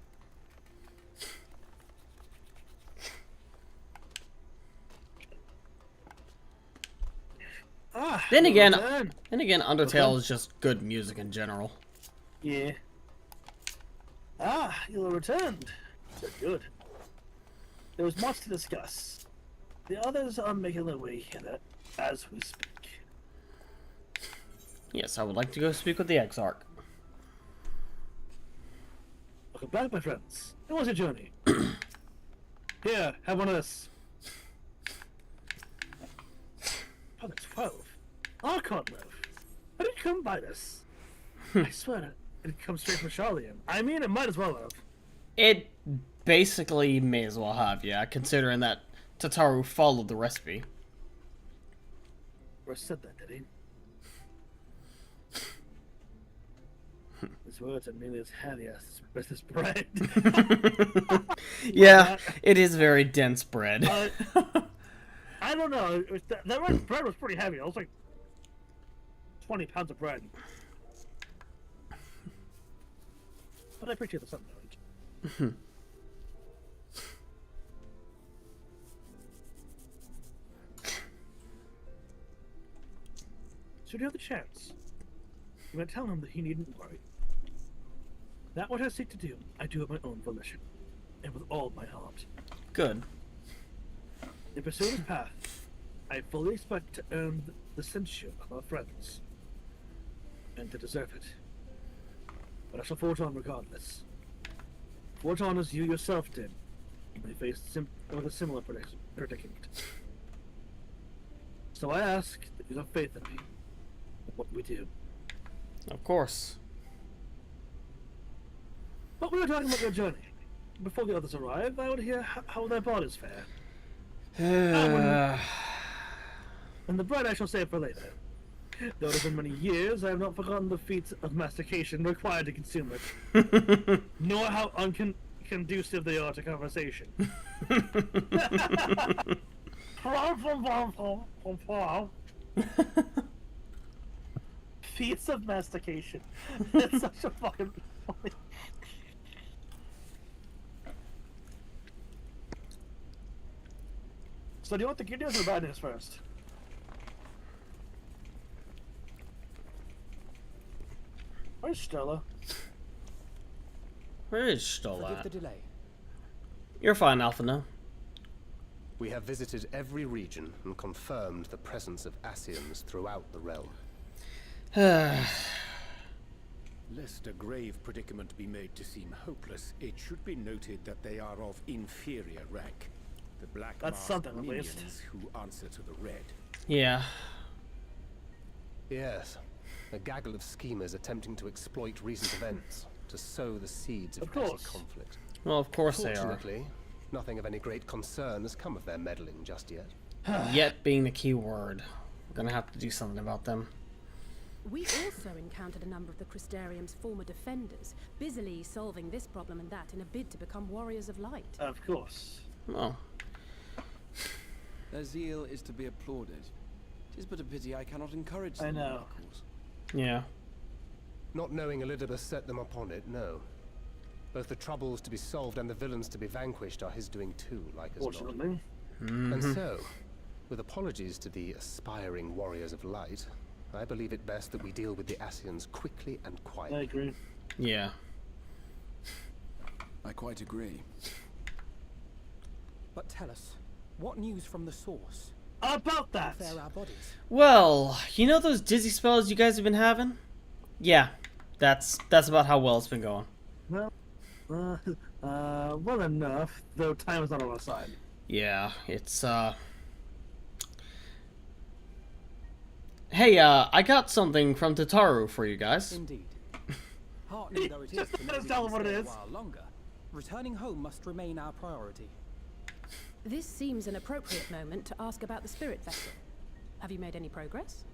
[SPEAKER 2] Then again, Undertale is just good music in general.
[SPEAKER 9] Yeah. You returned. Good. There was much to discuss. The others are making their way here as we speak.
[SPEAKER 2] Yes, I would like to go speak with the Exarch.
[SPEAKER 9] Welcome back, my friends. How was your journey? Here, have one of this. Oh, that's 12. Archon loaf. How did you come by this? I swear it comes straight from Charlian. I mean, it might as well have.
[SPEAKER 2] It basically may as well have, yeah, considering that Tataru followed the recipe.
[SPEAKER 9] Or said that, did he? His words are nearly as heavy as this bread.
[SPEAKER 2] Yeah, it is very dense bread.
[SPEAKER 9] I don't know. That bread was pretty heavy. It was like 20 pounds of bread. But I appreciate the something. Should you have the chance, you might tell him that he needn't worry. That what I seek to do, I do of my own volition, and with all my heart.
[SPEAKER 2] Good.
[SPEAKER 9] In pursuing this path, I fully expect to earn the censure of our friends, and to deserve it. But I shall forge on regardless. Forge on as you yourself did, when you faced with a similar predicament. So I ask that you have faith in me, in what we do.
[SPEAKER 2] Of course.
[SPEAKER 9] But we were talking about your journey. Before the others arrive, I would hear how their bodies fare. And the bread I shall save for later. Though it has been many years, I have not forgotten the feats of mastication required to consume it. Nor how unconducive they are to conversation. Feats of mastication. That's such a fucking funny. So do you want the good news or the bad news first? Where's Stella?
[SPEAKER 2] Where is Stola?
[SPEAKER 11] Forgive the delay.
[SPEAKER 2] You're fine, Alpha, no?
[SPEAKER 12] We have visited every region and confirmed the presence of Asians throughout the realm.
[SPEAKER 11] Lest a grave predicament be made to seem hopeless, it should be noted that they are of inferior rank. The black
[SPEAKER 9] That's
[SPEAKER 11] masked
[SPEAKER 9] something, at least.
[SPEAKER 11] minions who answer to the red.
[SPEAKER 2] Yeah.
[SPEAKER 12] Yes. A gaggle of schemers attempting to exploit recent events to sow the seeds of
[SPEAKER 1] Of
[SPEAKER 12] petty
[SPEAKER 1] course.
[SPEAKER 12] conflict.
[SPEAKER 2] Well, of course they are.
[SPEAKER 12] Fortunately, nothing of any great concern has come of their meddling just yet.
[SPEAKER 2] Yet being the key word. We're gonna have to do something about them.
[SPEAKER 13] We also encountered a number of the Crystarium's former defenders, busily solving this problem and that in a bid to become warriors of light.
[SPEAKER 1] Of course.
[SPEAKER 2] Well,
[SPEAKER 4] Their zeal is to be applauded. 'Tis but a pity I cannot encourage them.
[SPEAKER 1] I know.
[SPEAKER 4] Of course.
[SPEAKER 2] yeah.
[SPEAKER 12] Not knowing Elidibus set them upon it, no. Both the troubles to be solved and the villains to be vanquished are his doing too, like as not.
[SPEAKER 1] Fortunately.
[SPEAKER 12] And so, with apologies to the aspiring warriors of light, I believe it best that we deal with the Ascians quickly and
[SPEAKER 1] I
[SPEAKER 12] quietly.
[SPEAKER 1] agree.
[SPEAKER 2] Yeah.
[SPEAKER 4] I quite agree.
[SPEAKER 14] But tell us, what news from the source?
[SPEAKER 1] About that!
[SPEAKER 14] Fare our bodies.
[SPEAKER 2] Well, you know those dizzy spells you guys have been having? Yeah. That's about how well it's been going.
[SPEAKER 1] Well, well enough, though time is not on our side.
[SPEAKER 2] Yeah, it's Hey, I got something from Tataru for you guys.
[SPEAKER 14] Indeed. Heartening though it is to know
[SPEAKER 1] Just
[SPEAKER 14] we
[SPEAKER 1] tell
[SPEAKER 14] can
[SPEAKER 1] them what it
[SPEAKER 14] stay a
[SPEAKER 1] is.
[SPEAKER 14] while longer, returning home must remain our priority.
[SPEAKER 13] This seems an appropriate moment to ask about the spirit vessel. Have you made any progress?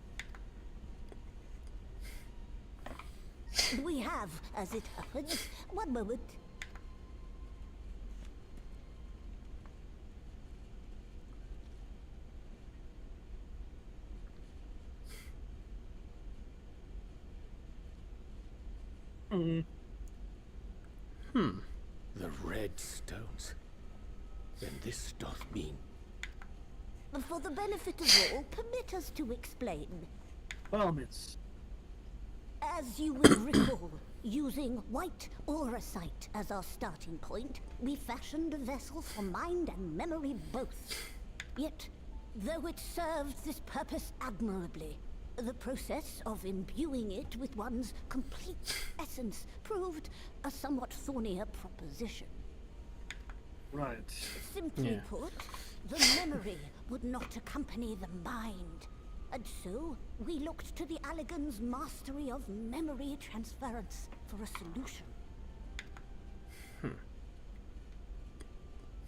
[SPEAKER 5] We have, as it happens. One moment.
[SPEAKER 11] The red stones. Then this doth mean...
[SPEAKER 5] For the benefit of all, permit us to explain.
[SPEAKER 1] Well, miss.
[SPEAKER 5] As you will recall, using white auracite as our starting point, we fashioned a vessel for mind and memory both. Yet, though it served this purpose admirably, the process of imbuing it with one's complete essence proved a somewhat thornier proposition.
[SPEAKER 1] Right.
[SPEAKER 5] Simply put, the memory would not accompany the mind. And so, we looked to the Allegan's mastery of memory transference for a solution.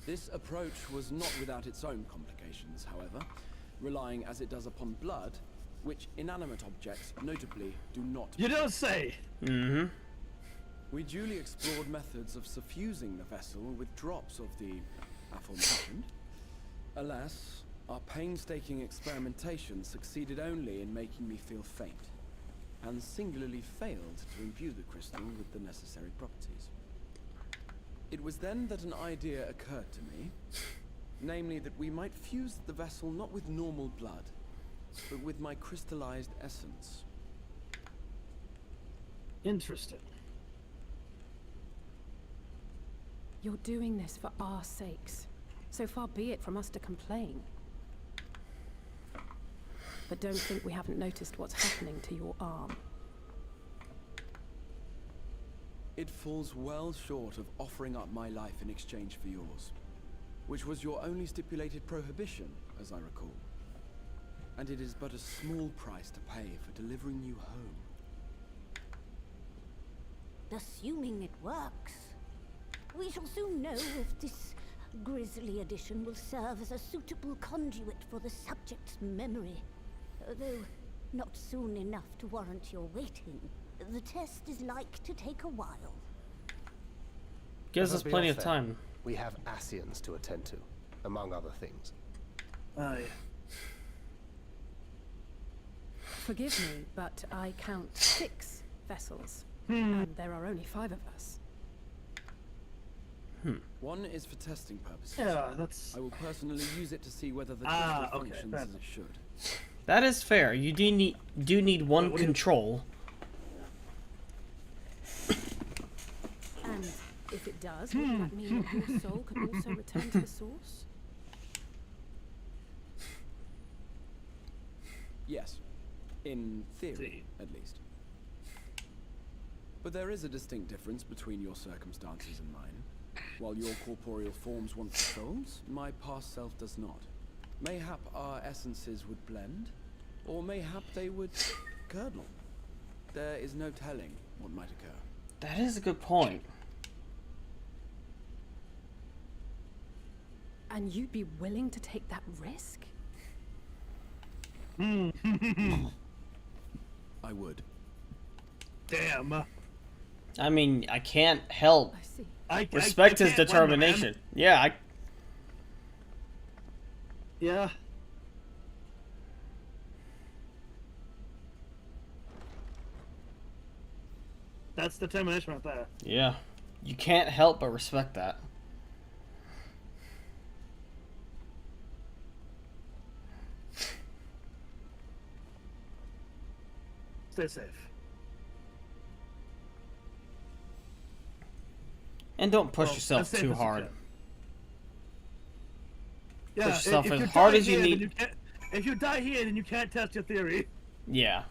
[SPEAKER 4] This approach was not without its own complications, however, relying as it does upon blood, which inanimate objects, notably, do not.
[SPEAKER 1] You don't say!
[SPEAKER 2] Mm-hmm.
[SPEAKER 4] We duly explored methods of suffusing the vessel with drops of the aforementioned. Alas, our painstaking experimentation succeeded only in making me feel faint, and singularly failed to imbue the crystal with the necessary properties. It was then that an idea occurred to me, namely that we might fuse the vessel not with normal blood, but with my crystallized essence.
[SPEAKER 1] Interesting.
[SPEAKER 13] You're doing this for our sakes. So far be it from us to complain. But don't think we haven't noticed what's happening to your arm.
[SPEAKER 4] It falls well short of offering up my life in exchange for yours, which was your only stipulated prohibition, as I recall. And it is but a small price to pay for delivering you home.
[SPEAKER 5] Assuming it works, we shall soon know if this grisly addition will serve as a suitable conduit for the subject's memory. Though not soon enough to warrant your waiting. The test is like to take a while.
[SPEAKER 2] Gives us plenty of time.
[SPEAKER 12] We have Ascians to attend to, among other things.
[SPEAKER 1] Yeah.
[SPEAKER 13] Forgive me, but I count 6 vessels. And there are only 5 of us.
[SPEAKER 4] One is for testing purposes.
[SPEAKER 1] Yeah, that's...
[SPEAKER 4] I will personally use it to see whether the crystal
[SPEAKER 1] okay,
[SPEAKER 4] functions as it should.
[SPEAKER 2] That is fair. You do need one control.
[SPEAKER 13] And if it does, would that mean that your soul can also return to the source?
[SPEAKER 4] Yes. In theory, at least. But there is a distinct difference between your circumstances and mine. While your corporeal forms want for souls, my past self does not. Mayhap our essences would blend, or mayhap they would curdle. There is no telling what might occur.
[SPEAKER 2] That is a good point.
[SPEAKER 13] And you'd be willing to take that risk?
[SPEAKER 4] I would.
[SPEAKER 1] Damn.
[SPEAKER 2] I mean, I can't help
[SPEAKER 13] I see.
[SPEAKER 2] respect his
[SPEAKER 1] can't win,
[SPEAKER 2] determination.
[SPEAKER 1] man.
[SPEAKER 2] Yeah,
[SPEAKER 1] Yeah. That's determination right there.
[SPEAKER 2] yeah. You can't help but respect that.
[SPEAKER 1] Stay safe.
[SPEAKER 2] And don't push
[SPEAKER 1] Well,
[SPEAKER 2] yourself
[SPEAKER 1] as safe
[SPEAKER 2] too
[SPEAKER 1] as you
[SPEAKER 2] hard.
[SPEAKER 1] can. Yeah,
[SPEAKER 2] Push yourself
[SPEAKER 1] if
[SPEAKER 2] as
[SPEAKER 1] you
[SPEAKER 2] hard
[SPEAKER 1] die
[SPEAKER 2] as you
[SPEAKER 1] here, then
[SPEAKER 2] need.
[SPEAKER 1] you can't- if you die here, then you can't test your theory.
[SPEAKER 2] Yeah.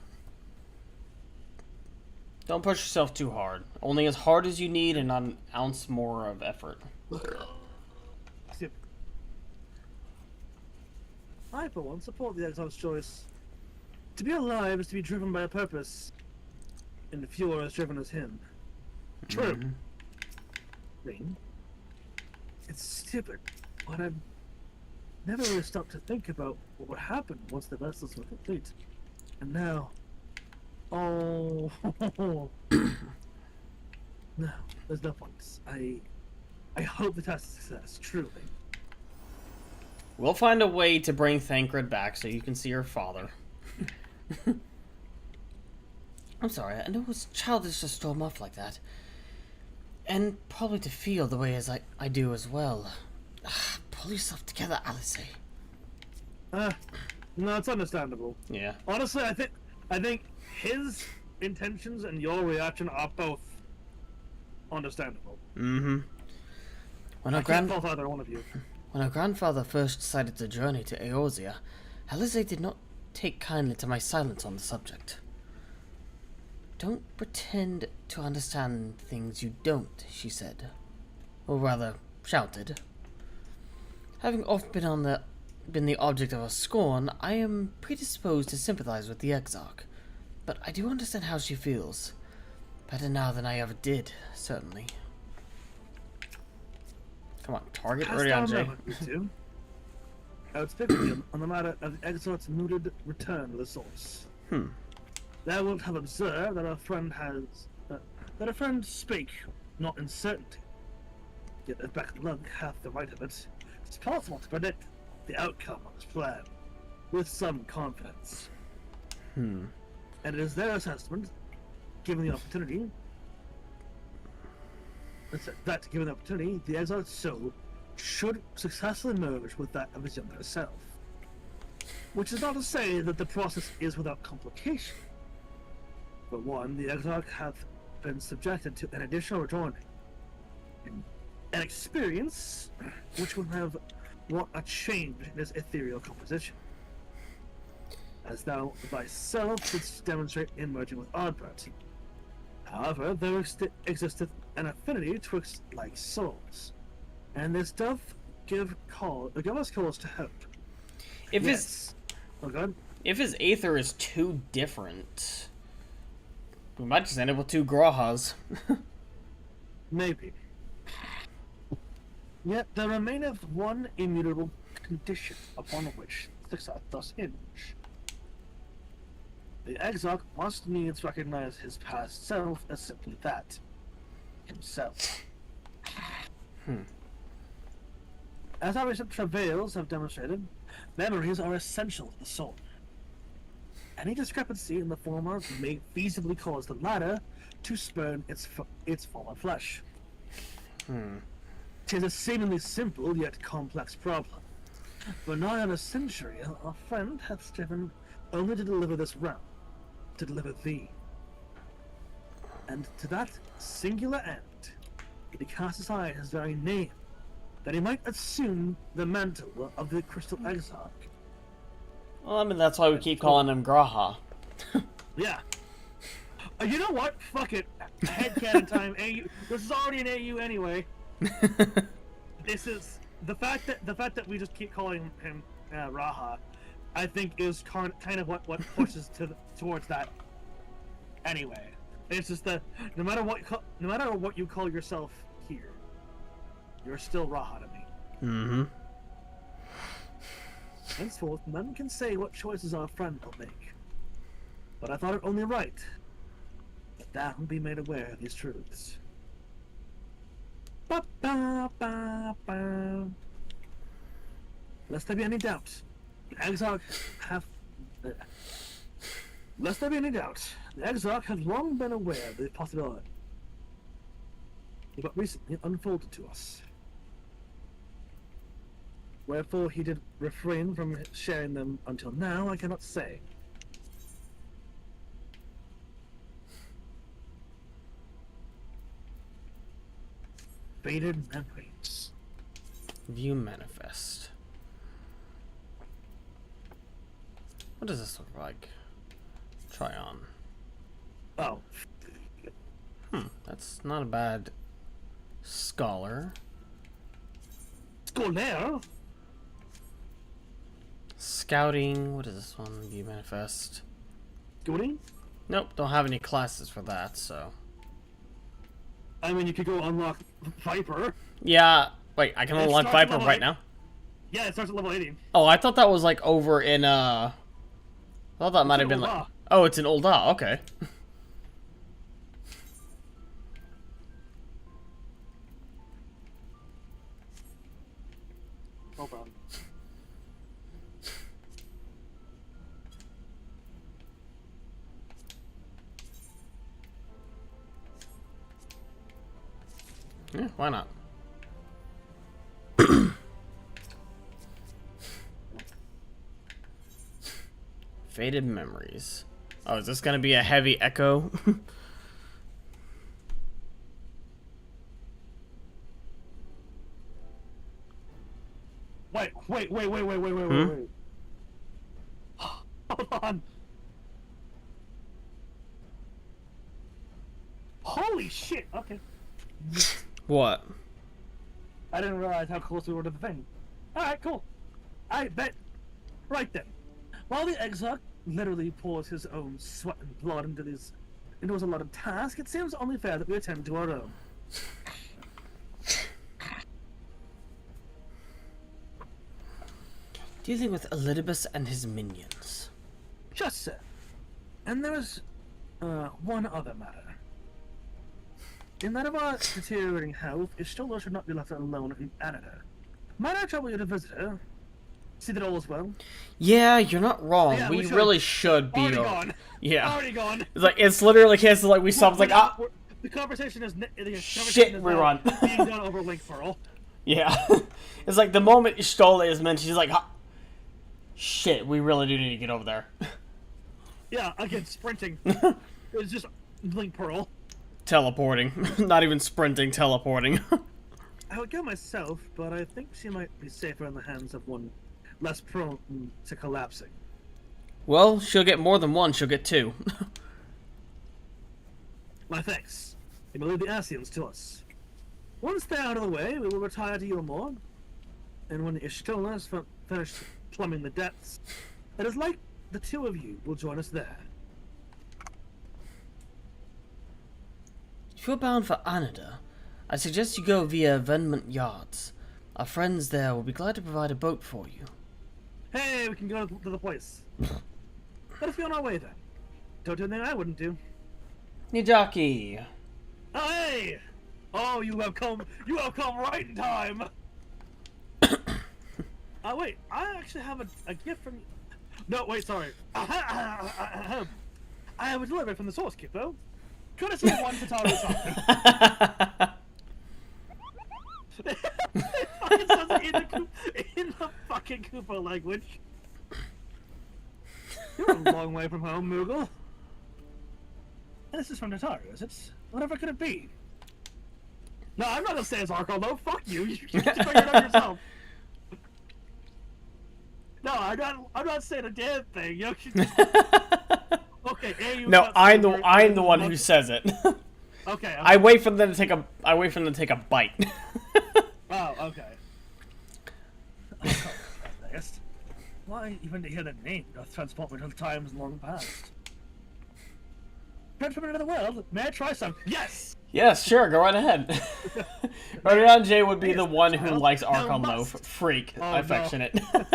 [SPEAKER 2] Don't push yourself too hard. Only as hard as you need and not an ounce more of effort.
[SPEAKER 1] See, I, for one, support the exile's choice. To be alive is to be driven by a purpose, and few are as driven as him. True. Thing. It's stupid, but I've never really stopped to think about what would happen once the vessels were complete. And now, oh, no, there's no point. I hope the test is a success. Truly.
[SPEAKER 2] We'll find a way to bring Thancred back so you can see her father. I'm sorry, I know it's childish to storm off like that. And probably to feel the way as I do as well. Pull yourself together, Alice.
[SPEAKER 1] No, it's understandable.
[SPEAKER 2] Yeah.
[SPEAKER 1] Honestly, I think his intentions and your reaction are both understandable.
[SPEAKER 2] Mm-hmm. When
[SPEAKER 1] I
[SPEAKER 2] our
[SPEAKER 1] can't fault either one of you.
[SPEAKER 2] When our grandfather first decided to journey to Eorzea, Alice did not take kindly to my silence on the subject. Don't pretend to understand things you don't, she said. Or rather, shouted. Having often been the object of her scorn, I am predisposed to sympathize with the Exarch. But I do understand how she feels. Better now than I ever did, certainly. Come on, target early on, Jay.
[SPEAKER 1] I would speak with you on the matter of the Exarch's mooted return to the source. Thou wilt have observed that our friend spake not in certainty. Yet if back luck hath the right of it, it's possible to predict the outcome of his plan with some confidence. And it is their assessment, given the opportunity, that given the opportunity, the exiled soul should successfully merge with that of his younger self. Which is not to say that the process is without complication. For one, the exarch hath been subjected to an additional rejoining, an experience which would have wrought a change in his ethereal composition. As thou thyself didst demonstrate in merging with Ardbert. However, there existeth an affinity twixt like souls, and this doth give us cause to hope.
[SPEAKER 2] If
[SPEAKER 1] yes.
[SPEAKER 2] If his aether is too different, we might just end up with two Grahas.
[SPEAKER 1] Maybe. Yet there remaineth one immutable condition upon which success does hinge. The exarch must needs recognize his past self as simply that, himself. As our recent travails have demonstrated, memories are essential to the soul. Any discrepancy in the former may feasibly cause the latter to spurn its former flesh. 'Tis a seemingly simple yet complex problem. For nigh on a century, our friend hath striven only to deliver this realm, to deliver thee. And to that singular end, he cast aside his very name, that he might assume the mantle of the Crystal Exarch.
[SPEAKER 2] Well, I mean, that's why we keep calling him Graha.
[SPEAKER 1] Yeah. You know what? Fuck it. Headcanon time. AU. This is already an AU anyway. This is the fact that we just keep calling him Raha, I think is kind of what pushes towards that. Anyway, it's just that no matter what you call yourself here, you're still Raha to me.
[SPEAKER 2] Mm-hmm.
[SPEAKER 1] Henceforth, none can say what choices our friend will make. But I thought it only right that thou be made aware of these truths. Ba, ba, ba, ba. Lest there be any doubt, the Exarch have... Lest there be any doubt, the Exarch has long been aware of the possibility, but recently unfolded to us. Wherefore he did refrain from sharing them until now, I cannot say. Faded memories.
[SPEAKER 2] View manifest. What does this look like? Try on.
[SPEAKER 1] Oh.
[SPEAKER 2] That's not a bad scholar.
[SPEAKER 1] Scholar?
[SPEAKER 2] Scouting. What is this one? View manifest.
[SPEAKER 1] Scouting?
[SPEAKER 2] Nope, don't have any classes for that, so.
[SPEAKER 1] I mean, you could go unlock Viper.
[SPEAKER 2] Yeah. Wait, I can unlock Viper right now?
[SPEAKER 1] Yeah, it starts at level 80.
[SPEAKER 2] Oh, I thought that was like over in, I thought that might have been like... Oh, it's in Ul'dah, okay.
[SPEAKER 1] No problem.
[SPEAKER 2] Yeah, why not? Faded memories. Oh, is this gonna be a heavy echo?
[SPEAKER 1] Wait. Hold on. Holy shit, okay.
[SPEAKER 2] What?
[SPEAKER 1] I didn't realize how close we were to the thing. Alright, cool. I bet. Right then. While the Exarch literally pours his own sweat and blood into his allotted task, it seems only fair that we attend to our own.
[SPEAKER 2] Dealing with Elidibus and his minions.
[SPEAKER 1] Just so. And there is one other matter. In light of our deteriorating health, Ishtola should not be left alone in Anada. Might I trouble you to visit her? See that all is well?
[SPEAKER 2] Yeah, you're not wrong.
[SPEAKER 1] Yeah,
[SPEAKER 2] we really should be.
[SPEAKER 1] Already gone.
[SPEAKER 2] Yeah.
[SPEAKER 1] Already gone.
[SPEAKER 2] It's like it's literally cases like we stopped. Like
[SPEAKER 1] the conversation is
[SPEAKER 2] shit. We run.
[SPEAKER 1] Being done over Link Pearl.
[SPEAKER 2] Yeah. It's like the moment Ishtola is mentioned, she's like, shit. We really do need to get over there.
[SPEAKER 1] Yeah. Again, sprinting. It's just Link Pearl.
[SPEAKER 2] Teleporting. Not even sprinting. Teleporting.
[SPEAKER 1] I would go myself, but I think she might be safer in the hands of one less prone to collapsing.
[SPEAKER 2] Well, she'll get more than one. She'll get two.
[SPEAKER 1] My thanks. You may leave the Asians to us. Once they're out of the way, we will retire to Yulmore. And when the Ishtola has finished plumbing the depths, it is like the two of you will join us there.
[SPEAKER 2] If you're bound for Anada, I suggest you go via Venmont Yards. Our friends there will be glad to provide a boat for you.
[SPEAKER 1] Hey, we can go to the place. Let us be on our way then. Don't do anything I wouldn't do.
[SPEAKER 2] Nijaki.
[SPEAKER 1] Oh, hey! Oh, you have come right in time! Oh, wait, I actually have a gift from... No, wait, sorry. I have a delivery from the source, Kippo. Courtesy of one Tataru something. It fucking says it in the fucking Koopa language. You're a long way from home, Moogle. And this is from Tataru, is it? Whatever could it be? No, I'm not gonna say it's Arco, though. Fuck you. You figured it out yourself. No, I'm not saying a damn thing. You know, okay,
[SPEAKER 2] no, I'm the one who says it.
[SPEAKER 1] Okay.
[SPEAKER 2] I wait for them to take a bite.
[SPEAKER 1] Oh, okay.
[SPEAKER 9] Why even to hear the name doth transport me to times long past? Friend from another world? May I try some? Yes!
[SPEAKER 2] Yes, sure, go right ahead. Rodion J would be the one who likes Archon Loaf. Freak.
[SPEAKER 9] Oh,
[SPEAKER 2] Affectionate.
[SPEAKER 9] No.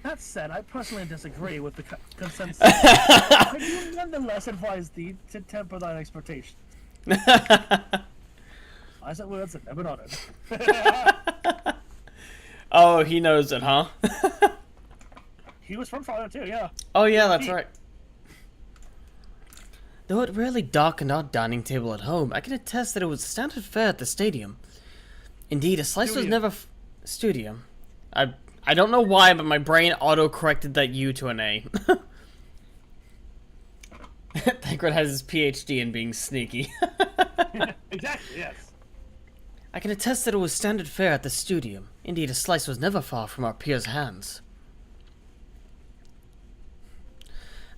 [SPEAKER 9] That said, I personally disagree with the consensus. I do nonetheless advise thee to temper thine expectations. I said words that never uttered.
[SPEAKER 2] Oh, he knows it, huh?
[SPEAKER 9] He was from Florida too, yeah.
[SPEAKER 2] Oh yeah, that's right. Though it rarely darkened our dining table at home, I can attest that it was standard fare at the stadium. Indeed, a slice was never... Studium. I don't know why, but my brain auto-corrected that U to an A. Thancred has his PhD in being sneaky.
[SPEAKER 9] Exactly, yes.
[SPEAKER 2] I can attest that it was standard fare at the studium. Indeed, a slice was never far from our peers' hands.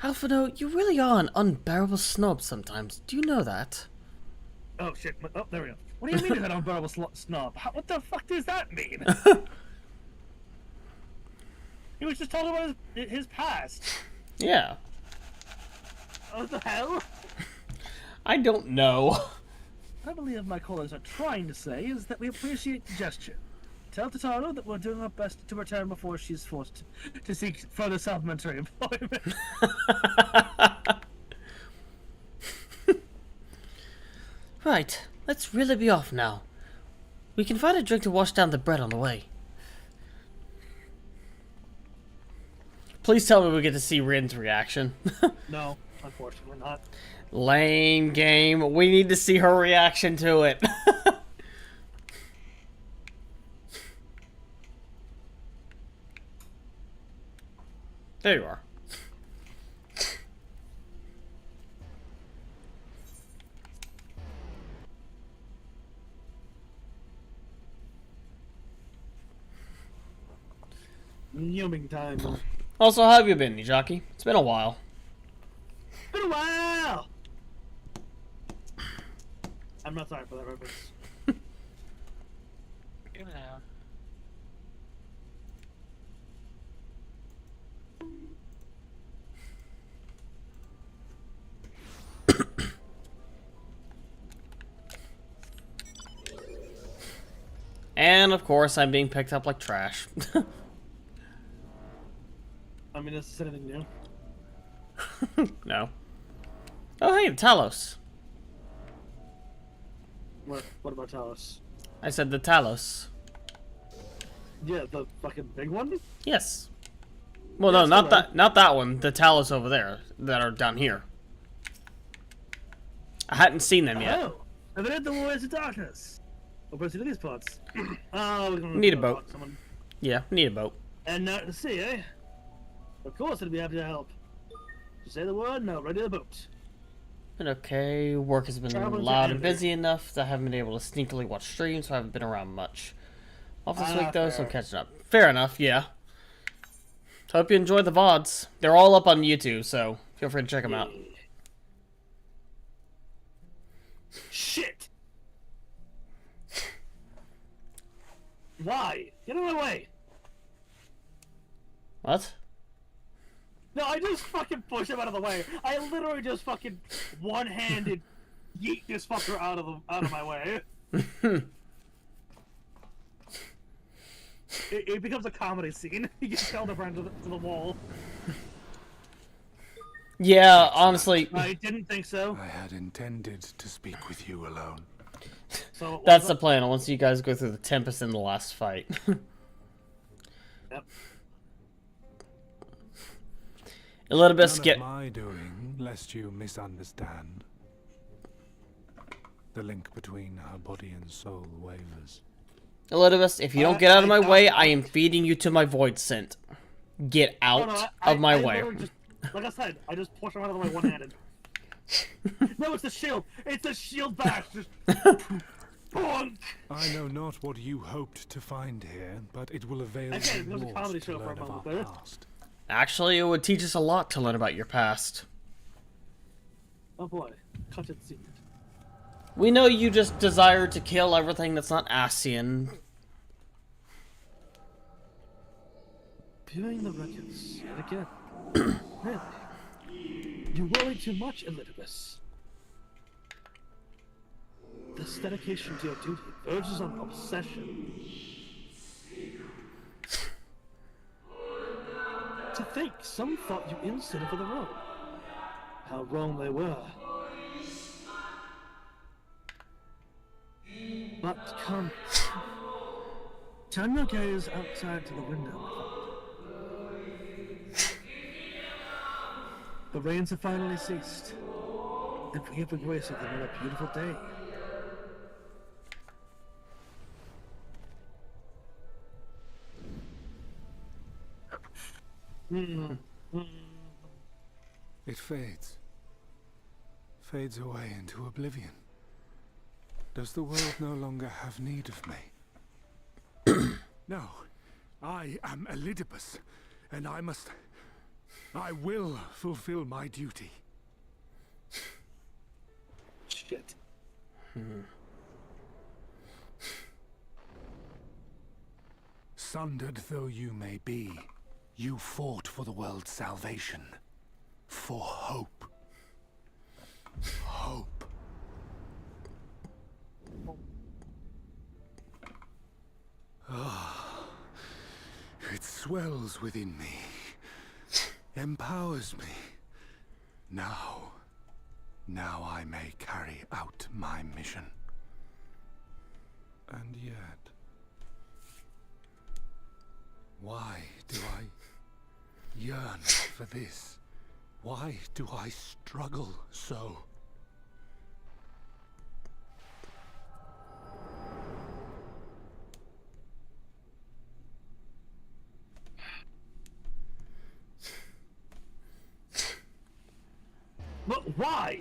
[SPEAKER 2] Alphino, you really are an unbearable snob sometimes. Do you know that?
[SPEAKER 9] Oh shit, oh, there we go. What do you mean is an unbearable snob? What the fuck does that mean? He was just talking about his past.
[SPEAKER 2] Yeah.
[SPEAKER 9] What the hell?
[SPEAKER 2] I don't know.
[SPEAKER 9] I believe my callers are trying to say is that we appreciate the gesture. Tell Tataru that we're doing our best to return before she's forced to seek further supplementary employment.
[SPEAKER 2] Right, let's really be off now. We can find a drink to wash down the bread on the way. Please tell me we get to see Rin's reaction.
[SPEAKER 9] No, unfortunately not.
[SPEAKER 2] Lame game. We need to see her reaction to it. There you are.
[SPEAKER 9] Yuming time.
[SPEAKER 2] Also, how have you been, Nijaki? It's been a while.
[SPEAKER 9] Been a while! I'm not sorry for that reference. You know.
[SPEAKER 2] And, of course, I'm being picked up like trash.
[SPEAKER 9] I mean, is this anything new?
[SPEAKER 2] No. Oh, hey, Talos.
[SPEAKER 9] What about Talos?
[SPEAKER 2] I said the Talos.
[SPEAKER 9] Yeah, the fucking big one?
[SPEAKER 2] Yes. Well, no, not that one. The Talos over there that are down here. I hadn't seen them yet.
[SPEAKER 9] Oh, I've been at the Warriors of Darkness. We'll proceed to these parts. Oh, we're gonna
[SPEAKER 2] Need a boat.
[SPEAKER 9] Someone.
[SPEAKER 2] Yeah, need a boat.
[SPEAKER 9] And not to sea, eh? Of course, I'd be happy to help. Just say the word, and I'll ready the boat.
[SPEAKER 2] But okay, work has been loud and busy enough that I haven't been able to sneakily watch streams, so I haven't been around much. Off this week, though, so I'm catching up. Fair enough, yeah. Hope you enjoy the VODs. They're all up on YouTube, so feel free to check them out.
[SPEAKER 9] Shit! Why? Get out of my way!
[SPEAKER 2] What?
[SPEAKER 9] No, I just fucking push him out of the way. I literally just fucking one-handed yeet this fucker out of my way. It becomes a comedy scene. He gets held up to the wall.
[SPEAKER 2] Yeah, honestly.
[SPEAKER 9] I didn't think so.
[SPEAKER 8] I had intended to speak with you alone.
[SPEAKER 9] So
[SPEAKER 2] that's the plan, once you guys go through the Tempest in the last fight.
[SPEAKER 9] Yep.
[SPEAKER 2] Elidibus,
[SPEAKER 8] None
[SPEAKER 2] get...
[SPEAKER 8] of my doing, lest you misunderstand. The link between her body and soul wavers.
[SPEAKER 2] Elidibus, if you don't get out of my way, I am feeding you to my void scent. Get out of my way.
[SPEAKER 9] Like I said, I just push him out of the way one-handed. No, it's the shield! It's the shield bash! Bonk!
[SPEAKER 8] I know not what you hoped to find here, but it will avail
[SPEAKER 9] Okay,
[SPEAKER 8] you
[SPEAKER 9] there was a
[SPEAKER 8] naught
[SPEAKER 9] comedy
[SPEAKER 8] to
[SPEAKER 9] show for
[SPEAKER 8] learn
[SPEAKER 9] a
[SPEAKER 8] of
[SPEAKER 9] moment
[SPEAKER 8] our
[SPEAKER 9] there.
[SPEAKER 8] past.
[SPEAKER 2] Actually, it would teach us a lot to learn about your past.
[SPEAKER 9] Oh boy, cut it secret.
[SPEAKER 2] We know you just desire to kill everything that's not Asian.
[SPEAKER 1] Viewing the records yet again. Really? You worry too much, Elidibus. This dedication to your duty verges on obsession. To think some thought you ill-suited for the role. How wrong they were. But come. Turn your gaze outside to the window, my friend. The rains have finally ceased, and we have the grace of another beautiful day.
[SPEAKER 8] It fades. Fades away into oblivion. Does the world no longer have need of me? No. I am Elidibus, and I will fulfill my duty.
[SPEAKER 1] Shit.
[SPEAKER 8] Sundered though you may be, you fought for the world's salvation. For hope. Hope. Ah, it swells within me. Empowers me. Now I may carry out my mission. And yet, why do I yearn for this? Why do I struggle so?
[SPEAKER 1] But why?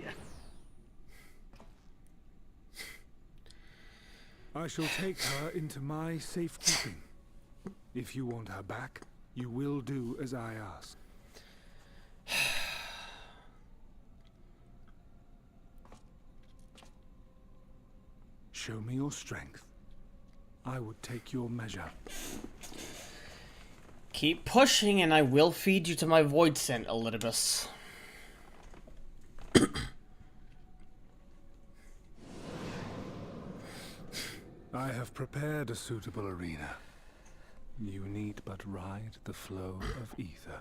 [SPEAKER 8] I shall take her into my safekeeping. If you want her back, you will do as I ask. Show me your strength. I would take your measure.
[SPEAKER 2] Keep pushing and I will feed you to my void scent, Elidibus.
[SPEAKER 8] I have prepared a suitable arena. You need but ride the flow of ether.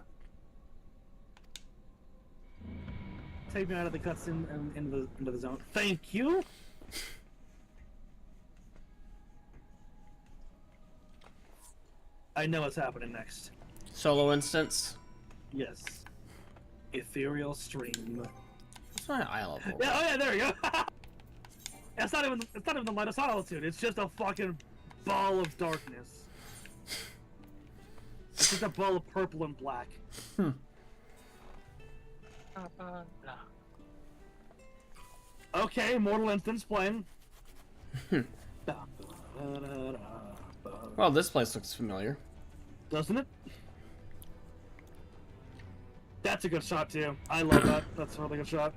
[SPEAKER 1] Take me out of the cutscene and into the zone. Thank you! I know what's happening next.
[SPEAKER 2] Solo instance?
[SPEAKER 1] Yes. Ethereal stream.
[SPEAKER 2] It's not an eye level.
[SPEAKER 1] Yeah, oh yeah, there we go! It's not even the light of solitude, it's just a fucking ball of darkness. It's just a ball of purple and black. Okay, Mortal Instance playing.
[SPEAKER 2] Well, this place looks familiar.
[SPEAKER 1] Doesn't it? That's a good shot too. I love that. That's a really good shot.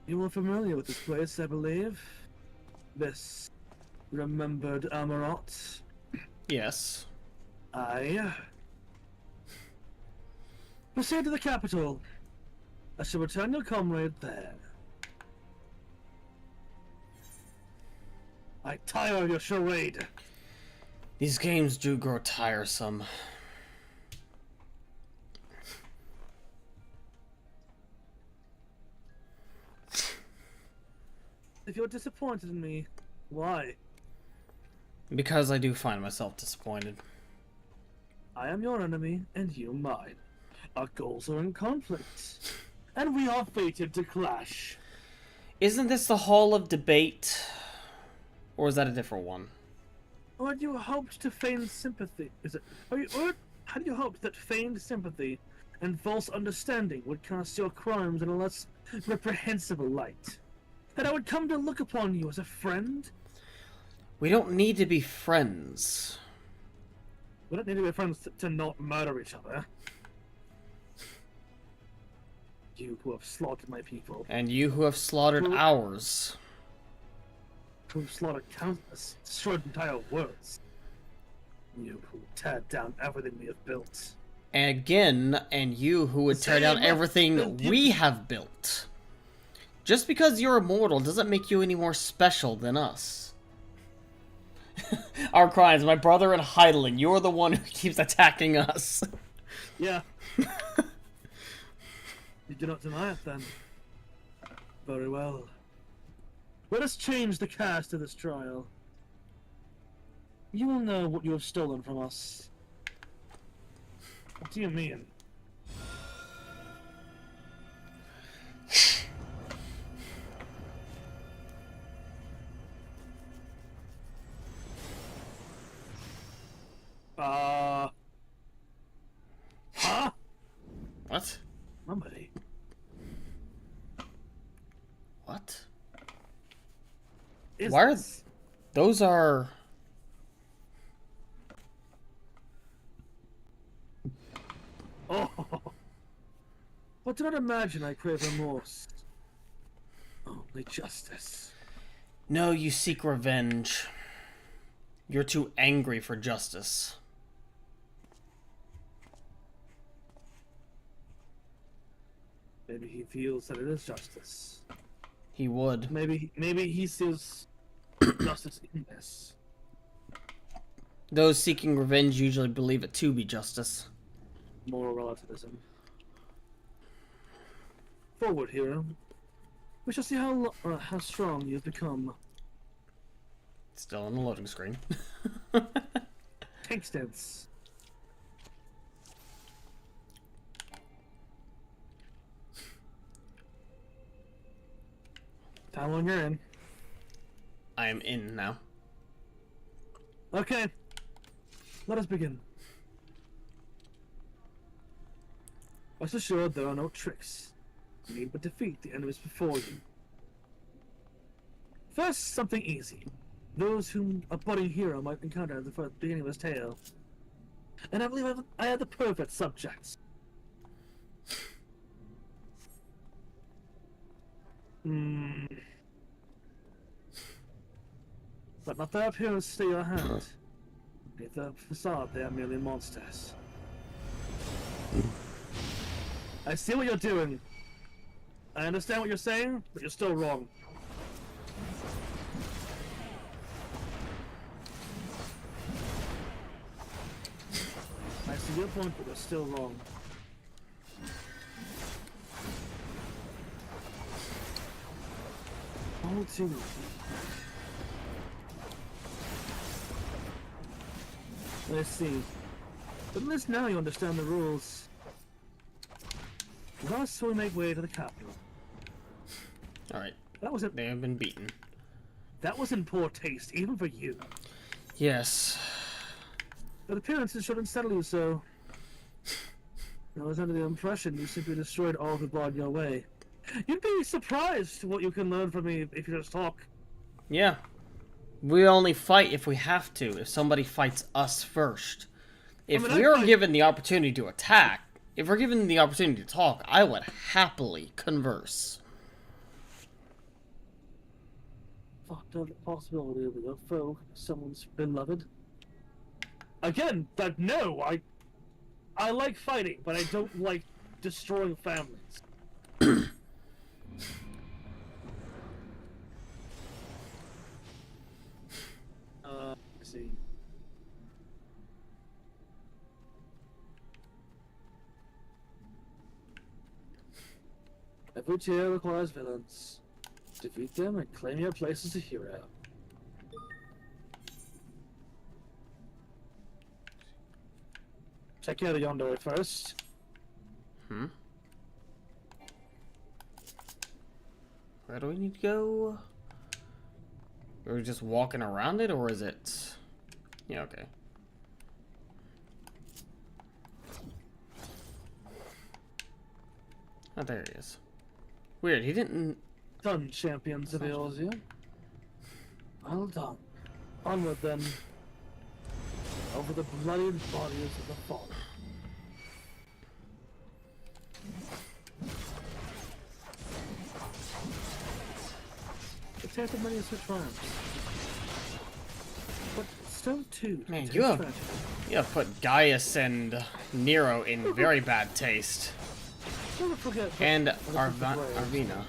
[SPEAKER 1] You are familiar with this place, I believe. This remembered Amarot.
[SPEAKER 2] Yes.
[SPEAKER 1] Aye. Proceed to the capital. I shall return your comrade there. I tire of your charade.
[SPEAKER 2] These games do grow tiresome.
[SPEAKER 1] If you're disappointed in me, why?
[SPEAKER 2] Because I do find myself disappointed.
[SPEAKER 1] I am your enemy, and you mine. Our goals are in conflict, and we are fated to clash.
[SPEAKER 2] Isn't this the Hall of Debate? Or is that a different one?
[SPEAKER 1] Or had you hoped to feign sympathy? Had you hoped that feigned sympathy and false understanding would cast your crimes in a less reprehensible light? That I would come to look upon you as a friend?
[SPEAKER 2] We don't need to be friends.
[SPEAKER 1] We don't need to be friends to not murder each other. You who have slaughtered my people.
[SPEAKER 2] And you who have slaughtered ours.
[SPEAKER 9] who slaughtered countless, destroyed entire worlds. You who tear down everything we have built.
[SPEAKER 2] And again, and you who would tear down everything we have built. Just because you're immortal doesn't make you any more special than us. Our crimes, my brother and Heidelin, you're the one who keeps attacking us.
[SPEAKER 9] Yeah. You do not deny it, then. Very well. Let us change the cast of this trial. You will know what you have stolen from us. What do you mean? Huh?
[SPEAKER 2] What?
[SPEAKER 9] Somebody.
[SPEAKER 2] What?
[SPEAKER 9] Why are
[SPEAKER 2] those are...
[SPEAKER 9] Oh, but do not imagine I crave remorse. Only justice.
[SPEAKER 2] No, you seek revenge. You're too angry for justice.
[SPEAKER 9] Maybe he feels that it is justice.
[SPEAKER 2] He would.
[SPEAKER 9] Maybe he sees justice in this.
[SPEAKER 2] Those seeking revenge usually believe it to be justice.
[SPEAKER 9] Moral relativism. Forward, hero. We shall see how strong you've become.
[SPEAKER 2] Still on the loading screen.
[SPEAKER 9] Tank stance. How long you're in?
[SPEAKER 2] I am in now.
[SPEAKER 9] Okay. Let us begin. Rest assured there are no tricks. You need but defeat the enemies before you. First, something easy. Those whom a budding hero might encounter at the beginning of his tale. And I believe I have the perfect subjects. Let not their appearance stay your hand. Beneath the facade, they are merely monsters. I see what you're doing. I understand what you're saying, but you're still wrong. I see your point, but you're still wrong. All too easy. I see. But at least now you understand the rules. Thus we make way to the capital.
[SPEAKER 2] Alright.
[SPEAKER 9] That was it.
[SPEAKER 2] They have been beaten.
[SPEAKER 9] That was in poor taste, even for you.
[SPEAKER 2] Yes.
[SPEAKER 9] But appearances shouldn't settle you so. I was under the impression you simply destroyed all who barred your way. You'd be surprised what you can learn from me if you just talk.
[SPEAKER 2] Yeah. We only fight if we have to, if somebody fights us first. If we're given the opportunity to attack, if we're given the opportunity to talk, I would happily converse.
[SPEAKER 9] Fucked up the possibility of your foe, someone's beloved. Again, that no, I like fighting, but I don't like destroying families. Let's see. Every tier requires villains. Defeat them and claim your place as a hero. Check out the yonder first.
[SPEAKER 2] Where do we need to go? Are we just walking around it, or is it... Yeah, okay. Oh, there he is. Weird, he didn't...
[SPEAKER 9] Done, champions of Eorzea. Well done. Onward, then. Over the bloodied bodies of the fallen. tasted many sweet triumphs. But so too.
[SPEAKER 2] Man,
[SPEAKER 9] tastes
[SPEAKER 2] you have
[SPEAKER 9] tragedy.
[SPEAKER 2] put Gaius and Nero in very bad taste.
[SPEAKER 9] Never forget.
[SPEAKER 2] And Arvina.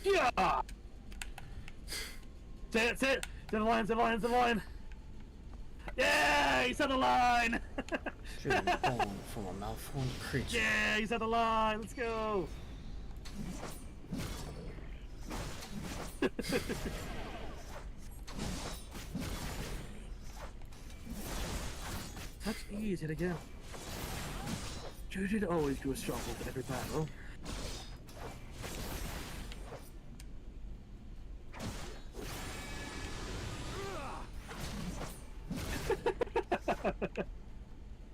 [SPEAKER 1] Yeah! Say it, say it! To the line, to the line, to the line! Yeah! He said the line!
[SPEAKER 2] Driven born from a malformed creature.
[SPEAKER 1] Yeah! He said the line! Let's go! Such easy to get. You did always do a struggle in every battle.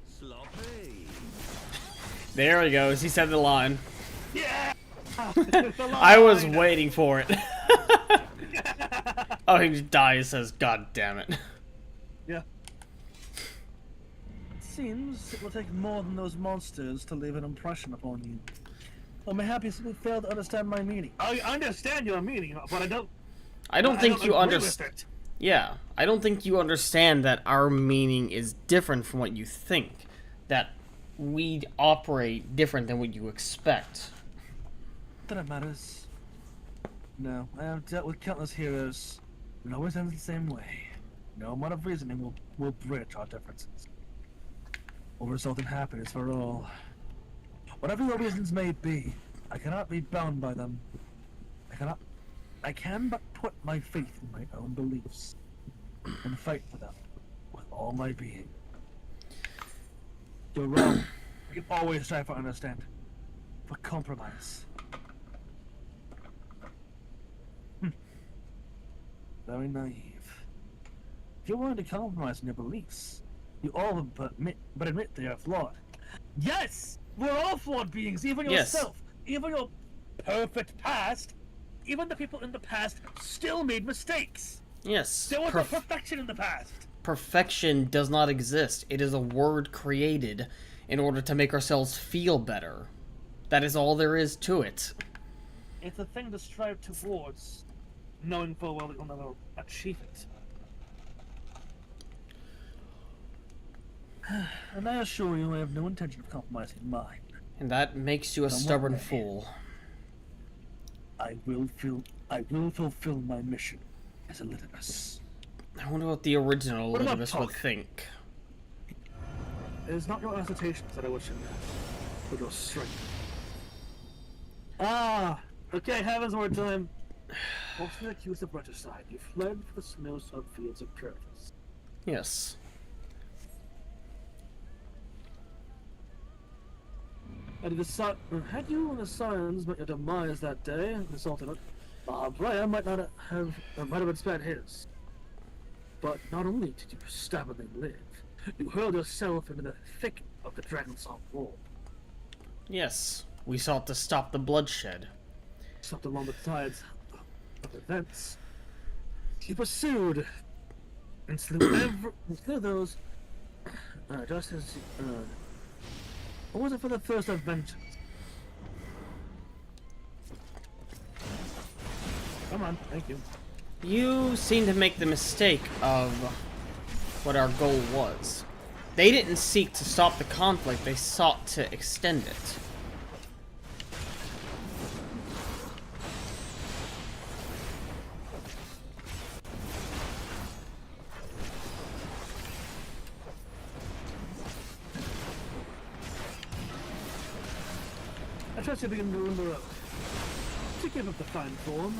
[SPEAKER 6] Sloppy.
[SPEAKER 2] There he goes. He said the line.
[SPEAKER 1] Yeah!
[SPEAKER 2] I was waiting for it. Oh, he just dies. Says, "God damn it."
[SPEAKER 9] Yeah. It seems it will take more than those monsters to leave an impression upon you. Or mayhap you simply fail to understand my meaning.
[SPEAKER 1] I understand your meaning, but I don't
[SPEAKER 2] think you
[SPEAKER 1] agree with
[SPEAKER 2] understand.
[SPEAKER 1] it.
[SPEAKER 2] Yeah, I don't think you understand that our meaning is different from what you think. That we operate different than what you expect.
[SPEAKER 9] That it matters. No, I have dealt with countless heroes. It always ends the same way. No amount of reasoning will bridge our differences. Will result in happiness for all. Whatever your reasons may be, I cannot be bound by them. I can but put my faith in my own beliefs and fight for them with all my being. You're wrong. You can always strive for understanding, for compromise. Very naive. If you're willing to compromise on your beliefs, you all but admit they are flawed. Yes! We're all flawed beings, even
[SPEAKER 2] Yes.
[SPEAKER 9] yourself. Even your perfect past. Even the people in the past still made mistakes.
[SPEAKER 2] Yes.
[SPEAKER 9] There was no perfection in the past.
[SPEAKER 2] Perfection does not exist. It is a word created in order to make ourselves feel better. That is all there is to it.
[SPEAKER 1] It's a thing to strive towards, knowing full well that you'll never achieve it.
[SPEAKER 9] And I assure you I have no intention of compromising mine.
[SPEAKER 2] And that makes you a stubborn fool.
[SPEAKER 9] I will fulfill my mission as Elidibus.
[SPEAKER 2] I wonder what the original
[SPEAKER 1] What about
[SPEAKER 2] Elidibus would
[SPEAKER 1] Puck?
[SPEAKER 2] think.
[SPEAKER 1] It is not your assertions that I wish in but your strength. Ah! Okay, heavens word time. Falsely accused of regicide, you fled for the snow-soaked fields of Curtis.
[SPEAKER 2] Yes.
[SPEAKER 1] Had you and the Scions met your demise that day, consulted it, Brea might have been spared his. But not only did you stubbornly live, you hurled yourself into the thick of the Dragonsong War.
[SPEAKER 2] Yes. We sought to stop the bloodshed.
[SPEAKER 1] Stopped along the tides of events. You pursued and slew those just as or was it for the thirst of vengeance? Come on, thank you.
[SPEAKER 2] You seem to make the mistake of what our goal was. They didn't seek to stop the conflict, they sought to extend it.
[SPEAKER 1] I trust you begin to remember to give up the fine form.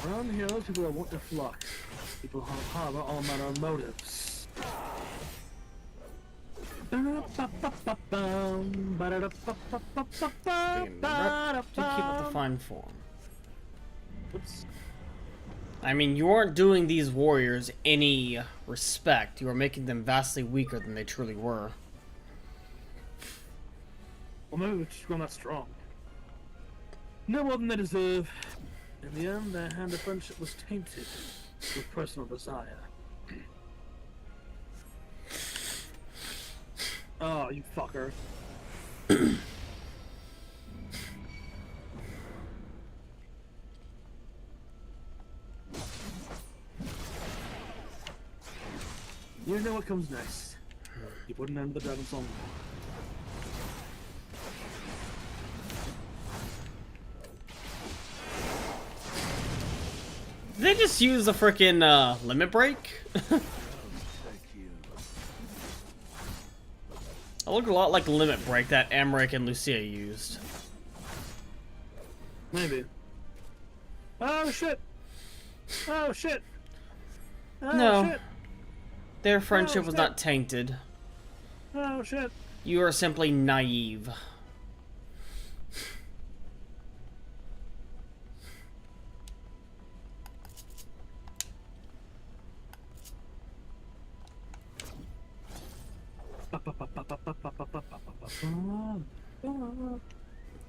[SPEAKER 1] Around here, people are wont to flock. People harbor all manner of motives.
[SPEAKER 2] To keep up the fine form.
[SPEAKER 1] Oops.
[SPEAKER 2] I mean, you aren't doing these warriors any respect. You are making them vastly weaker than they truly were.
[SPEAKER 1] Well, maybe we're just not strong. No more than they deserve. In the end, their hand of friendship was tainted with personal desire. Oh, you fucker. You know what comes next. You put an end to the dragon song.
[SPEAKER 2] Did they just use the frickin' limit break? It looked a lot like limit break that Amric and Lucia used.
[SPEAKER 1] Maybe. Oh shit! Oh shit! Oh
[SPEAKER 2] No.
[SPEAKER 1] shit!
[SPEAKER 2] Their friendship
[SPEAKER 1] Oh,
[SPEAKER 2] was
[SPEAKER 1] shit.
[SPEAKER 2] not tainted.
[SPEAKER 1] Oh shit!
[SPEAKER 2] You are simply naive.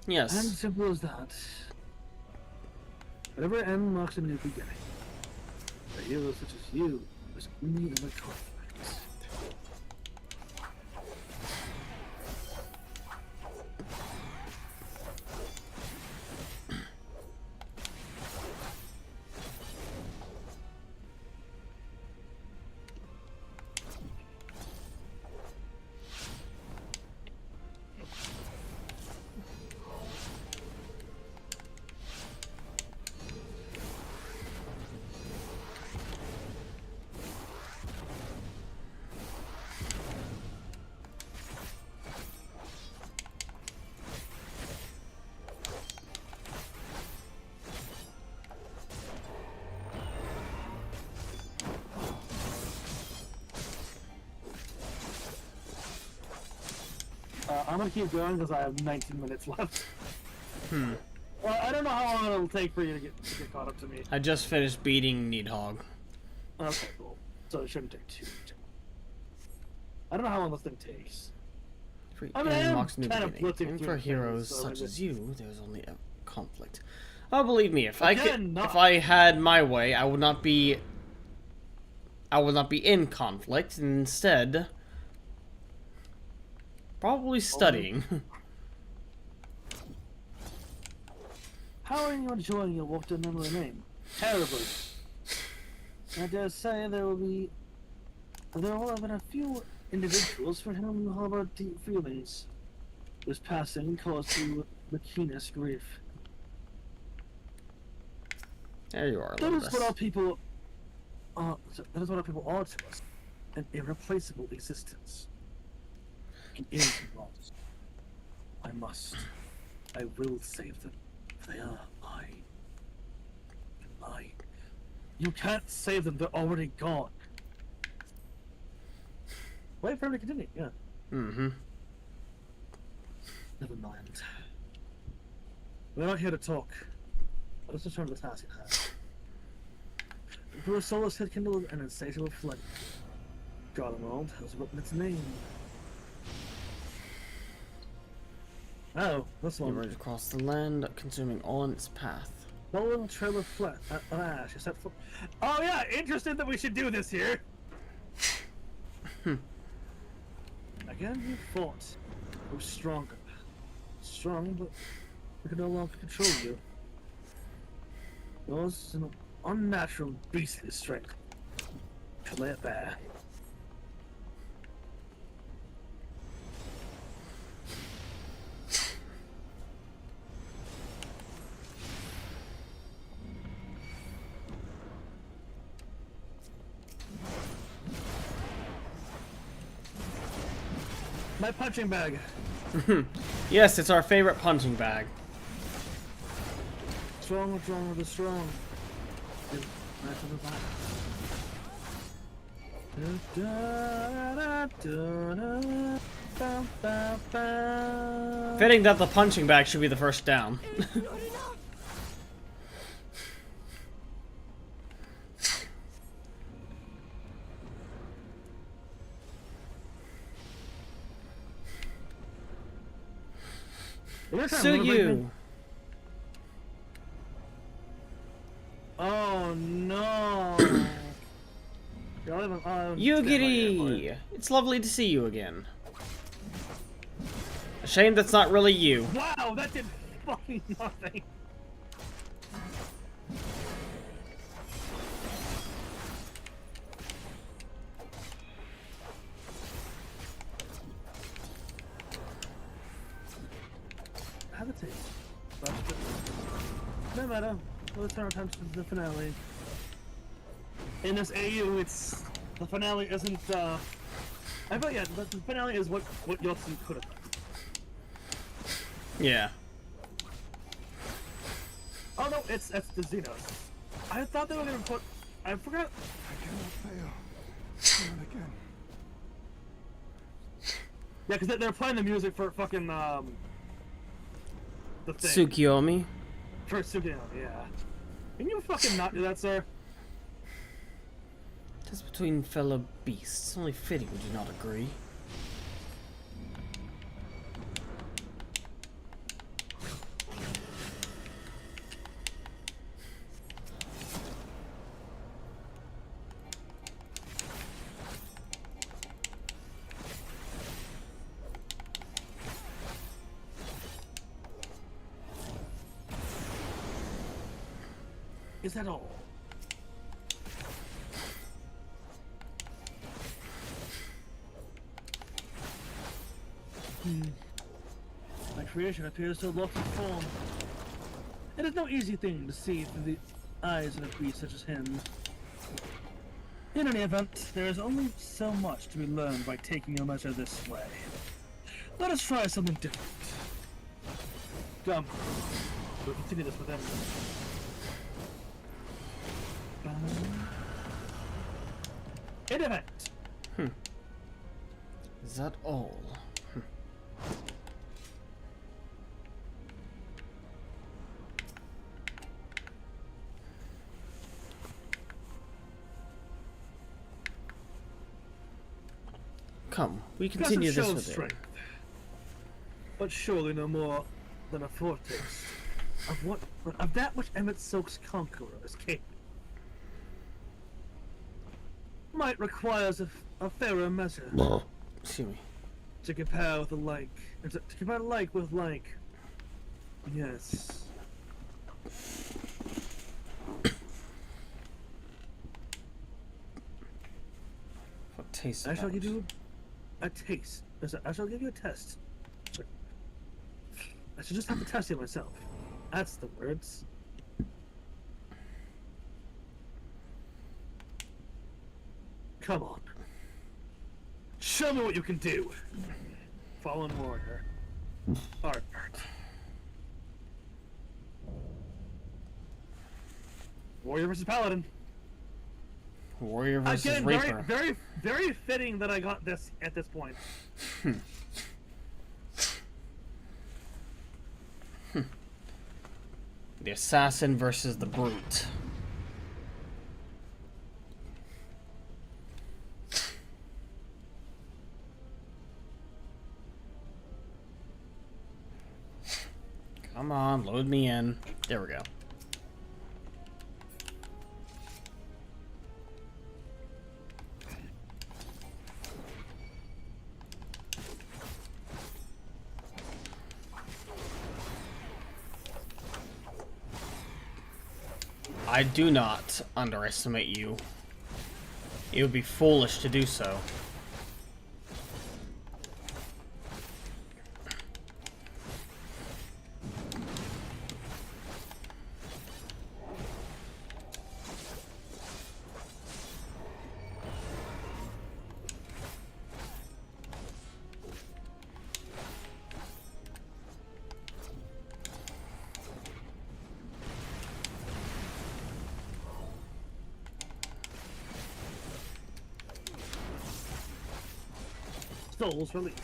[SPEAKER 2] Yes.
[SPEAKER 1] And simple as that. Whatever end marks a new beginning. A hero such as you is only in the conflict. I'm gonna keep going because I have 19 minutes left.
[SPEAKER 2] Hmm.
[SPEAKER 1] Well, I don't know how long it'll take for you to get caught up to me.
[SPEAKER 2] I just finished beating Needhog.
[SPEAKER 1] Okay, cool. So it shouldn't take too much. I don't know how long this thing takes. I mean, I am
[SPEAKER 2] Marks new
[SPEAKER 1] kind of
[SPEAKER 2] beginning.
[SPEAKER 1] flipping
[SPEAKER 2] And
[SPEAKER 1] through
[SPEAKER 2] for
[SPEAKER 1] things,
[SPEAKER 2] heroes
[SPEAKER 1] so
[SPEAKER 2] such
[SPEAKER 1] maybe-
[SPEAKER 2] as you, there's only a conflict. Oh, believe me, if I
[SPEAKER 1] Again,
[SPEAKER 2] could, if
[SPEAKER 1] not-
[SPEAKER 2] I had my way, I would not be in conflict. Instead, probably studying.
[SPEAKER 1] How are you enjoying your walk to memory lane? Terribly. I dare say there will have been a few individuals for whom you harbor deep feelings. This passing caused you the keenest grief.
[SPEAKER 2] There you are,
[SPEAKER 1] That is
[SPEAKER 2] Elizabeth.
[SPEAKER 1] what our people are. That is what our people are to us. An irreplaceable existence. An innocent loss. I will save them. They are mine. Mine. You can't save them, they're already gone. Wait for him to continue, yeah.
[SPEAKER 2] Mm-hmm.
[SPEAKER 1] Never mind. We're not here to talk. Let's return to the task at hand. Through a solar set kindled an insatiable flame. Gardenwald has written its name. Oh, this
[SPEAKER 2] You
[SPEAKER 1] one.
[SPEAKER 2] rode across the land, consuming all in its path.
[SPEAKER 1] Following trail of ash is set for. Oh yeah, interesting that we should do this here. Again, you fought. You were stronger. Strong, but we could no longer control you. Yours is an unnatural, beastly strength. To lay it bare. My punching bag.
[SPEAKER 2] Yes, it's our favorite punching bag.
[SPEAKER 1] Strong with the strong.
[SPEAKER 2] Fitting that the punching bag should be the first down. Sue you!
[SPEAKER 1] Oh no!
[SPEAKER 2] Yugiri! It's lovely to see you again. A shame that's not really you.
[SPEAKER 1] Wow, that did fucking nothing. Have a taste. No matter. Let's turn our attention to the finale. In this AU, it's the finale isn't. I bet yeah, the finale is what Yotsu could have done.
[SPEAKER 2] Yeah.
[SPEAKER 1] Oh no, that's the Xenos. I thought they were gonna put. I forgot.
[SPEAKER 8] I cannot fail. Fail again.
[SPEAKER 1] Yeah, because they're playing the music for fucking the thing.
[SPEAKER 2] Tsukiyomi?
[SPEAKER 1] For Tsukiyomi, yeah. Can you fucking not do that, sir?
[SPEAKER 2] Just between fellow beasts. Only fitting, would you not agree?
[SPEAKER 1] Is that all? My creation appears to have lost its form. It is no easy thing to see through the eyes of a beast such as him. In any event, there is only so much to be learned by taking a measure this way. Let us try something different. Come, we'll continue this with them. In event.
[SPEAKER 2] Is that all? Come, we continue this with it.
[SPEAKER 1] But surely no more than a foretaste of that which Emmett Silk's conqueror is capable. Might requires a fairer measure.
[SPEAKER 2] Excuse me.
[SPEAKER 1] To compare with the like. To compare like with like. Yes.
[SPEAKER 2] What taste?
[SPEAKER 1] I shall give you a taste. I shall give you a test. I should just have to test it myself. That's the words. Come on. Show me what you can do. Fallen warrior. Art. Warrior versus paladin.
[SPEAKER 2] Warrior versus
[SPEAKER 1] Again,
[SPEAKER 2] Reaper.
[SPEAKER 1] very fitting that I got this at this point.
[SPEAKER 2] The assassin versus the brute. Come on, load me in. There we go. I do not underestimate you. It would be foolish to do so.
[SPEAKER 1] Soul's release.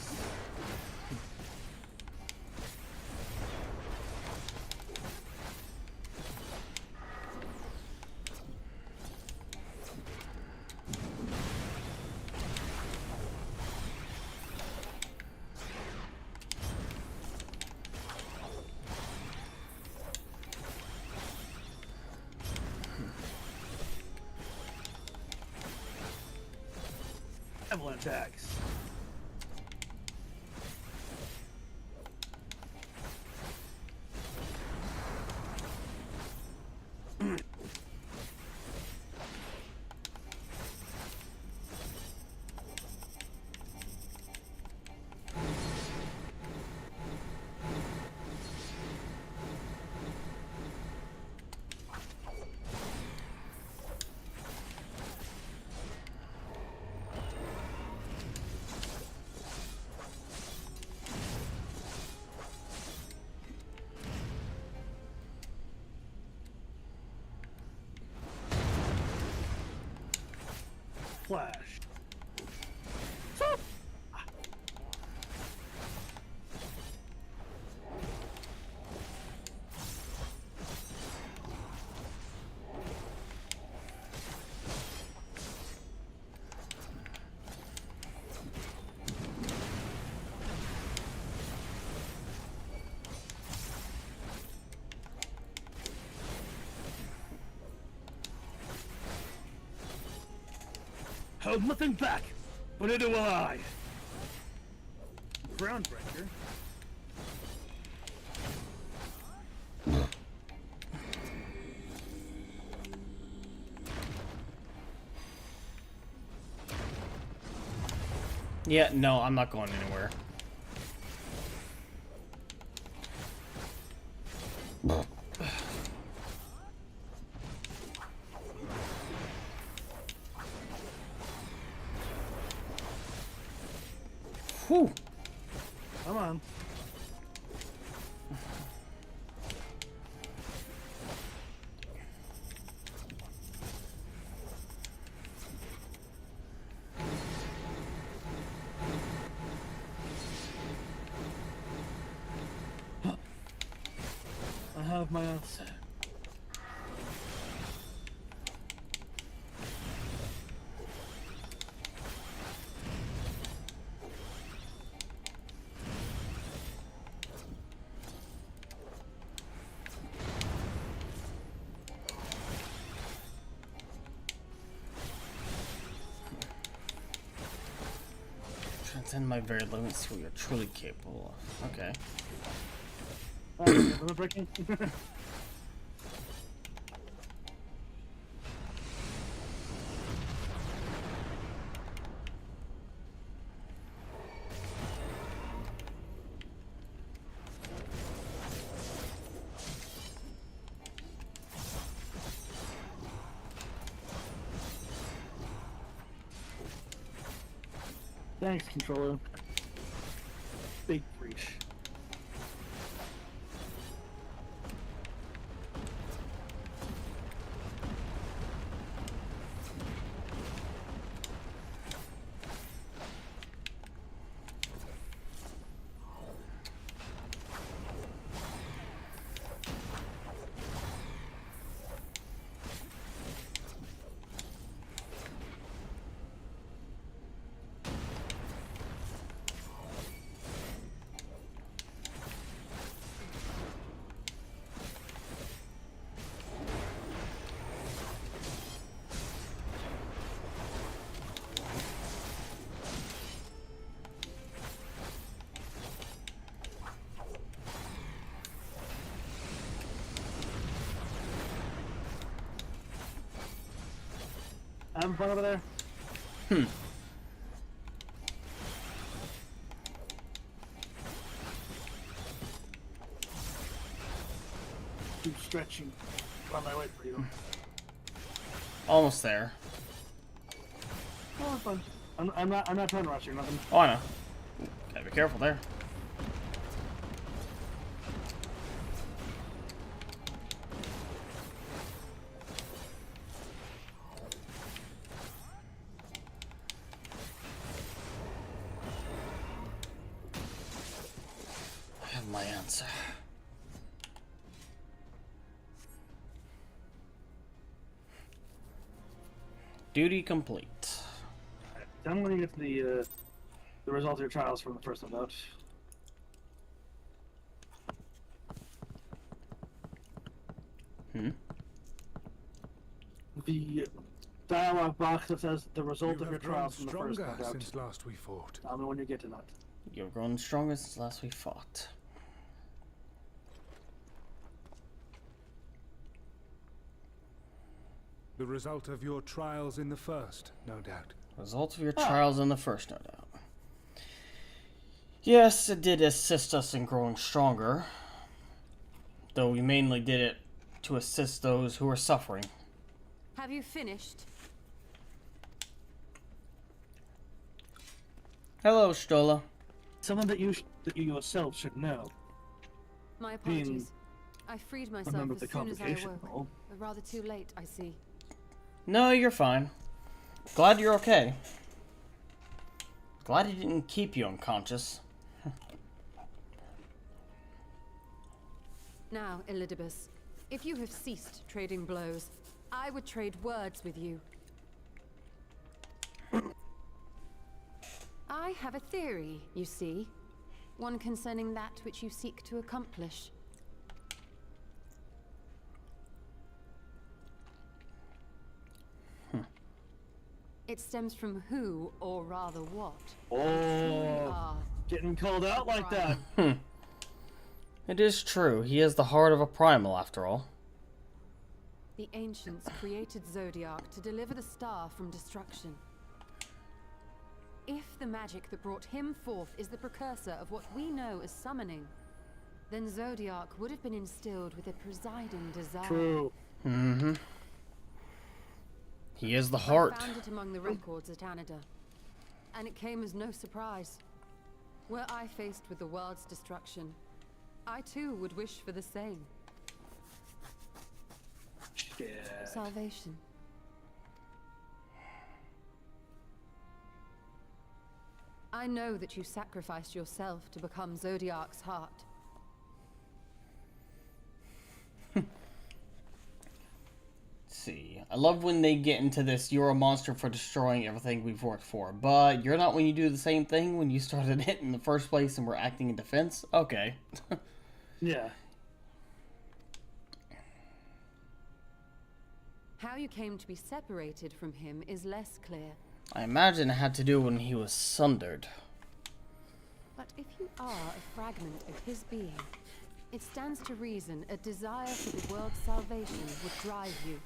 [SPEAKER 1] Evelyn attacks. Flash. Hold nothing back, but neither will I. Groundbreaker.
[SPEAKER 2] Yeah, no, I'm not going anywhere. Whew.
[SPEAKER 1] Come on. I have my answer.
[SPEAKER 2] Transcend my very limits to what you're truly capable of. Okay.
[SPEAKER 1] Limit breaking. Thanks, controller. Big breach. Having fun over there? Keep stretching while I wait for you.
[SPEAKER 2] Almost there.
[SPEAKER 1] Oh, it's fun. I'm not trying to rush you or nothing.
[SPEAKER 2] Oh, I know. Gotta be careful there. my answer. Duty complete.
[SPEAKER 9] Tell me when you get to the result of your trials from the first note. The dialogue box that says the result of your trials from the first
[SPEAKER 8] stronger
[SPEAKER 9] note.
[SPEAKER 8] since last we fought.
[SPEAKER 9] Tell me when you get to that.
[SPEAKER 2] You've grown stronger since last we fought.
[SPEAKER 8] The result of your trials in the first, no doubt.
[SPEAKER 2] Results of your trials in the first, no doubt. Yes, it did assist us in growing stronger. Though we mainly did it to assist those who were suffering.
[SPEAKER 13] Have you finished?
[SPEAKER 2] Hello, Stola.
[SPEAKER 9] Someone that you yourself should know.
[SPEAKER 13] My apologies. I freed myself
[SPEAKER 9] member
[SPEAKER 13] as
[SPEAKER 9] of the
[SPEAKER 13] soon as I
[SPEAKER 9] convocation
[SPEAKER 13] awoke.
[SPEAKER 9] role.
[SPEAKER 13] But rather too late, I see.
[SPEAKER 2] No, you're fine. Glad you're okay. Glad he didn't keep you unconscious.
[SPEAKER 13] Now, Elidibus, if you have ceased trading blows, I would trade words with you. I have a theory, you see. One concerning that which you seek to accomplish. It stems from who, or rather what, you truly are.
[SPEAKER 1] Getting called out like that.
[SPEAKER 2] It is true. He is the heart of a primal, after all.
[SPEAKER 13] The ancients created Zodiac to deliver the star from destruction. If the magic that brought him forth is the precursor of what we know as summoning, then Zodiac would have been instilled with a presiding desire.
[SPEAKER 1] True.
[SPEAKER 2] Mm-hmm. He is the heart.
[SPEAKER 13] I found it among the records at Anida, and it came as no surprise. Were I faced with the world's destruction, I too would wish for the same.
[SPEAKER 9] Shit.
[SPEAKER 13] Salvation. I know that you sacrificed yourself to become Zodiac's heart.
[SPEAKER 2] See, I love when they get into this, you're a monster for destroying everything we've worked for, but you're not when you do the same thing when you started it in the first place and we're acting in defense? Okay.
[SPEAKER 9] Yeah.
[SPEAKER 13] How you came to be separated from him is less clear.
[SPEAKER 2] I imagine it had to do when he was sundered.
[SPEAKER 13] But if you are a fragment of his being, it stands to reason a desire for the world's salvation would drive you.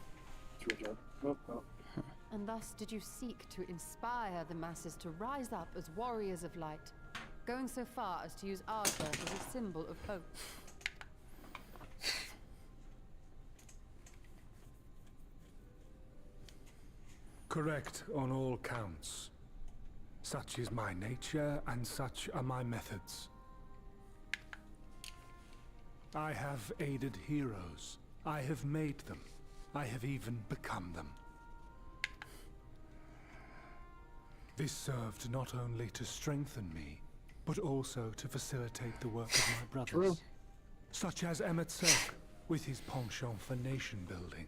[SPEAKER 13] And thus did you seek to inspire the masses to rise up as warriors of light, going so far as to use our birth as a symbol of hope.
[SPEAKER 8] Correct on all counts. Such is my nature, and such are my methods. I have aided heroes. I have made them. I have even become them. This served not only to strengthen me, but also to facilitate the work of my brothers.
[SPEAKER 9] True.
[SPEAKER 8] Such as Emmett Selk, with his penchant for nation building.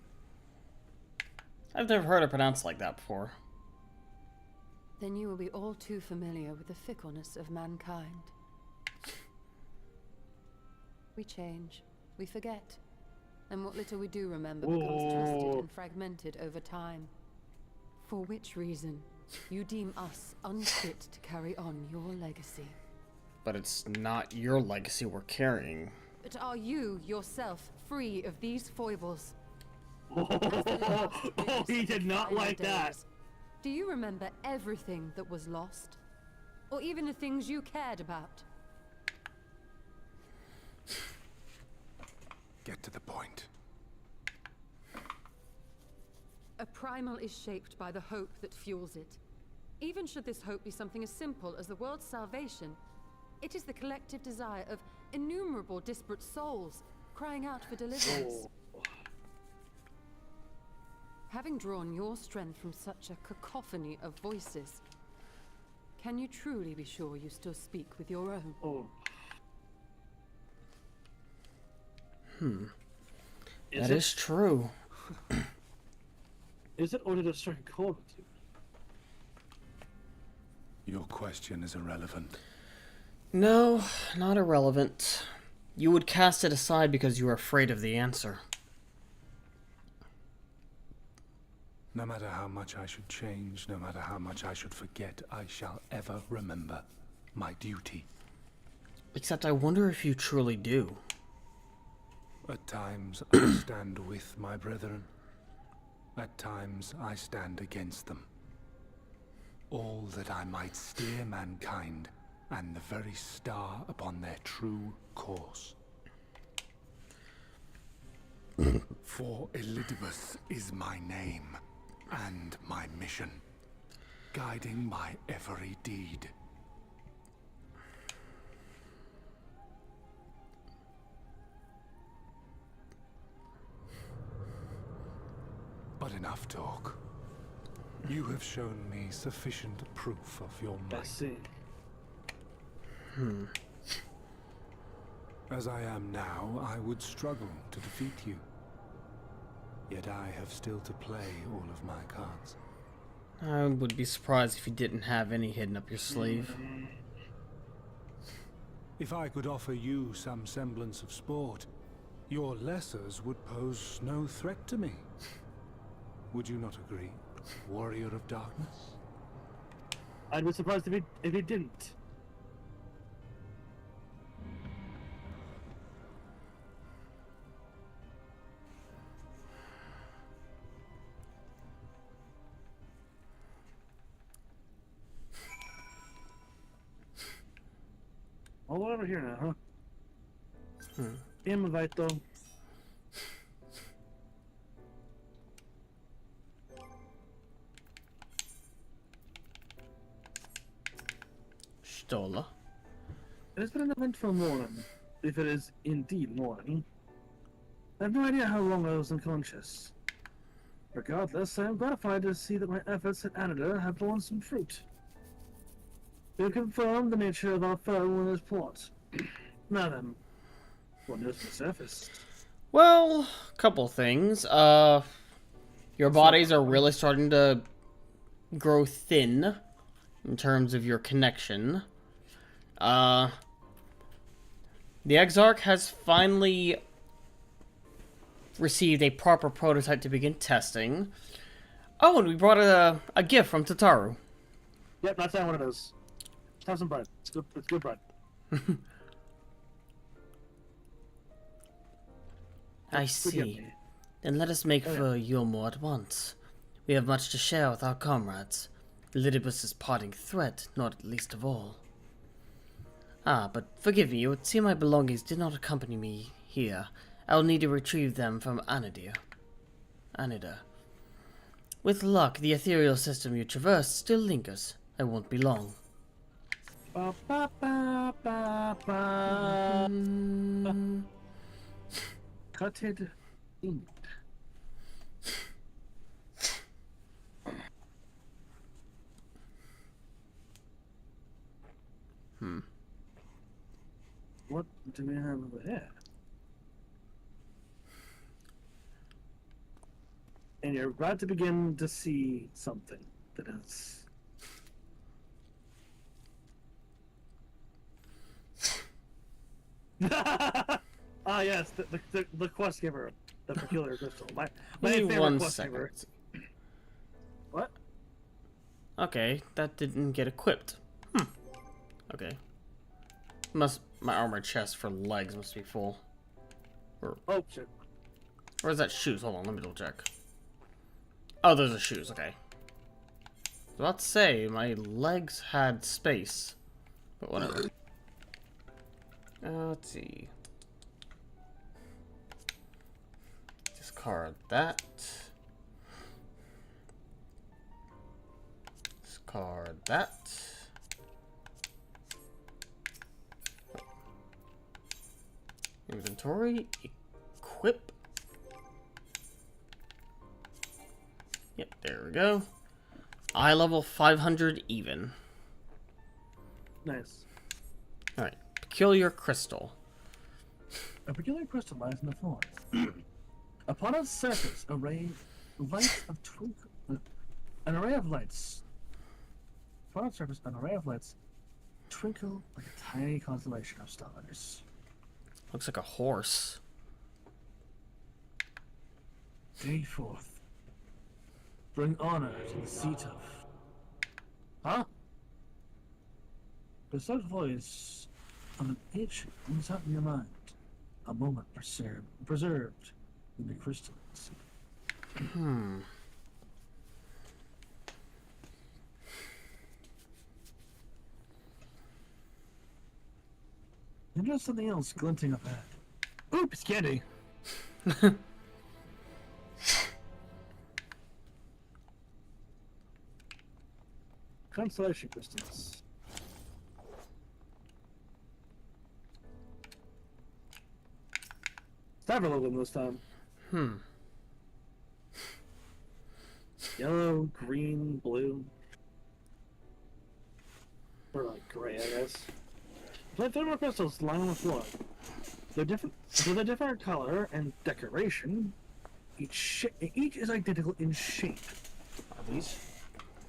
[SPEAKER 2] I've never heard it pronounced like that before.
[SPEAKER 13] Then you will be all too familiar with the fickleness of mankind. We change, we forget, and what little we do remember becomes twisted and fragmented over time. For which reason, you deem us unfit to carry on your legacy.
[SPEAKER 2] But it's not your legacy we're carrying.
[SPEAKER 13] But are you, yourself, free of these foibles?
[SPEAKER 1] Oh, he did not like that.
[SPEAKER 13] Do you remember everything that was lost? Or even the things you cared about?
[SPEAKER 8] Get to the point.
[SPEAKER 13] A primal is shaped by the hope that fuels it. Even should this hope be something as simple as the world's salvation, it is the collective desire of innumerable disparate souls crying out for deliverance. Having drawn your strength from such a cacophony of voices, can you truly be sure you still speak with your own?
[SPEAKER 2] That is true.
[SPEAKER 1] Is it, or did it strike a chord with you?
[SPEAKER 8] Your question is irrelevant.
[SPEAKER 2] No, not irrelevant. You would cast it aside because you are afraid of the answer.
[SPEAKER 8] No matter how much I should change, no matter how much I should forget, I shall ever remember my duty.
[SPEAKER 2] Except I wonder if you truly do.
[SPEAKER 8] At times I stand with my brethren. At times I stand against them. All that I might steer mankind and the very star upon their true course. For Elidibus is my name and my mission, guiding my every deed. But enough talk. You have shown me sufficient proof of your might.
[SPEAKER 1] I see.
[SPEAKER 8] As I am now, I would struggle to defeat you. Yet I have still to play all of my cards.
[SPEAKER 2] I would be surprised if you didn't have any hidden up your sleeve.
[SPEAKER 8] If I could offer you some semblance of sport, your lessers would pose no threat to me. Would you not agree, warrior of darkness?
[SPEAKER 1] I'd be surprised if he didn't. All the way over here now, huh? Invite though.
[SPEAKER 2] Stola.
[SPEAKER 1] It has been an eventful morning, if it is indeed morning. I have no idea how long I was unconscious. Regardless, I am gratified to see that my efforts at Anida have borne some fruit. We have confirmed the nature of our foe and his plot. Now then, what news to the surface?
[SPEAKER 2] Well, a couple things. Your bodies are really starting to grow thin in terms of your connection. The Exarch has finally received a proper prototype to begin testing. Oh, and we brought a gift from Tataru.
[SPEAKER 1] Yep, not saying what it is. Just have some bread. It's good bread.
[SPEAKER 2] I see. Then let us make for Yulmore at once. We have much to share with our comrades. Elidibus' parting threat, not least of all. Ah, but forgive me, it would seem my belongings did not accompany me here. I will need to retrieve them from Anida. With luck, the ethereal system you traverse still lingers. I won't be long.
[SPEAKER 1] Ba, ba, ba, ba, ba. Cutted ink. What do we have over here? And you're about to begin to see something that is... Ah, yes, the quest giver, the peculiar crystal. My favorite
[SPEAKER 2] one
[SPEAKER 1] quest
[SPEAKER 2] second.
[SPEAKER 1] giver. What?
[SPEAKER 2] Okay, that didn't get equipped. Okay. My armor chest for legs must be full.
[SPEAKER 1] Oh shit.
[SPEAKER 2] Or is that shoes? Hold on, let me double check. Oh, those are shoes, okay. I was about to say, my legs had space. But whatever. Let's see. Discard that. Discard that. Inventory. Equip. Yep, there we go. Eye level 500 even.
[SPEAKER 1] Nice.
[SPEAKER 2] Alright. Peculiar crystal.
[SPEAKER 9] A peculiar crystal lies in the floor. Upon its surface, an array of lights. Upon its surface, an array of lights twinkle like a tiny constellation of stars.
[SPEAKER 2] Looks like a horse.
[SPEAKER 9] Day forth. Bring honor to the seat of... Huh? The soft voice of an itch comes out in your mind. A moment preserved in the crystals. And there's something else glinting up ahead. Oops, candy! Constellation crystals. Several of them this time. Yellow, green, blue. Or like gray, I guess. But thermal crystals lying on the floor. They're different. With a different color and decoration. Each is identical in shape.
[SPEAKER 2] Are these?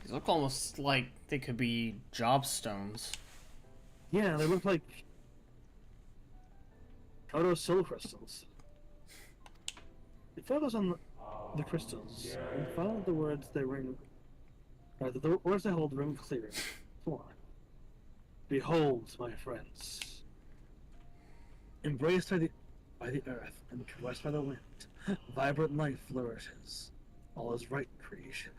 [SPEAKER 2] These look almost like they could be job stones.
[SPEAKER 9] Yeah, they look like photosil crystals. The photos on the crystals and follow the words they ring. The words they hold ring clear. For behold, my friends, embraced by the earth and caressed by the wind, vibrant life flourishes. All is right in creation.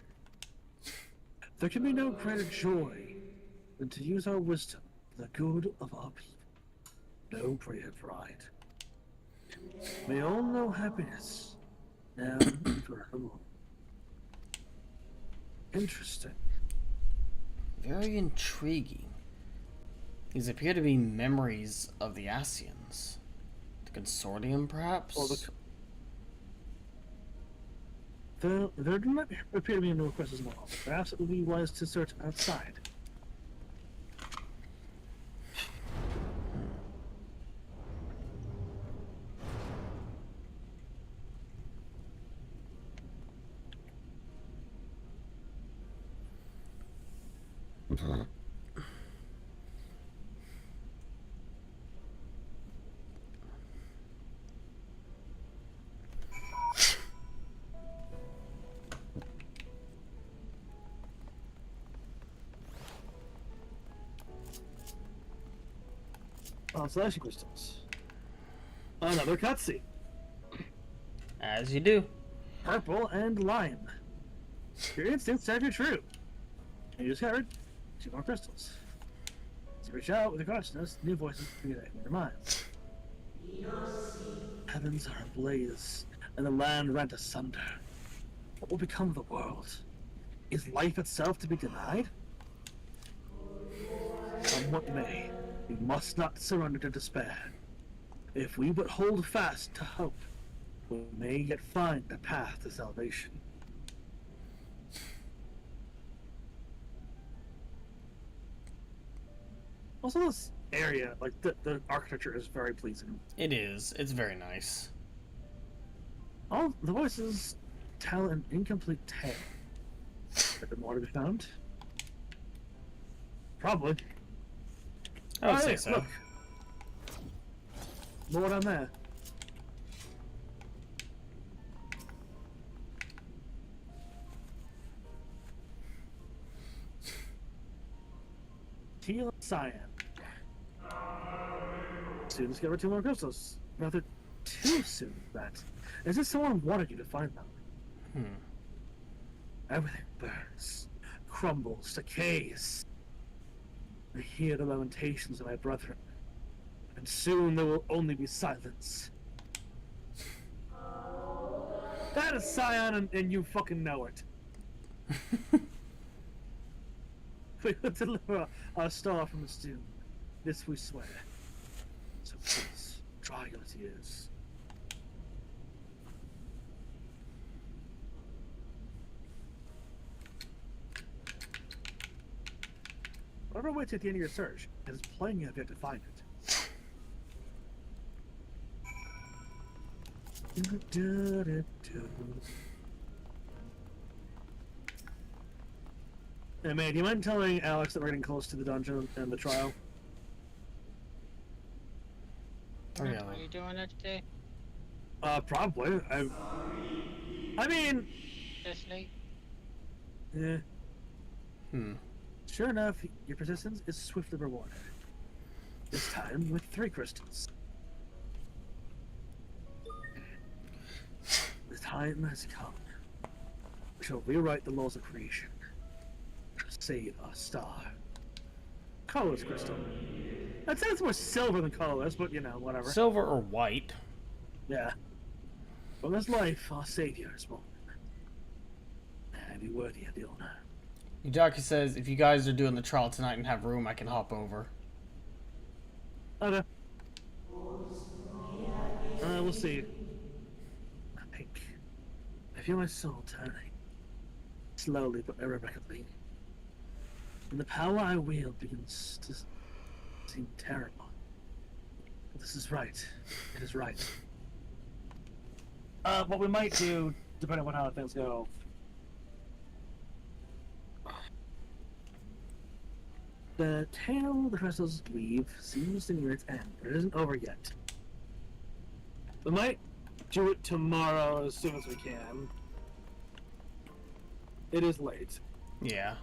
[SPEAKER 9] There can be no greater joy than to use our wisdom for the good of our people. No greater pride. May all know happiness, now and forevermore. Interesting.
[SPEAKER 2] Very intriguing. These appear to be memories of the Asians. The consortium, perhaps?
[SPEAKER 9] Well, there do not appear to be no requests as well. Perhaps it would be wise to search outside. Constellation crystals. Another cutscene.
[SPEAKER 2] As you do.
[SPEAKER 9] Purple and lime. Your instincts have you true. And you discovered 2 more crystals. So reach out with your consciousness, new voices appear in your minds. Heavens are ablaze, and the land rent asunder. What will become of the world? Is life itself to be denied? Come what may, we must not surrender to despair. If we but hold fast to hope, we may yet find a path to salvation. Also, this area, like the architecture is very pleasing.
[SPEAKER 2] It is. It's very nice.
[SPEAKER 9] All the voices tell an incomplete tale. Is there more to be found? Probably.
[SPEAKER 2] I would say so.
[SPEAKER 9] Look. More down there. Teal and cyan. Soon discover 2 more crystals. Rather, too soon, that. As if someone wanted you to find them. Everything burns, crumbles, decays. I hear the lamentations of my brethren, and soon there will only be silence. That is cyan, and you fucking know it. We will deliver our star from its doom. This we swear. So please, dry your tears. Whatever waits at the end of your search, it is plain you have yet to find it.
[SPEAKER 1] Hey, man, do you mind telling Alex that we're getting close to the dungeon and the trial?
[SPEAKER 2] Oh, yeah.
[SPEAKER 15] Are you doing that today?
[SPEAKER 1] Probably. I mean...
[SPEAKER 15] This late?
[SPEAKER 1] Yeah. Sure enough, your persistence is swiftly rewarded. This time with 3 crystals. The time has come. We shall rewrite the laws of creation. Save our star. Colorless crystal. I'd say it's more silver than colorless, but you know, whatever.
[SPEAKER 2] Silver or white?
[SPEAKER 1] Yeah. From this life, our savior is born. And be worthy of the honor.
[SPEAKER 2] Udaki says, if you guys are doing the trial tonight and have room, I can hop over.
[SPEAKER 1] Okay. We'll see. I feel my soul turning. Slowly but irrevocably. And the power I wield begins to seem terrible. But this is right. It is right. What we might do, depending on how things go. The tale the crystals weave seems to near its end, but it isn't over yet. We might do it tomorrow as soon as we can. It is late.
[SPEAKER 2] Yeah.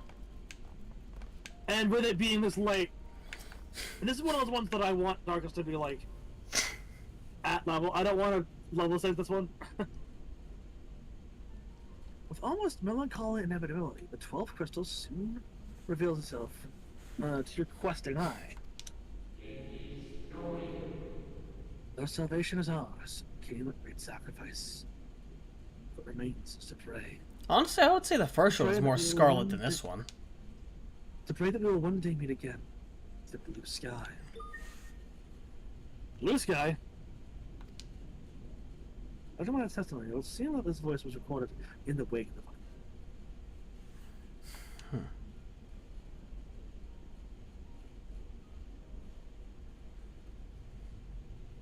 [SPEAKER 1] And with it being this late, and this is one of those ones that I want Darkus to be like at level. I don't want to level save this one. With almost melancholy inevitability, the 12th crystal soon reveals itself to your questing eye. Their salvation is ours. Came at great sacrifice. What remains is to pray.
[SPEAKER 2] Honestly, I would say the first one is more scarlet than this one.
[SPEAKER 1] To pray that we will one day meet again. The blue sky. Blue sky? I don't want to testimony. It would seem that this voice was recorded in the wake of the fire.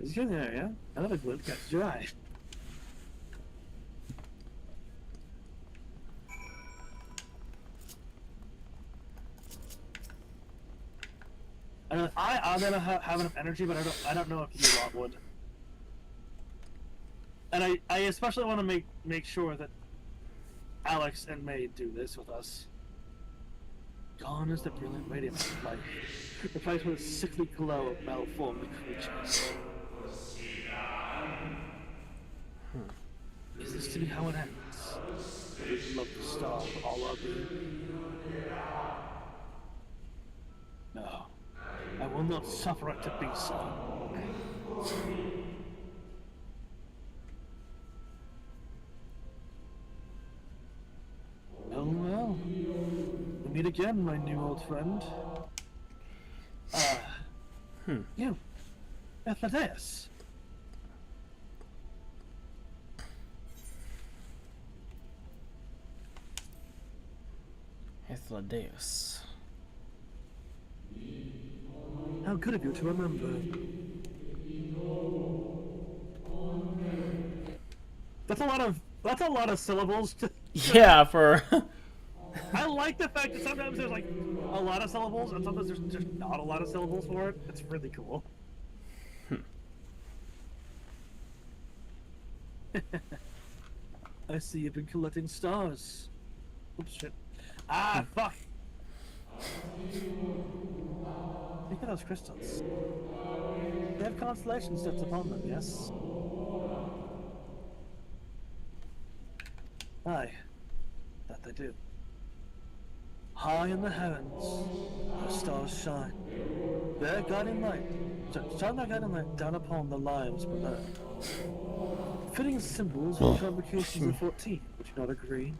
[SPEAKER 1] Is he in there, yeah? Another glint catches your eye. I'm gonna have enough energy, but I don't know if you lot would. And I especially want to make sure that Alex and May do this with us. Gone is the brilliant radiance of life, replaced with a sickly glow of malformed creatures. Is this to be how it ends? We love the star for all our being. No, I will not suffer it to be so. Oh well. We meet again, my new old friend. You. Ephidius.
[SPEAKER 2] Ethlodeus.
[SPEAKER 1] How good of you to remember. That's a lot of syllables to
[SPEAKER 2] Yeah, for
[SPEAKER 1] I like the fact that sometimes there's like a lot of syllables and sometimes there's just not a lot of syllables for it. It's really cool. I see you've been collecting stars. Oops, shit. Ah, fuck! Look at those crystals. They have constellation steps upon them, yes? Aye, that they do. High in the heavens, the stars shine. Their guiding light, shine their guiding light down upon the lives below. Fitting symbols for convocations of 14, would you not agree?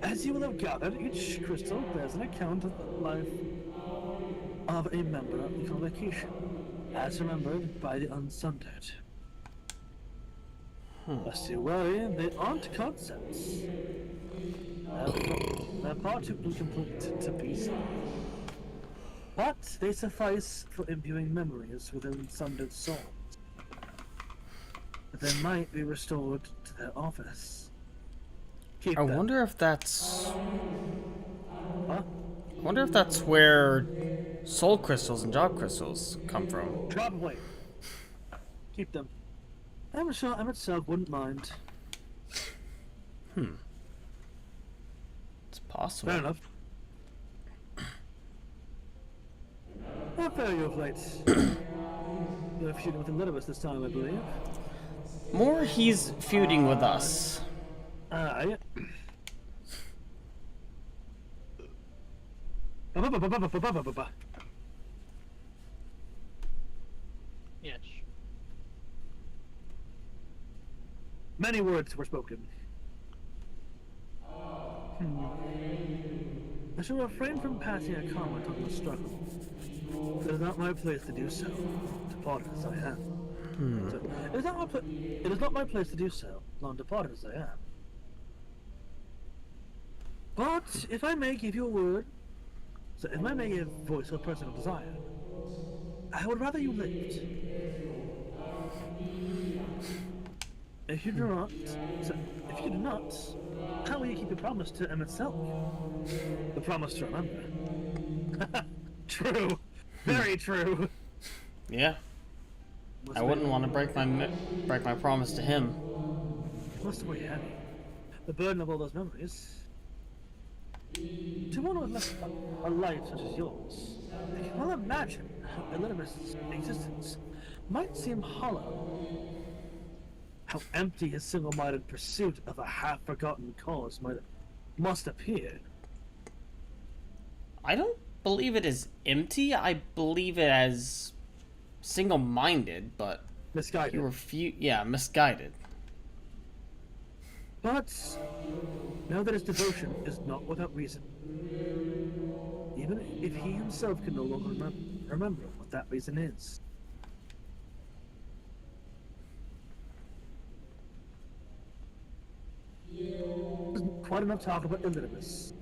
[SPEAKER 1] As you will have gathered, each crystal bears an account of the life of a member of the convocation, as remembered by the unsundered. Lest you worry, they aren't concepts. They're far too incomplete to be seen. But they suffice for imbuing memories within sundered souls.
[SPEAKER 9] they might be restored to their office. Keep
[SPEAKER 2] I
[SPEAKER 9] them.
[SPEAKER 2] wonder if that's...
[SPEAKER 9] Huh?
[SPEAKER 2] I wonder if that's where soul crystals and job crystals come from.
[SPEAKER 9] Probably. Keep them. I'm sure I myself wouldn't mind.
[SPEAKER 2] It's possible.
[SPEAKER 9] Fair enough. How fare you of late? You're feuding with Elidibus this time, I believe.
[SPEAKER 2] More he's feuding with us.
[SPEAKER 9] Yeah.
[SPEAKER 15] Yes.
[SPEAKER 9] Many words were spoken. I shall refrain from passing a comment on the struggle. It is not my place to do so, departed as I am. So, it is not my place to do so, long departed as I am. But if I may give you a word, so if I may give voice of personal desire, I would rather you lived. If you do not, how will you keep your promise to him itself? The promise to remember. True. Very true.
[SPEAKER 2] Yeah. I wouldn't want to break my promise to him.
[SPEAKER 9] It must weigh heavy. The burden of all those memories. To one with less a life such as yours, I can well imagine how Elidibus' existence might seem hollow. How empty his single-minded pursuit of a half-forgotten cause must appear.
[SPEAKER 2] I don't believe it is empty. I believe it as single-minded, but
[SPEAKER 9] misguided.
[SPEAKER 2] Misguided.
[SPEAKER 9] But know that his devotion is not without reason. Even if he himself can no longer remember what that reason is. Quite enough talk about Elidibus.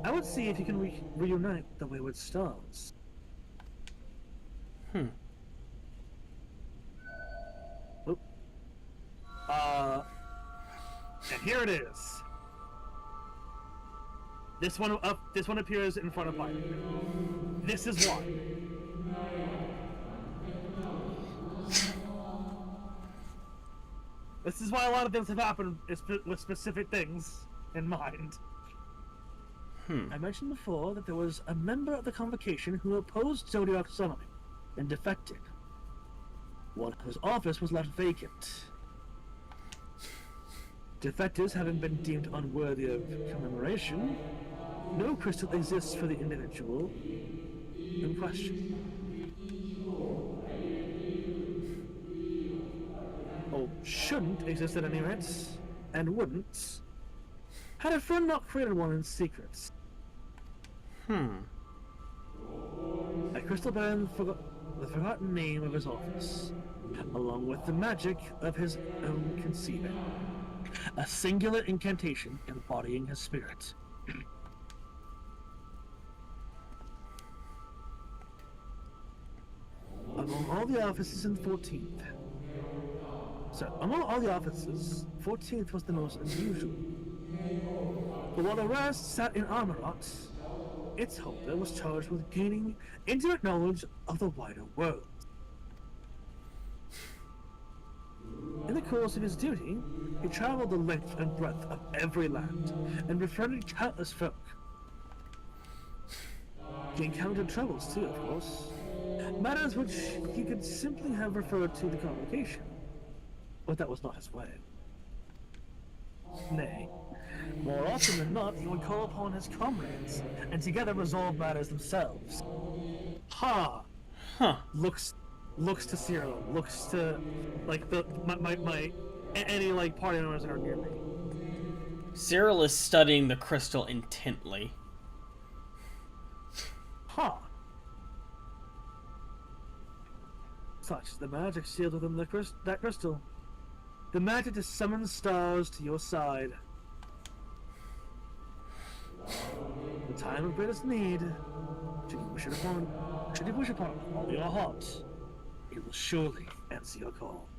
[SPEAKER 9] I would see if you can reunite the wayward stars. Oop. And here it is. This one appears in front of mine. This is why. This is why a lot of things have happened with specific things in mind. I mentioned before that there was a member of the Convocation who opposed Zodiac's summoning and defected. One whose office was left vacant. Defectors having been deemed unworthy of commemoration, no crystal exists for the individual in question. Or shouldn't exist at any rate, and wouldn't, had a friend not created one in secret. A crystal bearing the forgotten name of his office, along with the magic of his own conceiving. A singular incantation embodying his spirit. Among all the offices in 14th. Among all the offices, 14th was the most unusual. But while the rest sat in Armorot, its holder was charged with gaining intimate knowledge of the wider world. In the course of his duty, he traveled the length and breadth of every land and befriended countless folk. He encountered troubles too, of course. Matters which he could simply have referred to the Convocation. But that was not his way. Nay, more often than not, he would call upon his comrades, and together resolve matters themselves. Looks to Cyril, looks to like any like party members that are near me.
[SPEAKER 2] Cyril is studying the crystal intently.
[SPEAKER 9] Such is the magic sealed within that crystal. The magic to summon stars to your side. The time of greatest need, should you wish upon all your heart, it will surely answer your call.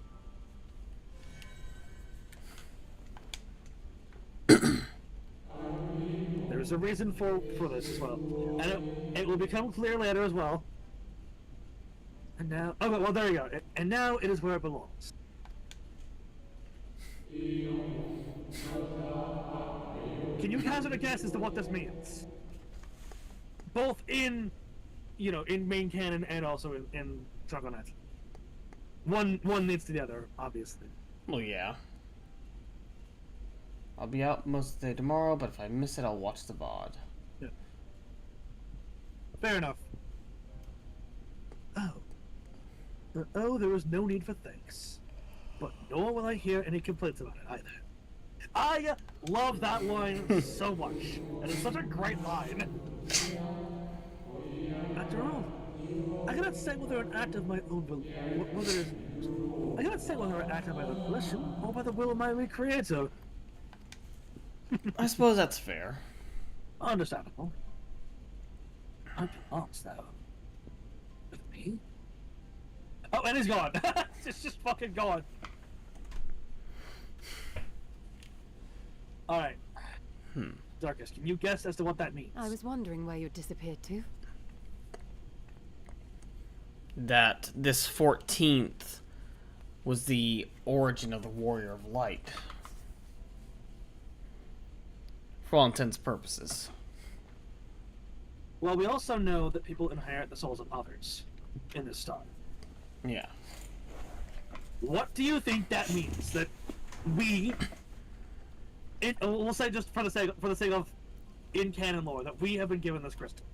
[SPEAKER 1] There's a reason for this as well, and it will become clear later as well. And now, oh well, there you go. And now it is where it belongs. Can you hazard a guess as to what this means? Both in, in main canon and also in Dragonet. One leads to the other, obviously.
[SPEAKER 2] Well, yeah. I'll be out most of the day tomorrow, but if I miss it, I'll watch the VOD.
[SPEAKER 1] Yeah. Fair enough. Oh, there is no need for thanks. But nor will I hear any complaints about it either. I love that line so much. And it's such a great line. After all, I cannot say whether an act of my own will, I cannot say whether an act of my own volition or by the will of my recreator.
[SPEAKER 2] I suppose that's fair.
[SPEAKER 1] Understandable. I belongs though. With me? Oh, and he's gone. It's just fucking gone. Alright. Darkus, can you guess as to what that means?
[SPEAKER 13] I was wondering where you'd disappeared to.
[SPEAKER 2] That this 14th was the origin of the Warrior of Light. For all intents and purposes.
[SPEAKER 1] Well, we also know that people inherit the souls of others in this star.
[SPEAKER 2] Yeah.
[SPEAKER 1] What do you think that means? That we'll say just for the sake of in canon lore, that we have been given this crystal.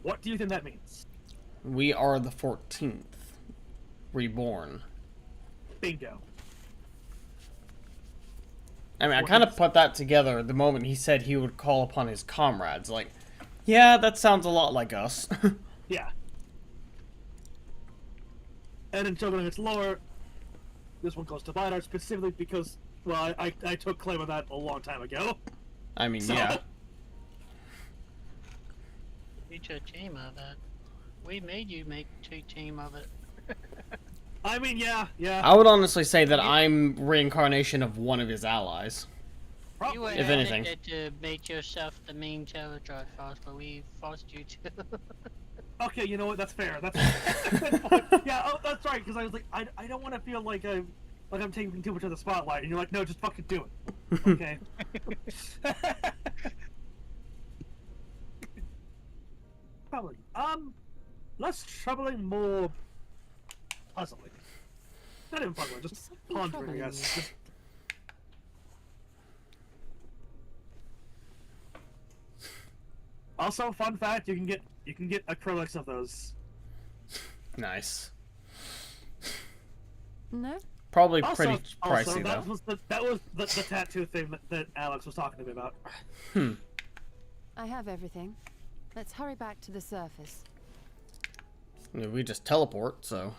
[SPEAKER 1] What do you think that means?
[SPEAKER 2] We are the 14th. Reborn.
[SPEAKER 1] Bingo.
[SPEAKER 2] I mean, I kind of put that together the moment he said he would call upon his comrades. Like, yeah, that sounds a lot like us.
[SPEAKER 1] Yeah. And in Shogun's lore, this one goes to Vidar specifically because, well, I took claim of that a long time ago.
[SPEAKER 2] I mean, yeah.
[SPEAKER 15] You took team of it. We made you make 2 team of it.
[SPEAKER 1] I mean, yeah.
[SPEAKER 2] I would honestly say that I'm reincarnation of one of his allies.
[SPEAKER 15] You were
[SPEAKER 2] if anything.
[SPEAKER 15] to make yourself the main Teledrive force, but we forced you to.
[SPEAKER 1] Okay, you know what? That's fair. That's yeah. Oh, that's right. Because I was like, I don't want to feel like I'm taking too much of the spotlight, and you're like, no, just fucking do it. Okay. Probably. Less troubling, more puzzling. Not even puzzling, just pondering, I guess. Just... Also, fun fact: you can get acrylics of those.
[SPEAKER 2] Nice.
[SPEAKER 13] No.
[SPEAKER 2] Probably pretty pricey though.
[SPEAKER 1] That was the tattoo thing that Alex was talking to me about.
[SPEAKER 13] I have everything. Let's hurry back to the surface.
[SPEAKER 2] I mean, we just teleport, so.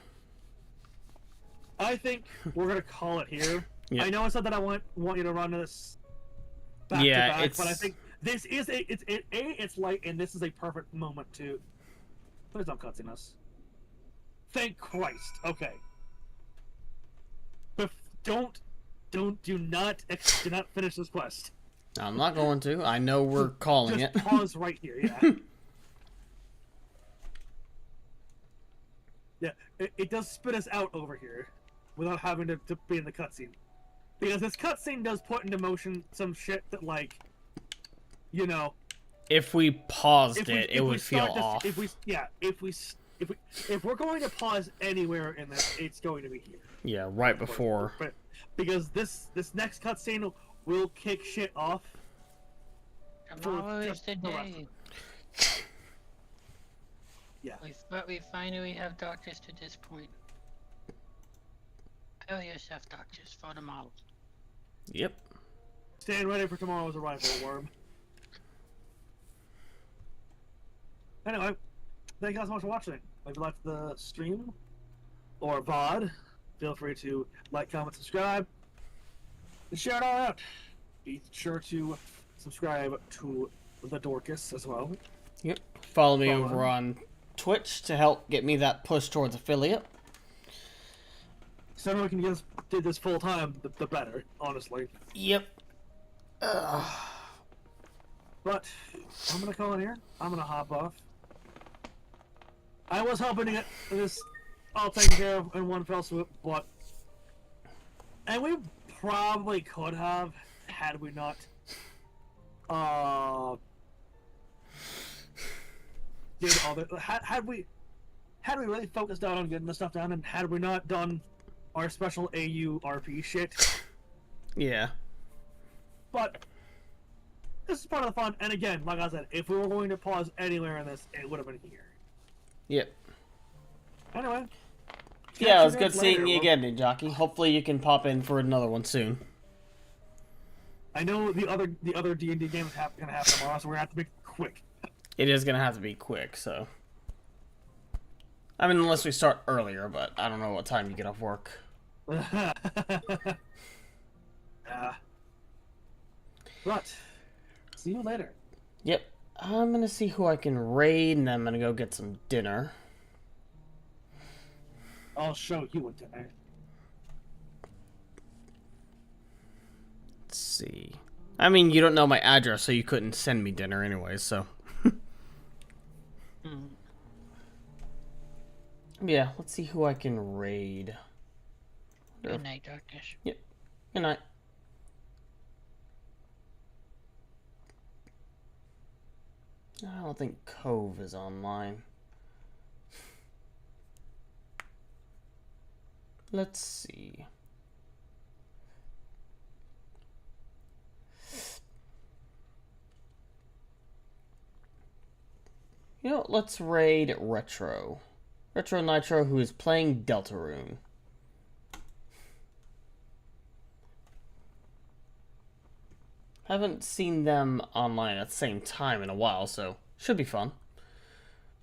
[SPEAKER 1] I think we're gonna call it here.
[SPEAKER 2] Yep.
[SPEAKER 1] I know I said that I want you to run this back
[SPEAKER 2] to
[SPEAKER 1] back, but I think this is it's light, and this is a perfect moment to. Please don't cutscene us. Thank Christ. Okay. Do not finish this quest.
[SPEAKER 2] I'm not going to. I know we're calling
[SPEAKER 1] Just
[SPEAKER 2] it.
[SPEAKER 1] Pause right here. Yeah. Yeah. It does spit us out over here, without having to be in the cutscene, because this cutscene does put into motion some shit that, like, you know.
[SPEAKER 2] If we paused it would feel off.
[SPEAKER 1] If we're going to pause anywhere in this, it's going to be here.
[SPEAKER 2] Yeah, right before.
[SPEAKER 1] But because this next cutscene will kick shit off.
[SPEAKER 15] Tomorrow is the day.
[SPEAKER 1] Yeah.
[SPEAKER 15] We finally have doctors to this point. Tell yourself, doctors, for tomorrow.
[SPEAKER 2] Yep.
[SPEAKER 1] Stand ready for tomorrow's arrival, Worm. Anyway, thank you guys so much for watching. If you liked the stream or VOD, feel free to like, comment, subscribe, and share it all out. Be sure to subscribe to the Dorcas as well.
[SPEAKER 2] Yep. Follow me over on Twitch to help get me that push towards affiliate.
[SPEAKER 1] So we can do this full time, the better, honestly.
[SPEAKER 2] Yep.
[SPEAKER 1] But I'm gonna call it here. I'm gonna hop off. I was hoping to get this all taken care of in one fell swoop, but and we probably could have had we not did all the had we really focused out on getting the stuff done, and had we not done our special AU RP shit.
[SPEAKER 2] Yeah.
[SPEAKER 1] But this is part of the fun, and again, like I said, if we were going to pause anywhere in this, it would have been here.
[SPEAKER 2] Yep.
[SPEAKER 1] Anyway.
[SPEAKER 2] Yeah, it was good seeing you again, Ninjaki. Hopefully you can pop in for another one soon.
[SPEAKER 1] I know the other D&D game is gonna happen tomorrow, so we're gonna have to make it quick.
[SPEAKER 2] It is gonna have to be quick, so. I mean, unless we start earlier, but I don't know what time you get off work.
[SPEAKER 1] But, see you later.
[SPEAKER 2] Yep. I'm gonna see who I can raid, and then I'm gonna go get some dinner.
[SPEAKER 1] I'll show you a dinner.
[SPEAKER 2] Let's see. I mean, you don't know my address, so you couldn't send me dinner anyway, so. Yeah, let's see who I can raid.
[SPEAKER 15] Good night, Darkus.
[SPEAKER 2] Yep. Good night. I don't think Cove is online. Let's see. You know, let's raid Retro. Retro Nitro, who is playing Deltarune. Haven't seen them online at the same time in a while, so should be fun.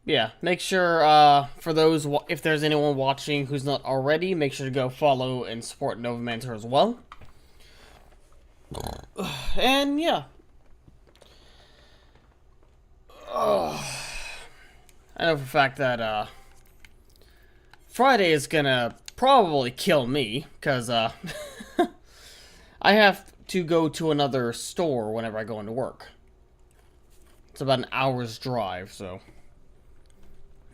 [SPEAKER 2] Yeah, make sure, for those, if there's anyone watching who's not already, make sure to go follow and support Novomancer as well. And, yeah. I know for a fact that, Friday is gonna probably kill me, because, I have to go to another store whenever I go into work. It's about an hour's drive, so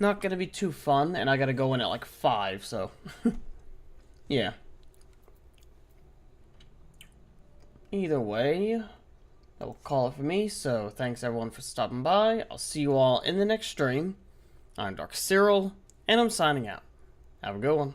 [SPEAKER 2] not gonna be too fun, and I gotta go in at like 5, so yeah. Either way, that will call it for me, so thanks everyone for stopping by. I'll see you all in the next stream. I'm darkus-cyril, and I'm signing out. Have a good one.